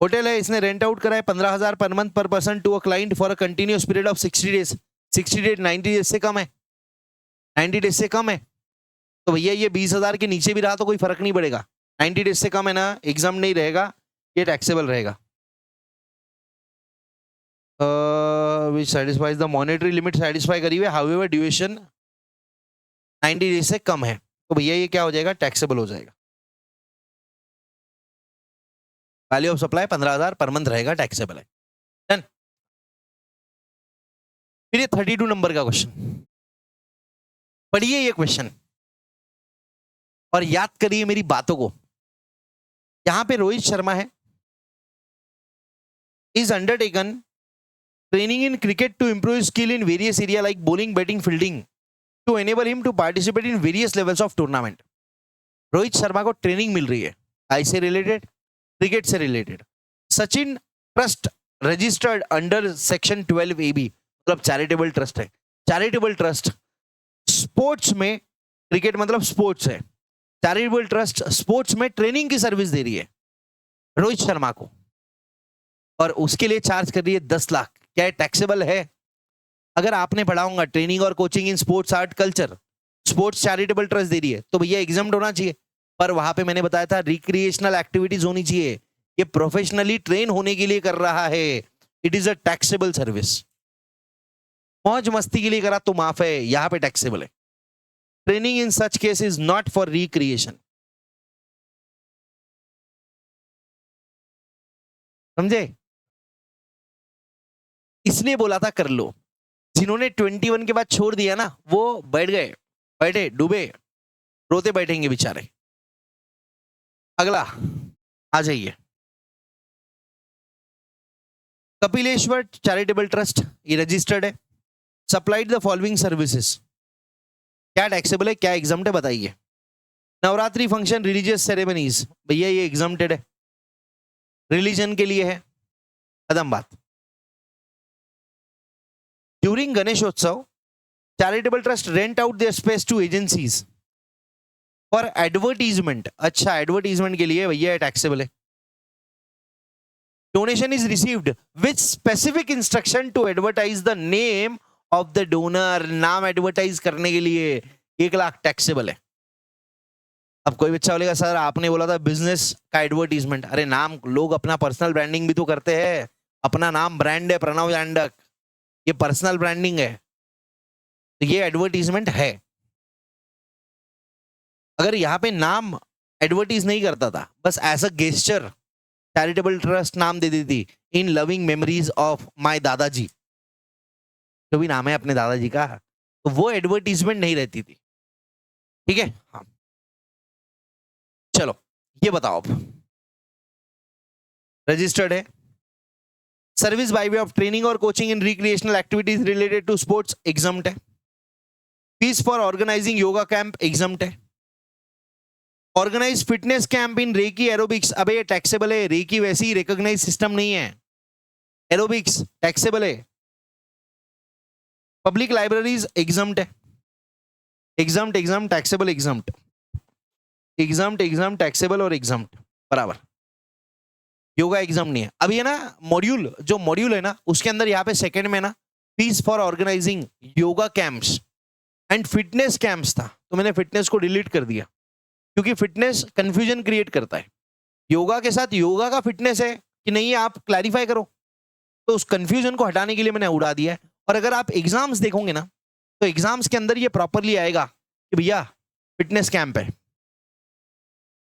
होटल है, इसने रेंट आउट कराया 15,000 per month per person to a client for a continuous period of 60 days, 60 days 90 days से कम है, 90 डेज से कम है, तो भैया ये 20,000 के नीचे भी रहा तो कोई फर्क नहीं पड़ेगा, 90 डेज से कम है ना, एग्जाम नहीं रहेगा, ये टैक्सेबल रहेगा। which satisfies the monetary limit satisfy करी हुई, however ड्यूरेशन 90 डेज से कम है, तो भैया ये क्या हो जाएगा, टैक्सेबल हो जाएगा। Value of supply 15,000 per month रहेगा, टैक्सेबल है। डन। फिर ये 32 नंबर का क्वेश्चन, पढ़िए ये क्वेश्चन और याद करिए मेरी बातों को। यहां पे रोहित शर्मा है, is undertaken training in cricket to improve skill in various area like bowling, batting, fielding to enable him to participate in various levels of tournament। Rohit Sharma को ट्रेनिंग मिल रही है, आई से रिलेटेड, क्रिकेट से related. Sachin trust registered under section 12 AB, मतलब चैरिटेबल ट्रस्ट है, चैरिटेबल ट्रस्ट स्पोर्ट्स में, क्रिकेट मतलब स्पोर्ट्स है, चैरिटेबल ट्रस्ट स्पोर्ट्स में ट्रेनिंग की सर्विस दे रही है रोहित शर्मा को, और उसके लिए चार्ज कर रही है 10 लाख। क्या टैक्सेबल है? अगर आपने पढ़ा होगा ट्रेनिंग और coaching in sports art culture, sports charitable trust दे रही है, तो भैया एग्जाम्प्ट होना चाहिए। पर वहां पे मैंने बताया था रिक्रिएशनल एक्टिविटीज होनी चाहिए, ये प्रोफेशनली ट्रेन होने के लिए कर रहा है, it is a taxable service. मौज मस्ती के लिए करा तो माफ है, यहां पे टैक्सेबल है। Training in such case is not for recreation, समझे? इसने बोला था कर लो, जिन्होंने 21 के बाद छोड़ दिया ना, वो बैठ गए, बैठे डूबे, रोते बैठेंगे बेचारे। अगला आ जाइए, कपिलेश्वर चैरिटेबल ट्रस्ट, ये रजिस्टर्ड है, सप्लाइड द फॉलोइंग सर्विसेज, क्या टैक्सेबल है, क्या एग्जम्प्ट है, बताइए। नवरात्रि फंक्शन, रिलीजियस सेरेमनीज, भैया ये एग्जम्प्टेड है, रिलीजन के लिए है, खत्म बात। During Ganeshotsav charitable trust rent out their space to agencies for advertisement, अच्छा एडवर्टीजमेंट के लिए भैया टैक्सेबल है। Donation is received with specific instruction to advertise the name of the donor, नाम एडवर्टाइज करने के लिए 1 लाख टैक्सेबल है। अब कोई बच्चा बोलेगा सर आपने बोला था बिजनेस का एडवर्टीजमेंट, अरे नाम, लोग अपना पर्सनल ब्रांडिंग भी तो करते हैं, अपना नाम ब्रांड है, प्रणव जांडक, ये पर्सनल ब्रांडिंग है, तो ये एडवर्टीजमेंट है। अगर यहां पे नाम एडवर्टीज नहीं करता था, बस as a gesture charitable trust नाम दे देती, in loving memories of my दादाजी, जो भी नाम है अपने दादाजी का, तो वो एडवर्टीजमेंट नहीं रहती थी, ठीक है। हाँ चलो ये बताओ, अब रजिस्टर्ड है, service by way of training और coaching in recreational activities related to sports, exempt है। Fees for organising yoga camp, exempt है। Organize fitness camp in reiki aerobics, अबे ये टैक्सेबल है, रेकी वैसे ही रिकॉग्नाइज सिस्टम नहीं है, एरोबिक्स टैक्सेबल है। पब्लिक लाइब्रेरीज एग्जम्प्ट है, exempt exam taxable exempt exempt exam taxable और एग्जाम्ट बराबर। योगा एग्जाम नहीं है। अब ये ना मॉड्यूल, जो मॉड्यूल है ना उसके अंदर यहाँ पे सेकंड में ना fees for organising yoga camps and fitness camps था, तो मैंने फिटनेस को डिलीट कर दिया क्योंकि फिटनेस कंफ्यूजन क्रिएट करता है। योगा के साथ योगा का फिटनेस है कि नहीं है आप क्लैरिफाई करो, तो उस कंफ्यूजन को हटाने के लिए मैंने उड़ा दिया है। और अगर आप एग्जाम्स देखोगे ना तो एग्जाम्स के अंदर ये प्रॉपरली आएगा कि भैया फिटनेस कैंप है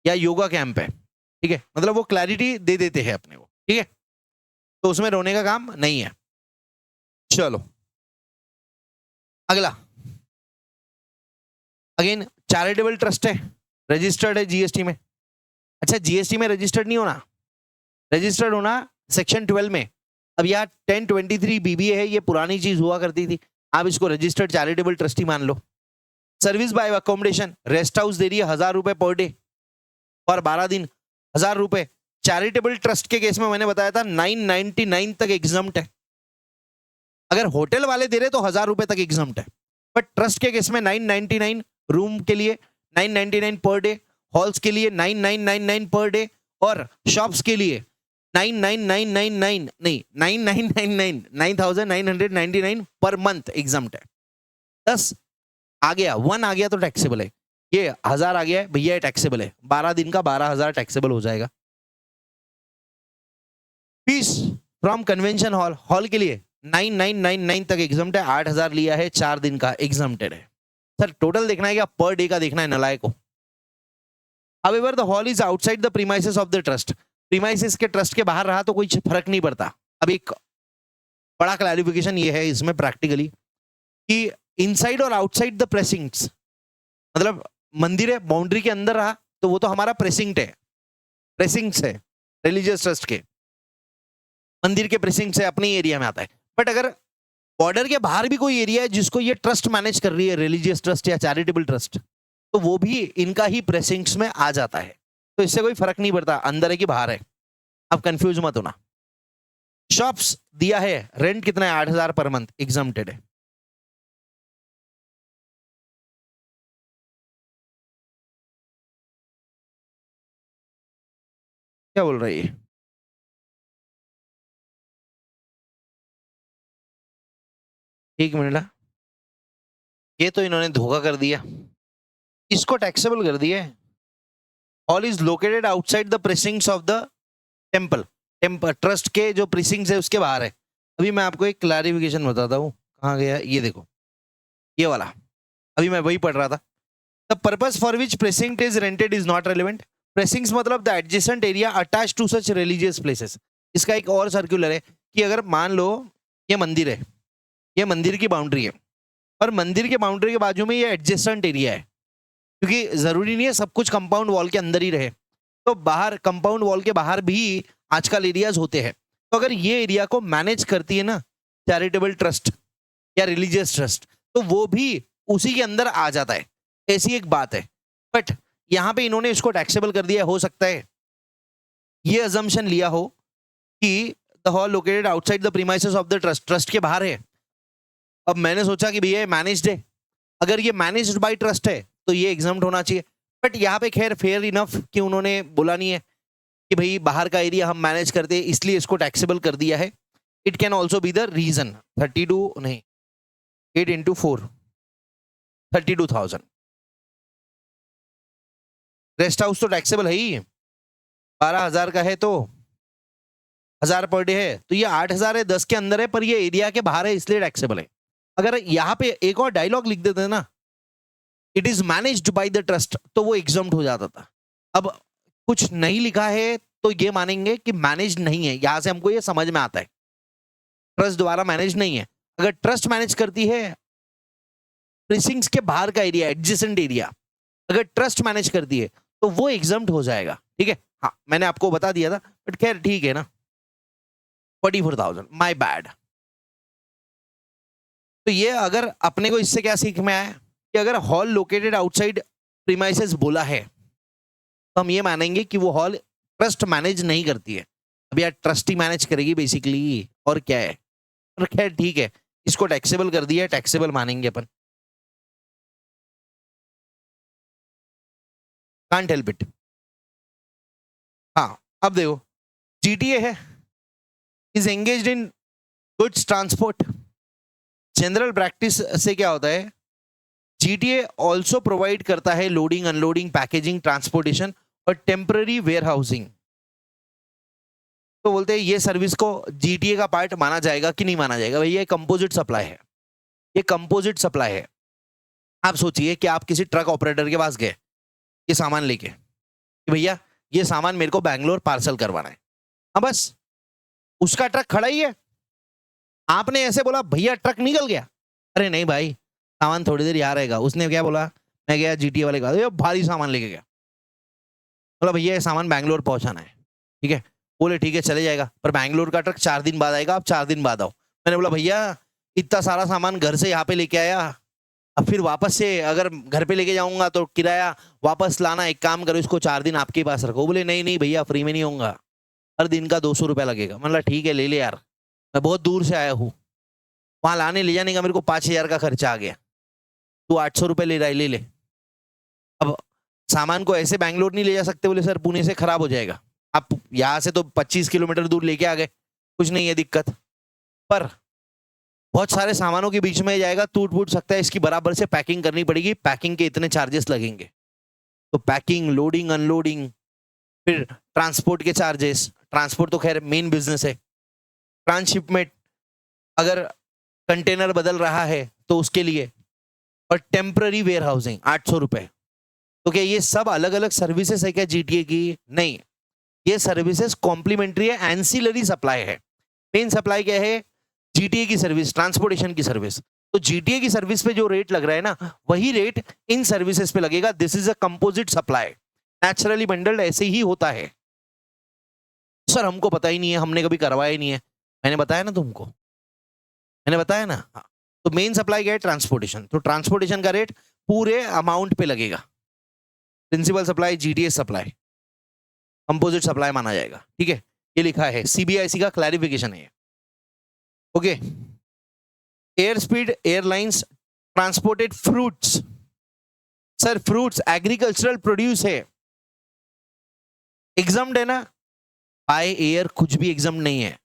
या योगा कैंप है, ठीक है, मतलब वो क्लैरिटी दे देते हैं अपने को, ठीक है, तो उसमें रोने का काम नहीं है। चलो अगला, अगेन चैरिटेबल ट्रस्ट है, रजिस्टर्ड है जीएसटी में। अच्छा जीएसटी में रजिस्टर्ड नहीं होना, रजिस्टर्ड होना सेक्शन 12 में। अब यार 1023 बीबीए है, ये पुरानी चीज हुआ करती थी, आप इसको रजिस्टर्ड चैरिटेबल ट्रस्टी मान लो। Service by accommodation, rest house दे रही है 1000 रुपए पर डे और 12 दिन 1000 रुपए। चैरिटेबल ट्रस्ट के केस में मैंने बताया था 999 तक एग्जम्प्ट है। अगर होटल वाले दे रहे तो 1000 रुपए तक एग्जम्प्ट है, बट ट्रस्ट के केस में 999 रूम के लिए, 999 पर डे, हॉल्स के लिए 9999 पर डे और शॉप्स के लिए 99999 नहीं 9999 9999 पर मंथ एग्जम्प्ट है। 10 आ गया, 1 आ गया तो टैक्सेबल है, ये 1000 आ गया है भैया ये टैक्सेबल है, 12 दिन का 12000 टैक्सेबल हो जाएगा। Fees from convention hall, hall के लिए 9999 तक एग्जम्प्ट है, 8000 लिया है, 4 दिन का एग्जम्प्टेड है। सर टोटल देखना है क्या पर डे का देखना है नलायक को। However, the hall is outside the premises of the trust. Premises के ट्रस्ट के बाहर रहा तो कोई फर्क नहीं पड़ता। अब एक बड़ा क्लैरिफिकेशन ये है इसमें प्रैक्टिकली कि इनसाइड और आउटसाइड द प्रेसिंग्स, मतलब मंदिर है बाउंड्री के अंदर रहा तो वो तो हमारा प्रेसिंक्ट है, प्रेसिंग्स है रिलीजियस ट्रस्ट के, मंदिर के प्रेसिंग्स है अपने एरिया में आता है। बट अगर बॉर्डर के बाहर भी कोई एरिया है जिसको ये ट्रस्ट मैनेज कर रही है, रिलीजियस ट्रस्ट या चैरिटेबल ट्रस्ट, तो वो भी इनका ही प्रेसिंग्स में आ जाता है, तो इससे कोई फर्क नहीं पड़ता अंदर है कि बाहर है। अब कंफ्यूज मत होना। शॉप्स दिया है, रेंट कितना है 8000 पर मंथ, एग्जम्प्टेड है। क्या बोल रही है? एक मिनट, ये तो इन्होंने धोखा कर दिया, इसको टैक्सेबल कर दिया। Hall is located outside the precincts of the temple, trust के जो प्रीसिंग्स है उसके बाहर है। अभी मैं आपको एक क्लैरिफिकेशन बताता हूँ, कहाँ गया ये देखो, ये वाला, अभी मैं वही पढ़ रहा था। The purpose for which precinct is rented is not relevant. Precincts मतलब the adjacent area attach to such religious places. इसका एक और सर्कुलर है कि अगर मान लो ये मंदिर है, ये मंदिर की बाउंड्री है और मंदिर के बाउंड्री के बाजू में ये एडजेसेंट एरिया है, क्योंकि जरूरी नहीं है सब कुछ कंपाउंड वॉल के अंदर ही रहे, तो बाहर कंपाउंड वॉल के बाहर भी आजकल एरियाज होते हैं। तो अगर ये एरिया को मैनेज करती है ना चैरिटेबल ट्रस्ट या रिलीजियस ट्रस्ट, तो वो भी उसी के अंदर आ जाता है, ऐसी एक बात है। बट यहाँ पे इन्होंने इसको टैक्सेबल कर दिया। हो सकता है ये अजम्पशन लिया हो कि the hall located outside the premises of the trust, trust के बाहर है। अब मैंने सोचा कि भैया मैनेज्ड है, अगर ये मैनेज्ड बाय ट्रस्ट है तो ये एग्जम्प्ट होना चाहिए। बट यहाँ पे खैर फेयर इनफ कि उन्होंने बोला नहीं है कि भाई बाहर का एरिया हम मैनेज करते हैं इसलिए इसको टैक्सेबल कर दिया है। It can also be the reason. 32 नहीं 8 into 4 32,000। रेस्ट हाउस तो टैक्सेबल है ही, 12,000 का है तो 1000 पर डे है, तो ये 8,000 है 10 के अंदर है, पर ये एरिया के बाहर है इसलिए टैक्सेबल है। अगर यहाँ पे एक और डायलॉग लिख देते ना, it is managed by the trust, तो वो एग्जम्प्ट हो जाता था। अब कुछ नहीं लिखा है तो ये मानेंगे कि मैनेज नहीं है, यहां से हमको ये समझ में आता है ट्रस्ट द्वारा मैनेज नहीं है। अगर ट्रस्ट मैनेज करती है प्रीसिंक्ट्स के बाहर का एरिया, एडजेसेंट एरिया, अगर ट्रस्ट मैनेज करती है तो वो एग्जम्प्ट हो जाएगा, ठीक है। हाँ मैंने आपको बता दिया था, बट खैर ठीक है ना। 44,000 माय बैड। तो ये अगर अपने को इससे क्या सीख में आया कि अगर हॉल लोकेटेड आउटसाइड प्रीमाइसेस बोला है तो हम ये मानेंगे कि वो हॉल ट्रस्ट मैनेज नहीं करती है। अब यार ट्रस्ट ही मैनेज करेगी बेसिकली, और क्या है। पर खैर ठीक है, इसको टैक्सेबल कर दिया है, टैक्सेबल मानेंगे अपन। Can't help it. हाँ, अब देखो, जीटीए है, is engaged in goods transport. General practice से क्या होता है, जीटीए ऑल्सो प्रोवाइड करता है लोडिंग, अनलोडिंग, पैकेजिंग, ट्रांसपोर्टेशन और टेम्पररी वेयर हाउसिंग। तो बोलते हैं ये सर्विस को जीटीए का पार्ट माना जाएगा कि नहीं माना जाएगा? भैया ये कंपोजिट सप्लाई है, ये कंपोजिट सप्लाई है। आप सोचिए कि आप किसी ट्रक ऑपरेटर के पास गए ये सामान लेके कि भैया ये सामान मेरे को बैंगलोर पार्सल करवाना है। हाँ बस, उसका ट्रक खड़ा ही है, आपने ऐसे बोला भैया ट्रक निकल गया, अरे नहीं भाई सामान थोड़ी देर यहाँ रहेगा। उसने क्या बोला, मैं गया जीटीए वाले का, ये भारी सामान लेके गया, बोला भैया ये सामान बैंगलोर पहुंचाना है, ठीक है। बोले ठीक है चले जाएगा, पर बैंगलोर का ट्रक 4 दिन बाद आएगा, आप 4 दिन बाद आओ। मैंने बोला भैया इतना सारा सामान घर से यहाँ पे लेके आया, अब फिर वापस से अगर घर पे लेके जाऊंगा तो किराया वापस लाना, एक काम करो इसको 4 दिन आपके पास रखो। बोले नहीं नहीं भैया फ्री में नहीं होगा, हर दिन का 200 रुपया लगेगा। मतलब ठीक है ले ले यार, मैं बहुत दूर से आया हूँ, वहां लाने ले जाने का मेरे को 5,000 का खर्चा आ गया, तू 800 रुपये ले रहा है, ले ले। अब सामान को ऐसे बैंगलोर नहीं ले जा सकते, बोले सर पुणे से खराब हो जाएगा। आप यहाँ से तो 25 किलोमीटर दूर लेके आ गए, कुछ नहीं है दिक्कत, पर बहुत सारे सामानों के बीच में जाएगा, टूट फूट सकता है, इसकी बराबर से पैकिंग करनी पड़ेगी, पैकिंग के इतने चार्जेस लगेंगे। तो पैकिंग, लोडिंग, अनलोडिंग, फिर ट्रांसपोर्ट के चार्जेस, ट्रांसपोर्ट तो खैर मेन बिजनेस है, ट्रांसशिपमेंट अगर कंटेनर बदल रहा है तो उसके लिए, और टेम्पररी वेयर हाउसिंग 800 रुपए। तो क्या ये सब अलग अलग सर्विसेज है क्या जीटीए की? नहीं, ये सर्विसेज कॉम्प्लीमेंट्री है, एंसिलरी सप्लाई है। मेन सप्लाई क्या है? जीटीए की सर्विस, ट्रांसपोर्टेशन की सर्विस। तो जीटीए की सर्विस पे जो रेट लग रहा है ना, वही रेट इन सर्विसेज पे लगेगा। This is a composite supply, naturally bundled ऐसे ही होता है। सर हमको पता ही नहीं है, हमने कभी करवाया ही नहीं है। मैंने बताया ना तुमको, मैंने बताया ना। हाँ। तो मेन सप्लाई क्या है? ट्रांसपोर्टेशन। तो ट्रांसपोर्टेशन का रेट पूरे अमाउंट पे लगेगा। Principal supply, GTA supply, composite supply माना जाएगा, ठीक है। ये लिखा है, सीबीआईसी का क्लैरिफिकेशन है। Okay, air speed airlines transported fruits. Sir fruits agricultural produce है, एग्जाम्ड है ना? बाय एयर कुछ भी एग्जाम्ड नहीं है,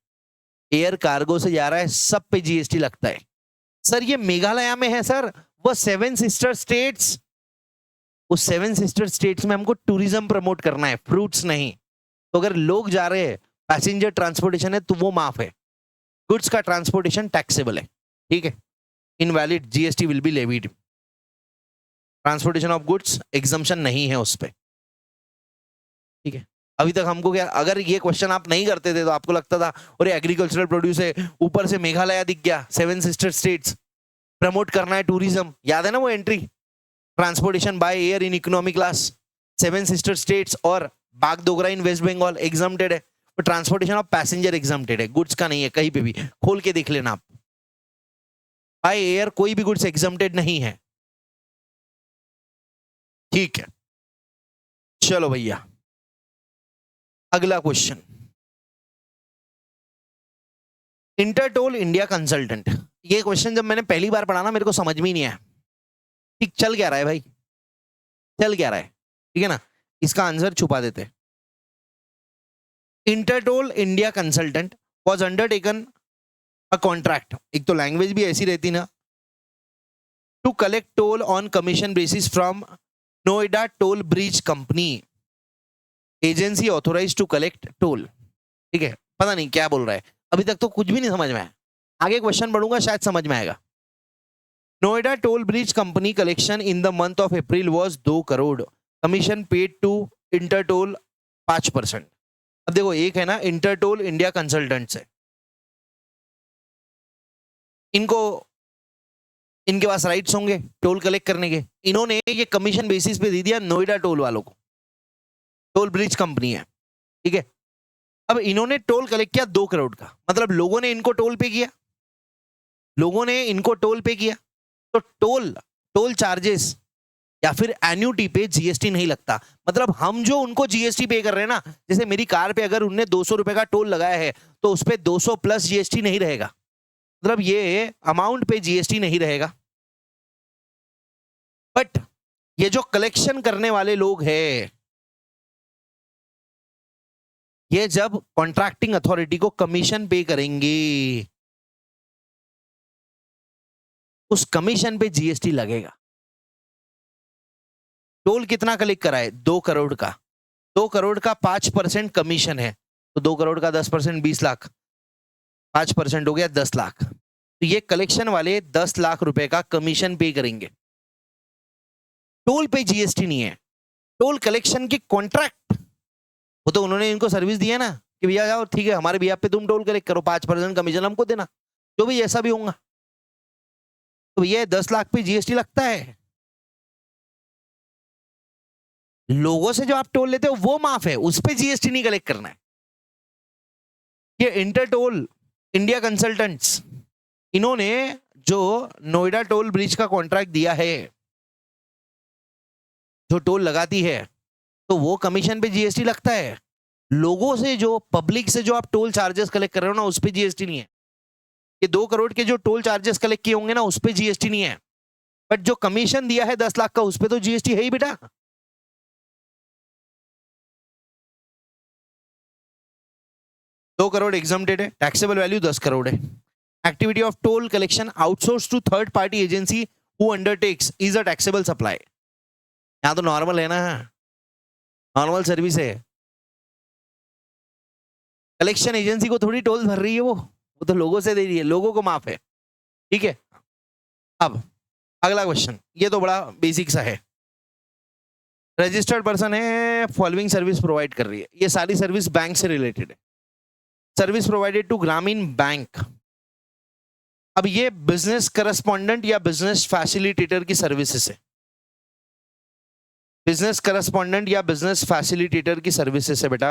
एयर कार्गो से जा रहा है, सब पे जीएसटी लगता है। सर ये मेघालय में है सर, वो 7 सिस्टर स्टेट्स, उस 7 सिस्टर स्टेट्स में हमको टूरिज्म प्रमोट करना है, फ्रूट्स नहीं। तो अगर लोग जा रहे हैं, पैसेंजर ट्रांसपोर्टेशन है तो वो माफ है, गुड्स का ट्रांसपोर्टेशन टैक्सेबल है, ठीक है। Invalid GST will be levied. Transportation of goods exemption नहीं है उस पर, ठीक है। अभी तक हमको क्या, अगर ये क्वेश्चन आप नहीं करते थे तो आपको लगता था और एग्रीकल्चरल प्रोड्यूस है, ऊपर से मेघालय दिख गया, 7 सिस्टर स्टेट्स, प्रमोट करना है टूरिज्म। याद है ना वो entry, transportation by air in economy class, 7 sister states और बागडोगरा इन वेस्ट बंगाल एग्जम्प्टेड है। तो ट्रांसपोर्टेशन ऑफ पैसेंजर एग्जम्प्टेड है, गुड्स का नहीं है। कहीं पे भी खोल के देख लेना आप, बाय एयर कोई भी गुड्स एग्जम्प्टेड नहीं है, ठीक है। चलो भैया अगला क्वेश्चन, इंटरटोल इंडिया कंसल्टेंट। ये क्वेश्चन जब मैंने पहली बार पढ़ा ना, मेरे को समझ में ही नहीं आया ठीक चल क्या रहा है भाई, चल क्या रहा है, ठीक है ना। इसका आंसर छुपा देते। Intertoll India consultant was undertaken a contract, एक तो लैंग्वेज भी ऐसी रहती ना, to collect toll on commission basis from Noida toll bridge company, agency authorize to collect toll, ठीक है। पता नहीं क्या बोल रहा है, अभी तक तो कुछ भी नहीं समझ में आया, आगे क्वेश्चन पढ़ूंगा शायद समझ में आएगा। Noida toll bridge company collection in the month of April was 2 crore, commission paid to Intertoll 5%। अब देखो एक है ना इंटरटोल इंडिया कंसल्टेंट से, इनको इनके पास राइट्स होंगे टोल कलेक्ट करने के, इन्होंने ये कमीशन बेसिस पे दे दिया नोएडा टोल वालों को, टोल ब्रिज कंपनी है, ठीक है। अब इन्होंने टोल कलेक्ट किया 2 करोड़ का, मतलब लोगों ने इनको टोल पे किया, लोगों ने इनको टोल पे किया। तो टोल चार्जेस या फिर एन्युटी पे जीएसटी नहीं लगता, मतलब हम जो उनको जीएसटी पे कर रहे हैं ना, जैसे मेरी कार पे अगर उनने 200 रुपए का टोल लगाया है तो उस पे 200 प्लस जीएसटी नहीं रहेगा, मतलब ये अमाउंट पे जीएसटी नहीं रहेगा। बट ये जो कलेक्शन करने वाले लोग हैं, ये जब कॉन्ट्रैक्टिंग अथॉरिटी को कमीशन पे करेंगे, उस कमीशन पे जीएसटी लगेगा। टोल कितना कलेक्ट कराए? 2 करोड़ का। 2 करोड़ का 5% कमीशन है, तो 2 करोड़ का 10% 20 लाख, 5% हो गया 10 लाख। तो ये कलेक्शन वाले 10 लाख रुपए का कमीशन पे करेंगे। टोल पे जीएसटी नहीं है, टोल कलेक्शन की कॉन्ट्रैक्ट, वो तो उन्होंने इनको सर्विस दिया ना कि भैया जाओ ठीक है हमारे बिहाफ पे तुम टोल कलेक्ट करो, 5% कमीशन हमको देना, जो भी ऐसा भी होगा। तो भैया 10 लाख पे जीएसटी लगता है। लोगों से जो आप टोल लेते हो वो माफ है, उस पे जीएसटी नहीं कलेक्ट करना है। ये इंटरटोल इंडिया कंसल्टेंट्स, इन्होंने जो नोएडा टोल ब्रिज का कॉन्ट्रैक्ट दिया है, जो टोल लगाती है, तो वो कमीशन पे जीएसटी लगता है। लोगों से जो, पब्लिक से जो आप टोल चार्जेस कलेक्ट कर रहे हो ना, उस पे जीएसटी नहीं है। ये 2 करोड़ के जो टोल चार्जेस कलेक्ट किए होंगे ना, उस पे जीएसटी नहीं है। बट जो कमीशन दिया है 10 लाख का, उस पे तो जीएसटी है ही बेटा। दो करोड़ एग्जम्प्टेड है, टैक्सेबल वैल्यू 10 करोड़ है। Activity of toll collection outsource to third party agency who undertakes is a taxable supply. यहां तो नॉर्मल है ना, नॉर्मल सर्विस है। कलेक्शन एजेंसी को थोड़ी टोल भर रही है, वो तो लोगों से दे रही है, लोगों को माफ है। ठीक है, अब अगला क्वेश्चन, ये तो बड़ा बेसिक सा है। रजिस्टर्ड पर्सन है, फॉलोइंग सर्विस प्रोवाइड कर रही है, ये सारी सर्विस बैंक से रिलेटेड है। सर्विस प्रोवाइडेड टू ग्रामीण बैंक। अब ये बिजनेस करस्पॉन्डेंट या बिजनेस फैसिलिटेटर की सर्विसेज है। बिजनेस करस्पॉन्डेंट या बिजनेस फैसिलिटेटर की सर्विसेज है बेटा।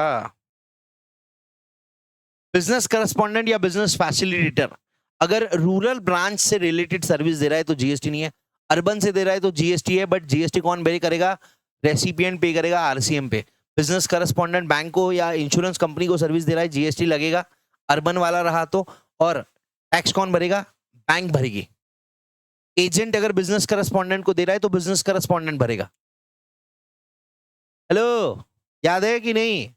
बिजनेस करस्पॉन्डेंट या बिजनेस फैसिलिटेटर अगर रूरल ब्रांच से रिलेटेड सर्विस दे रहा है तो जीएसटी नहीं है, अर्बन से दे रहा है तो जीएसटी है, बट जीएसटी कौन पे करेगा? रेसिपिएंट पे करेगा, आरसीएम पे। बिजनेस करस्पॉन्डेंट बैंक को या इंश्योरेंस कंपनी को सर्विस दे रहा है, जीएसटी लगेगा, अर्बन वाला रहा तो। और टैक्स कौन भरेगा? बैंक भरेगी। एजेंट अगर बिजनेस करस्पॉन्डेंट को दे रहा है तो बिजनेस करस्पॉन्डेंट भरेगा। हेलो, याद है कि नहीं?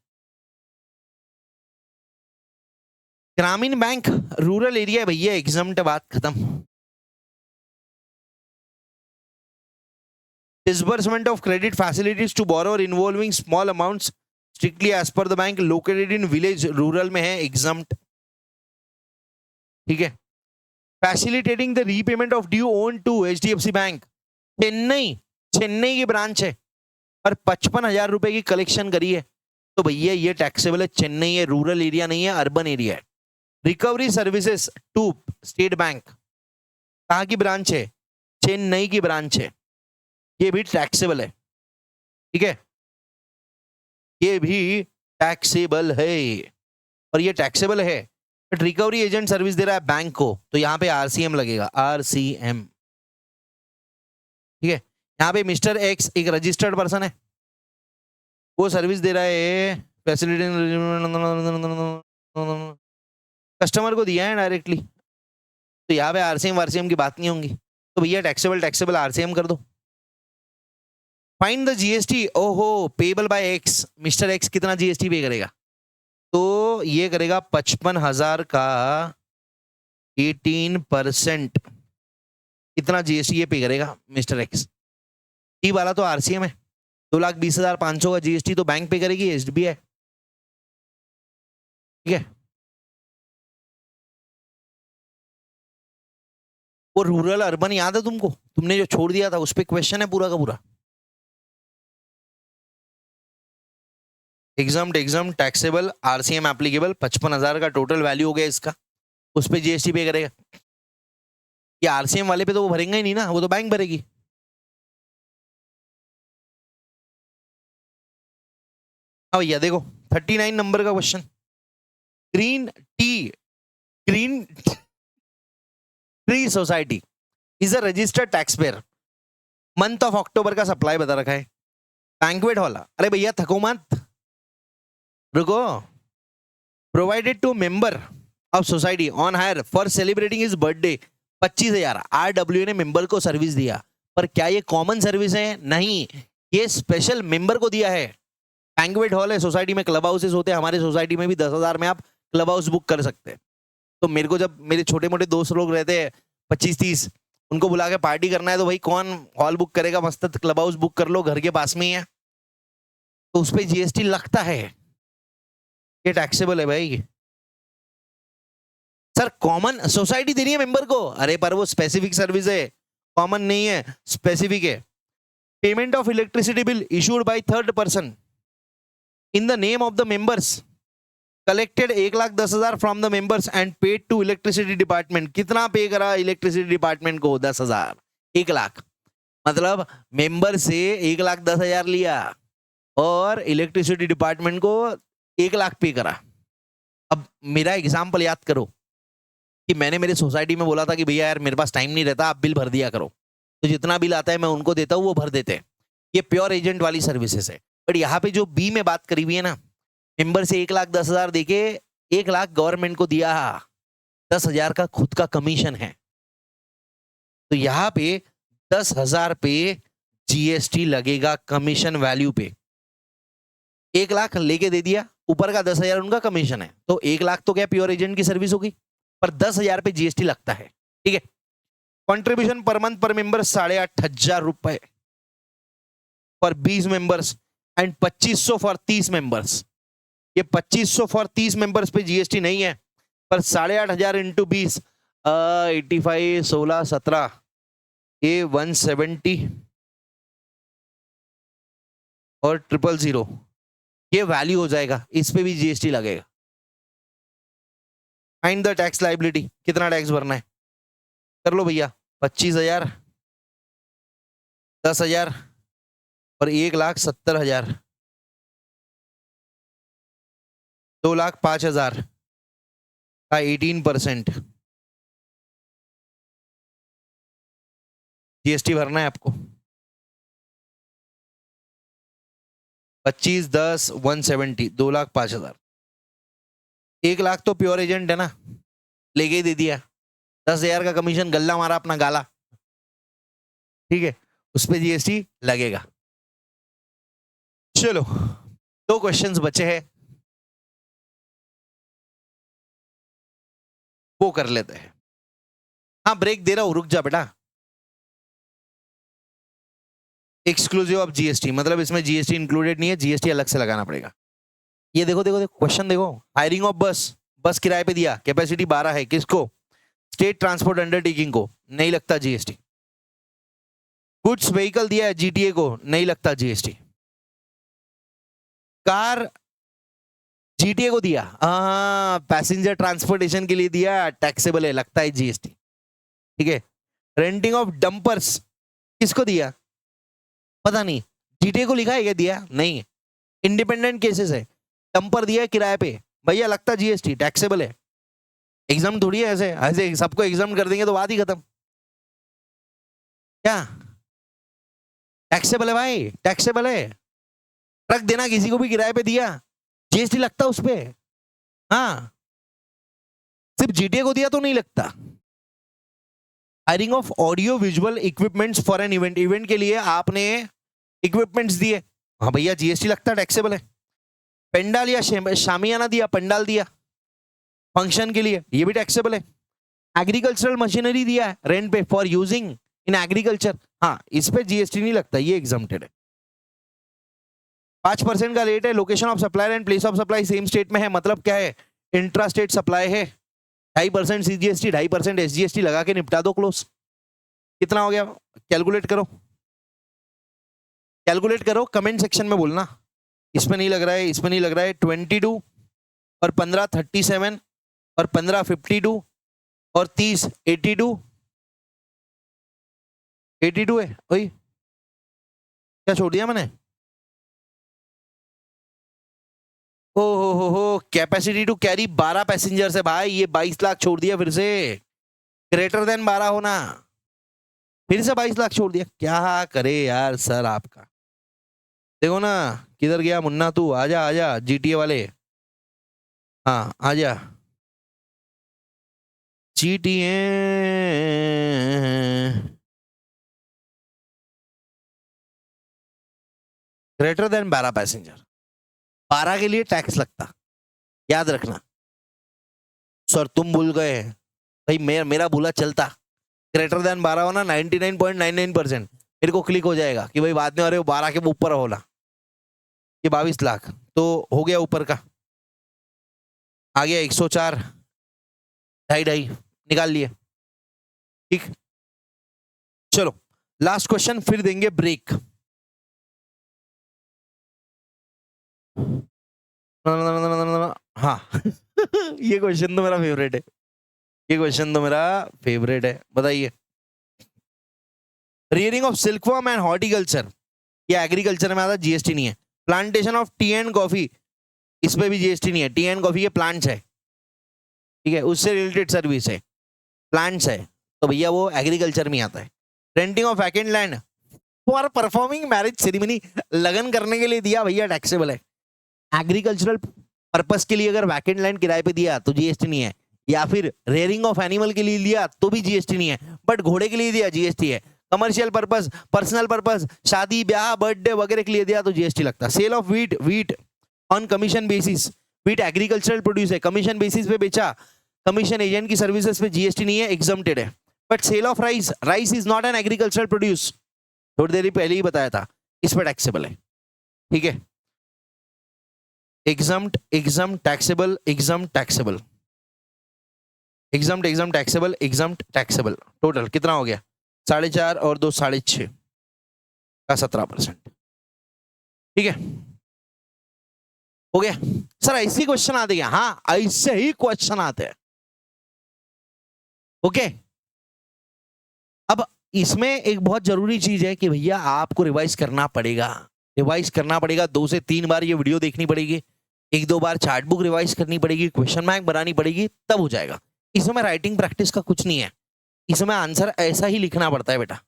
ग्रामीण बैंक रूरल एरिया है भैया, एग्जम्प्ट, बात खत्म। Disbursement of credit facilities to borrower involving small amounts strictly as per the bank located in village rural में है, exempt। ठीक है। Facilitating the repayment of due owed to HDFC Bank, Chennai की ब्रांच है और 55,000 रुपए की कलेक्शन करी है, तो भैया ये टैक्सेबल है। चेन्नई है, रूरल एरिया नहीं है, अर्बन एरिया है। Recovery services to state bank, कहाँ की ब्रांच है? चेन्नई की ब्रांच है, ये भी टैक्सेबल है। ठीक है, ये भी टैक्सेबल है, और ये टैक्सेबल है। बट रिकवरी एजेंट सर्विस दे रहा है बैंक को, तो यहां पे आरसीएम लगेगा, आरसीएम। ठीक है, यहां पे मिस्टर एक्स एक रजिस्टर्ड पर्सन है, वो सर्विस दे रहा है, फैसिलिटी कस्टमर को दिया है डायरेक्टली, तो यहाँ पे आरसीएम वारसीएम की बात नहीं होंगी, तो भैया टैक्सेबल आरसीएम कर दो। फाइंड द जीएसटी, ओहो, payable by x. Mister x कितना जीएसटी पे करेगा? तो ये करेगा 55,000 का 18%, कितना जीएसटी ये पे करेगा मिस्टर एक्स। टी वाला तो आरसीएम है, 2,20,500 का जीएसटी तो बैंक पे करेगी, एसबीआई। ठीक है, वो रूरल अर्बन याद है तुमको? तुमने जो छोड़ दिया था उस पे क्वेश्चन है पूरा का पूरा। एग्जाम टैक्सेबल, आरसीएम एप्लीकेबल, 55,000 का टोटल वैल्यू हो गया इसका, उस पे जीएसटी पे करेगा। ये आरसीएम वाले पे तो वो भरेंगे ही नहीं ना, वो तो बैंक भरेगी। हाँ भैया देखो 39 नंबर का question. Green tree society is a registered tax payer. Month of October का सप्लाई बता रखा है। बैंक्वेट हॉल, अरे भैया थको मत, रुको। Provided to member of society on hire for celebrating his birthday, 25,000। RW ने मेंबर को सर्विस दिया, पर क्या ये कॉमन सर्विस है? नहीं, ये स्पेशल मेंबर को दिया है। बैंक्वेट हॉल है सोसाइटी में, क्लब हाउसेस होते हैं, हमारे सोसाइटी में भी 10,000 में आप क्लब हाउस बुक कर सकते हैं। तो मेरे को जब मेरे छोटे मोटे दोस्त लोग रहते हैं 25-30, उनको बुला के पार्टी करना है तो भाई कौन हॉल बुक करेगा, मस्त क्लब हाउस बुक कर लो, घर के पास में ही है, तो उस पर जीएसटी लगता है, ये टैक्सेबल है भाई। सर कॉमन सोसाइटी दे रही है मेंबर को, अरे पर वो स्पेसिफिक सर्विस है, कॉमन नहीं है, स्पेसिफिक है। Payment of electricity bill issued by third person in the name of the members collected 1,10,000 from the members and paid to electricity department. कितना पे करा इलेक्ट्रिसिटी डिपार्टमेंट को? 10,000। 1,00,000 मतलब मेंबर से 1,10,000 लिया और इलेक्ट्रिसिटी डिपार्टमेंट को 1,00,000 पे करा। अब मेरा एग्जाम्पल याद करो कि मैंने मेरे सोसाइटी में बोला था कि भैया यार मेरे पास टाइम नहीं रहता, आप बिल भर दिया करो, तो जितना बिल आता है मैं उनको देता हूँ, वो भर देते हैं। ये प्योर एजेंट वाली सर्विसेज है। बट यहाँ पे जो बी में बात करी हुई है ना, मेंबर से 1,10,000 देके 1,00,000 गवर्नमेंट को दिया, 10,000 का खुद का कमीशन है, तो यहाँ पे 10,000 पे जीएसटी लगेगा कमीशन वैल्यू पे। 1,00,000 लेके दे दिया, ऊपर का 10,000 उनका कमीशन है, तो 1,00,000 तो क्या प्योर एजेंट की सर्विस होगी, पर 10,000 पे जीएसटी लगता है। ठीक है। कंट्रीब्यूशन पर मंथ पर मेंबर 8,500 रुपए for 20 members and 2,500 for 30 members. ये 2,500 फॉर 30 मेंबर्स पे जीएसटी नहीं है, पर 8,500 इंटू 20, 85, 16, 17, ये 170 और 000, ये वैल्यू हो जाएगा, इस पे भी जीएसटी लगेगा। फाइंड द टैक्स लाइबिलिटी, कितना टैक्स भरना है कर लो भैया। 25,000, 10,000 और 1,70,000, 2,05,000 का 18% जीएसटी भरना है आपको। 25, 10, 170, 2,05,000। 1,00,000 तो प्योर एजेंट है ना, लेके ही दे दिया। 10,000 का कमीशन गल्ला मारा अपना गाला, ठीक है, उस पर जीएसटी लगेगा। चलो 2 क्वेश्चंस बचे हैं, वो कर लेते हैं। हाँ ब्रेक दे रहा हूं, रुक जा बेटा। एक्सक्लूसिव ऑफ जीएसटी मतलब इसमें जीएसटी इंक्लूडेड नहीं है, जीएसटी अलग से लगाना पड़ेगा। ये देखो देखो देखो क्वेश्चन देखो, हायरिंग ऑफ बस, बस किराए पे दिया, कैपेसिटी 12 है, किसको? स्टेट ट्रांसपोर्ट अंडरटेकिंग को, नहीं लगता जीएसटी। गुड्स व्हीकल दिया है जीटीए को, नहीं लगता जीएसटी। कार जीटीए को दिया, पैसेंजर ट्रांसपोर्टेशन के लिए दिया, टैक्सेबल है, लगता है जीएसटी। ठीक है। रेंटिंग ऑफ डंपर्स किसको दिया? पता नहीं, जीटीए को लिखा है क्या दिया? नहीं, इंडिपेंडेंट केसेस है, डंपर दिया है किराए पे, भैया लगता जीएसटी, टैक्सेबल है। एग्जाम थोड़ी है ऐसे ऐसे सबको एग्जाम कर देंगे तो बात ही खत्म। क्या टैक्सेबल है भाई? टैक्सेबल है। ट्रक देना किसी को भी किराए पे दिया, जीएसटी लगता उस पे। हाँ, सिर्फ जीटीए को दिया तो नहीं लगता। Hiring of audio visual equipments for an event, event के लिए आपने इक्विपमेंट्स दिए, हाँ भैया जीएसटी लगता, टैक्सेबल है। पेंडाल या शामियाना दिया, पंडाल दिया फंक्शन के लिए, ये भी टैक्सेबल है। एग्रीकल्चरल मशीनरी दिया है रेंट पे फॉर यूजिंग इन एग्रीकल्चर, हाँ इस पे जीएसटी नहीं लगता, ये एग्जम्प्टेड है। 5% का रेट है। Location of supplier and place of supply same state में है, मतलब क्या है? इंट्रा स्टेट सप्लाई है। 2.5% सीजीएसटी, 2.5% एसजीएसटी लगा के निपटा दो, क्लोज। कितना हो गया? कैलकुलेट करो, कैलकुलेट करो, कमेंट सेक्शन में बोलना। इसमें नहीं लग रहा है, इसमें नहीं लग रहा है। 22 और 15 37 और 15 52 और 30 82, 82 है। वही क्या छोड़ दिया मैंने? ओ हो, कैपेसिटी टू कैरी 12 पैसेंजर है भाई, ये 22 लाख छोड़ दिया फिर से। ग्रेटर देन 12 होना, फिर से 22 लाख छोड़ दिया, क्या करे यार सर आपका। देखो ना किधर गया मुन्ना, तू आजा आजा जीटीए वाले, हाँ आजा जीटीए। ग्रेटर देन 12 पैसेंजर, 12 के लिए टैक्स लगता, याद रखना। सर तुम भूल गए भाई, मेरा भूला चलता। ग्रेटर देन 12 होना 99.99%, मेरे को क्लिक हो जाएगा कि भाई बाद में अरे 12 के ऊपर होना, ये 22 लाख तो हो गया ऊपर का, आ गया 104, 2.5 निकाल लिए। ठीक, चलो लास्ट क्वेश्चन, फिर देंगे ब्रेक। हाँ ये क्वेश्चन तो मेरा फेवरेट है, ये क्वेश्चन तो मेरा फेवरेट है। बताइए, rearing of silkworm and horticulture, ये एग्रीकल्चर में आता, जीएसटी नहीं है। Plantation of T and coffee, इस पे भी जीएसटी नहीं है। टी एंड कॉफी के प्लांट्स है, ठीक है, उससे रिलेटेड सर्विस है, प्लांट्स है, तो भैया वो एग्रीकल्चर में आता है। Renting of vacant land for performing marriage ceremony, लगन करने के लिए दिया भैया, टैक्सेबल है। एग्रीकल्चरल पर्पस के लिए अगर वैकेंट लैंड किराए पे दिया तो जीएसटी नहीं है, या फिर रेयरिंग ऑफ एनिमल के लिए लिया तो भी जीएसटी नहीं है, बट घोड़े के लिए दिया जीएसटी है। कमर्शियल पर्पस, पर्सनल पर्पस, शादी ब्याह बर्थडे वगैरह के लिए दिया तो जीएसटी लगता। Sale of wheat on commission basis, wheat agricultural produce है, कमीशन बेसिस पे बेचा, कमीशन एजेंट की सर्विसेज पे जीएसटी नहीं है, एग्जम्प्टेड है। But sale of rice, rice is not an agricultural produce, थोड़ी देर पहले ही बताया था, इस पर टैक्सेबल है। ठीक है, exempt exempt taxable, exempt taxable, exempt exempt taxable, exempt taxable. Total कितना हो गया? 4.5 और 2 6.5 का 17%। ठीक है, हो गया सर। ऐसे ही क्वेश्चन आते हैं, हाँ ऐसे ही क्वेश्चन आते हैं। ओके, अब इसमें एक बहुत जरूरी चीज है कि भैया आपको रिवाइज करना पड़ेगा, रिवाइज करना पड़ेगा। 2 से 3 बार ये वीडियो देखनी पड़ेगी, 1-2 बार चार्ट बुक रिवाइज करनी पड़ेगी, क्वेश्चन बैंक बनानी पड़ेगी, तब हो जाएगा। इसमें राइटिंग प्रैक्टिस का कुछ नहीं है, इसमें आंसर ऐसा ही लिखना पड़ता है बेटा।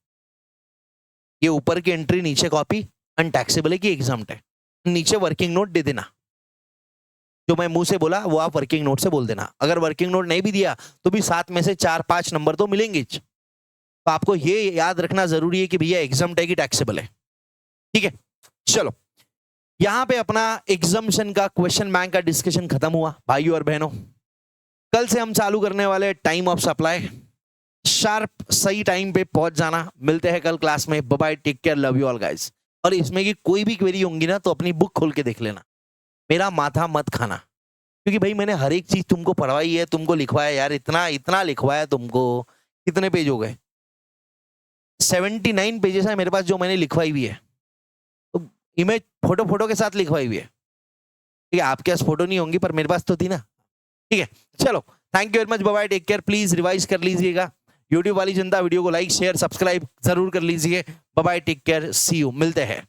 ये ऊपर की एंट्री नीचे कॉपी, अनटैक्सेबल है कि एग्जाम्प्ट है, नीचे वर्किंग नोट दे देना। जो मैं मुंह से बोला वो आप वर्किंग नोट से बोल देना। अगर वर्किंग नोट नहीं भी दिया तो भी 7 में से 4-5 नंबर तो मिलेंगे। तो आपको ये याद रखना जरूरी है कि भैया एग्जाम्प्ट है कि टैक्सेबल है। ठीक है, चलो यहां पे अपना एग्जाम्शन का क्वेश्चन बैंक का डिस्कशन खत्म हुआ। भाइयों और बहनों, कल से हम चालू करने वाले टाइम ऑफ सप्लाई, शार्प सही टाइम पे पहुंच जाना। मिलते हैं कल क्लास में, bye bye, take care, love you all guys. और इसमें की कोई भी क्वेरी होंगी ना तो अपनी बुक खोल के देख लेना, मेरा माथा मत खाना, क्योंकि भाई मैंने हर एक चीज तुमको पढ़वाई है, तुमको लिखवाया यार, इतना इतना लिखवाया तुमको। कितने पेज हो गए? 79 पेजेस है मेरे पास जो मैंने लिखवाई हुई है, तो इमेज फोटो के साथ लिखवाई हुई है। ठीक है, आपके पास फोटो नहीं होंगी पर मेरे पास तो थी ना। ठीक है, चलो thank you very much, bye bye, take care. Please revise कर लीजिएगा। यूट्यूब वाली जनता वीडियो को लाइक शेयर सब्सक्राइब जरूर कर लीजिए। Bye bye, take care, see you, मिलते हैं।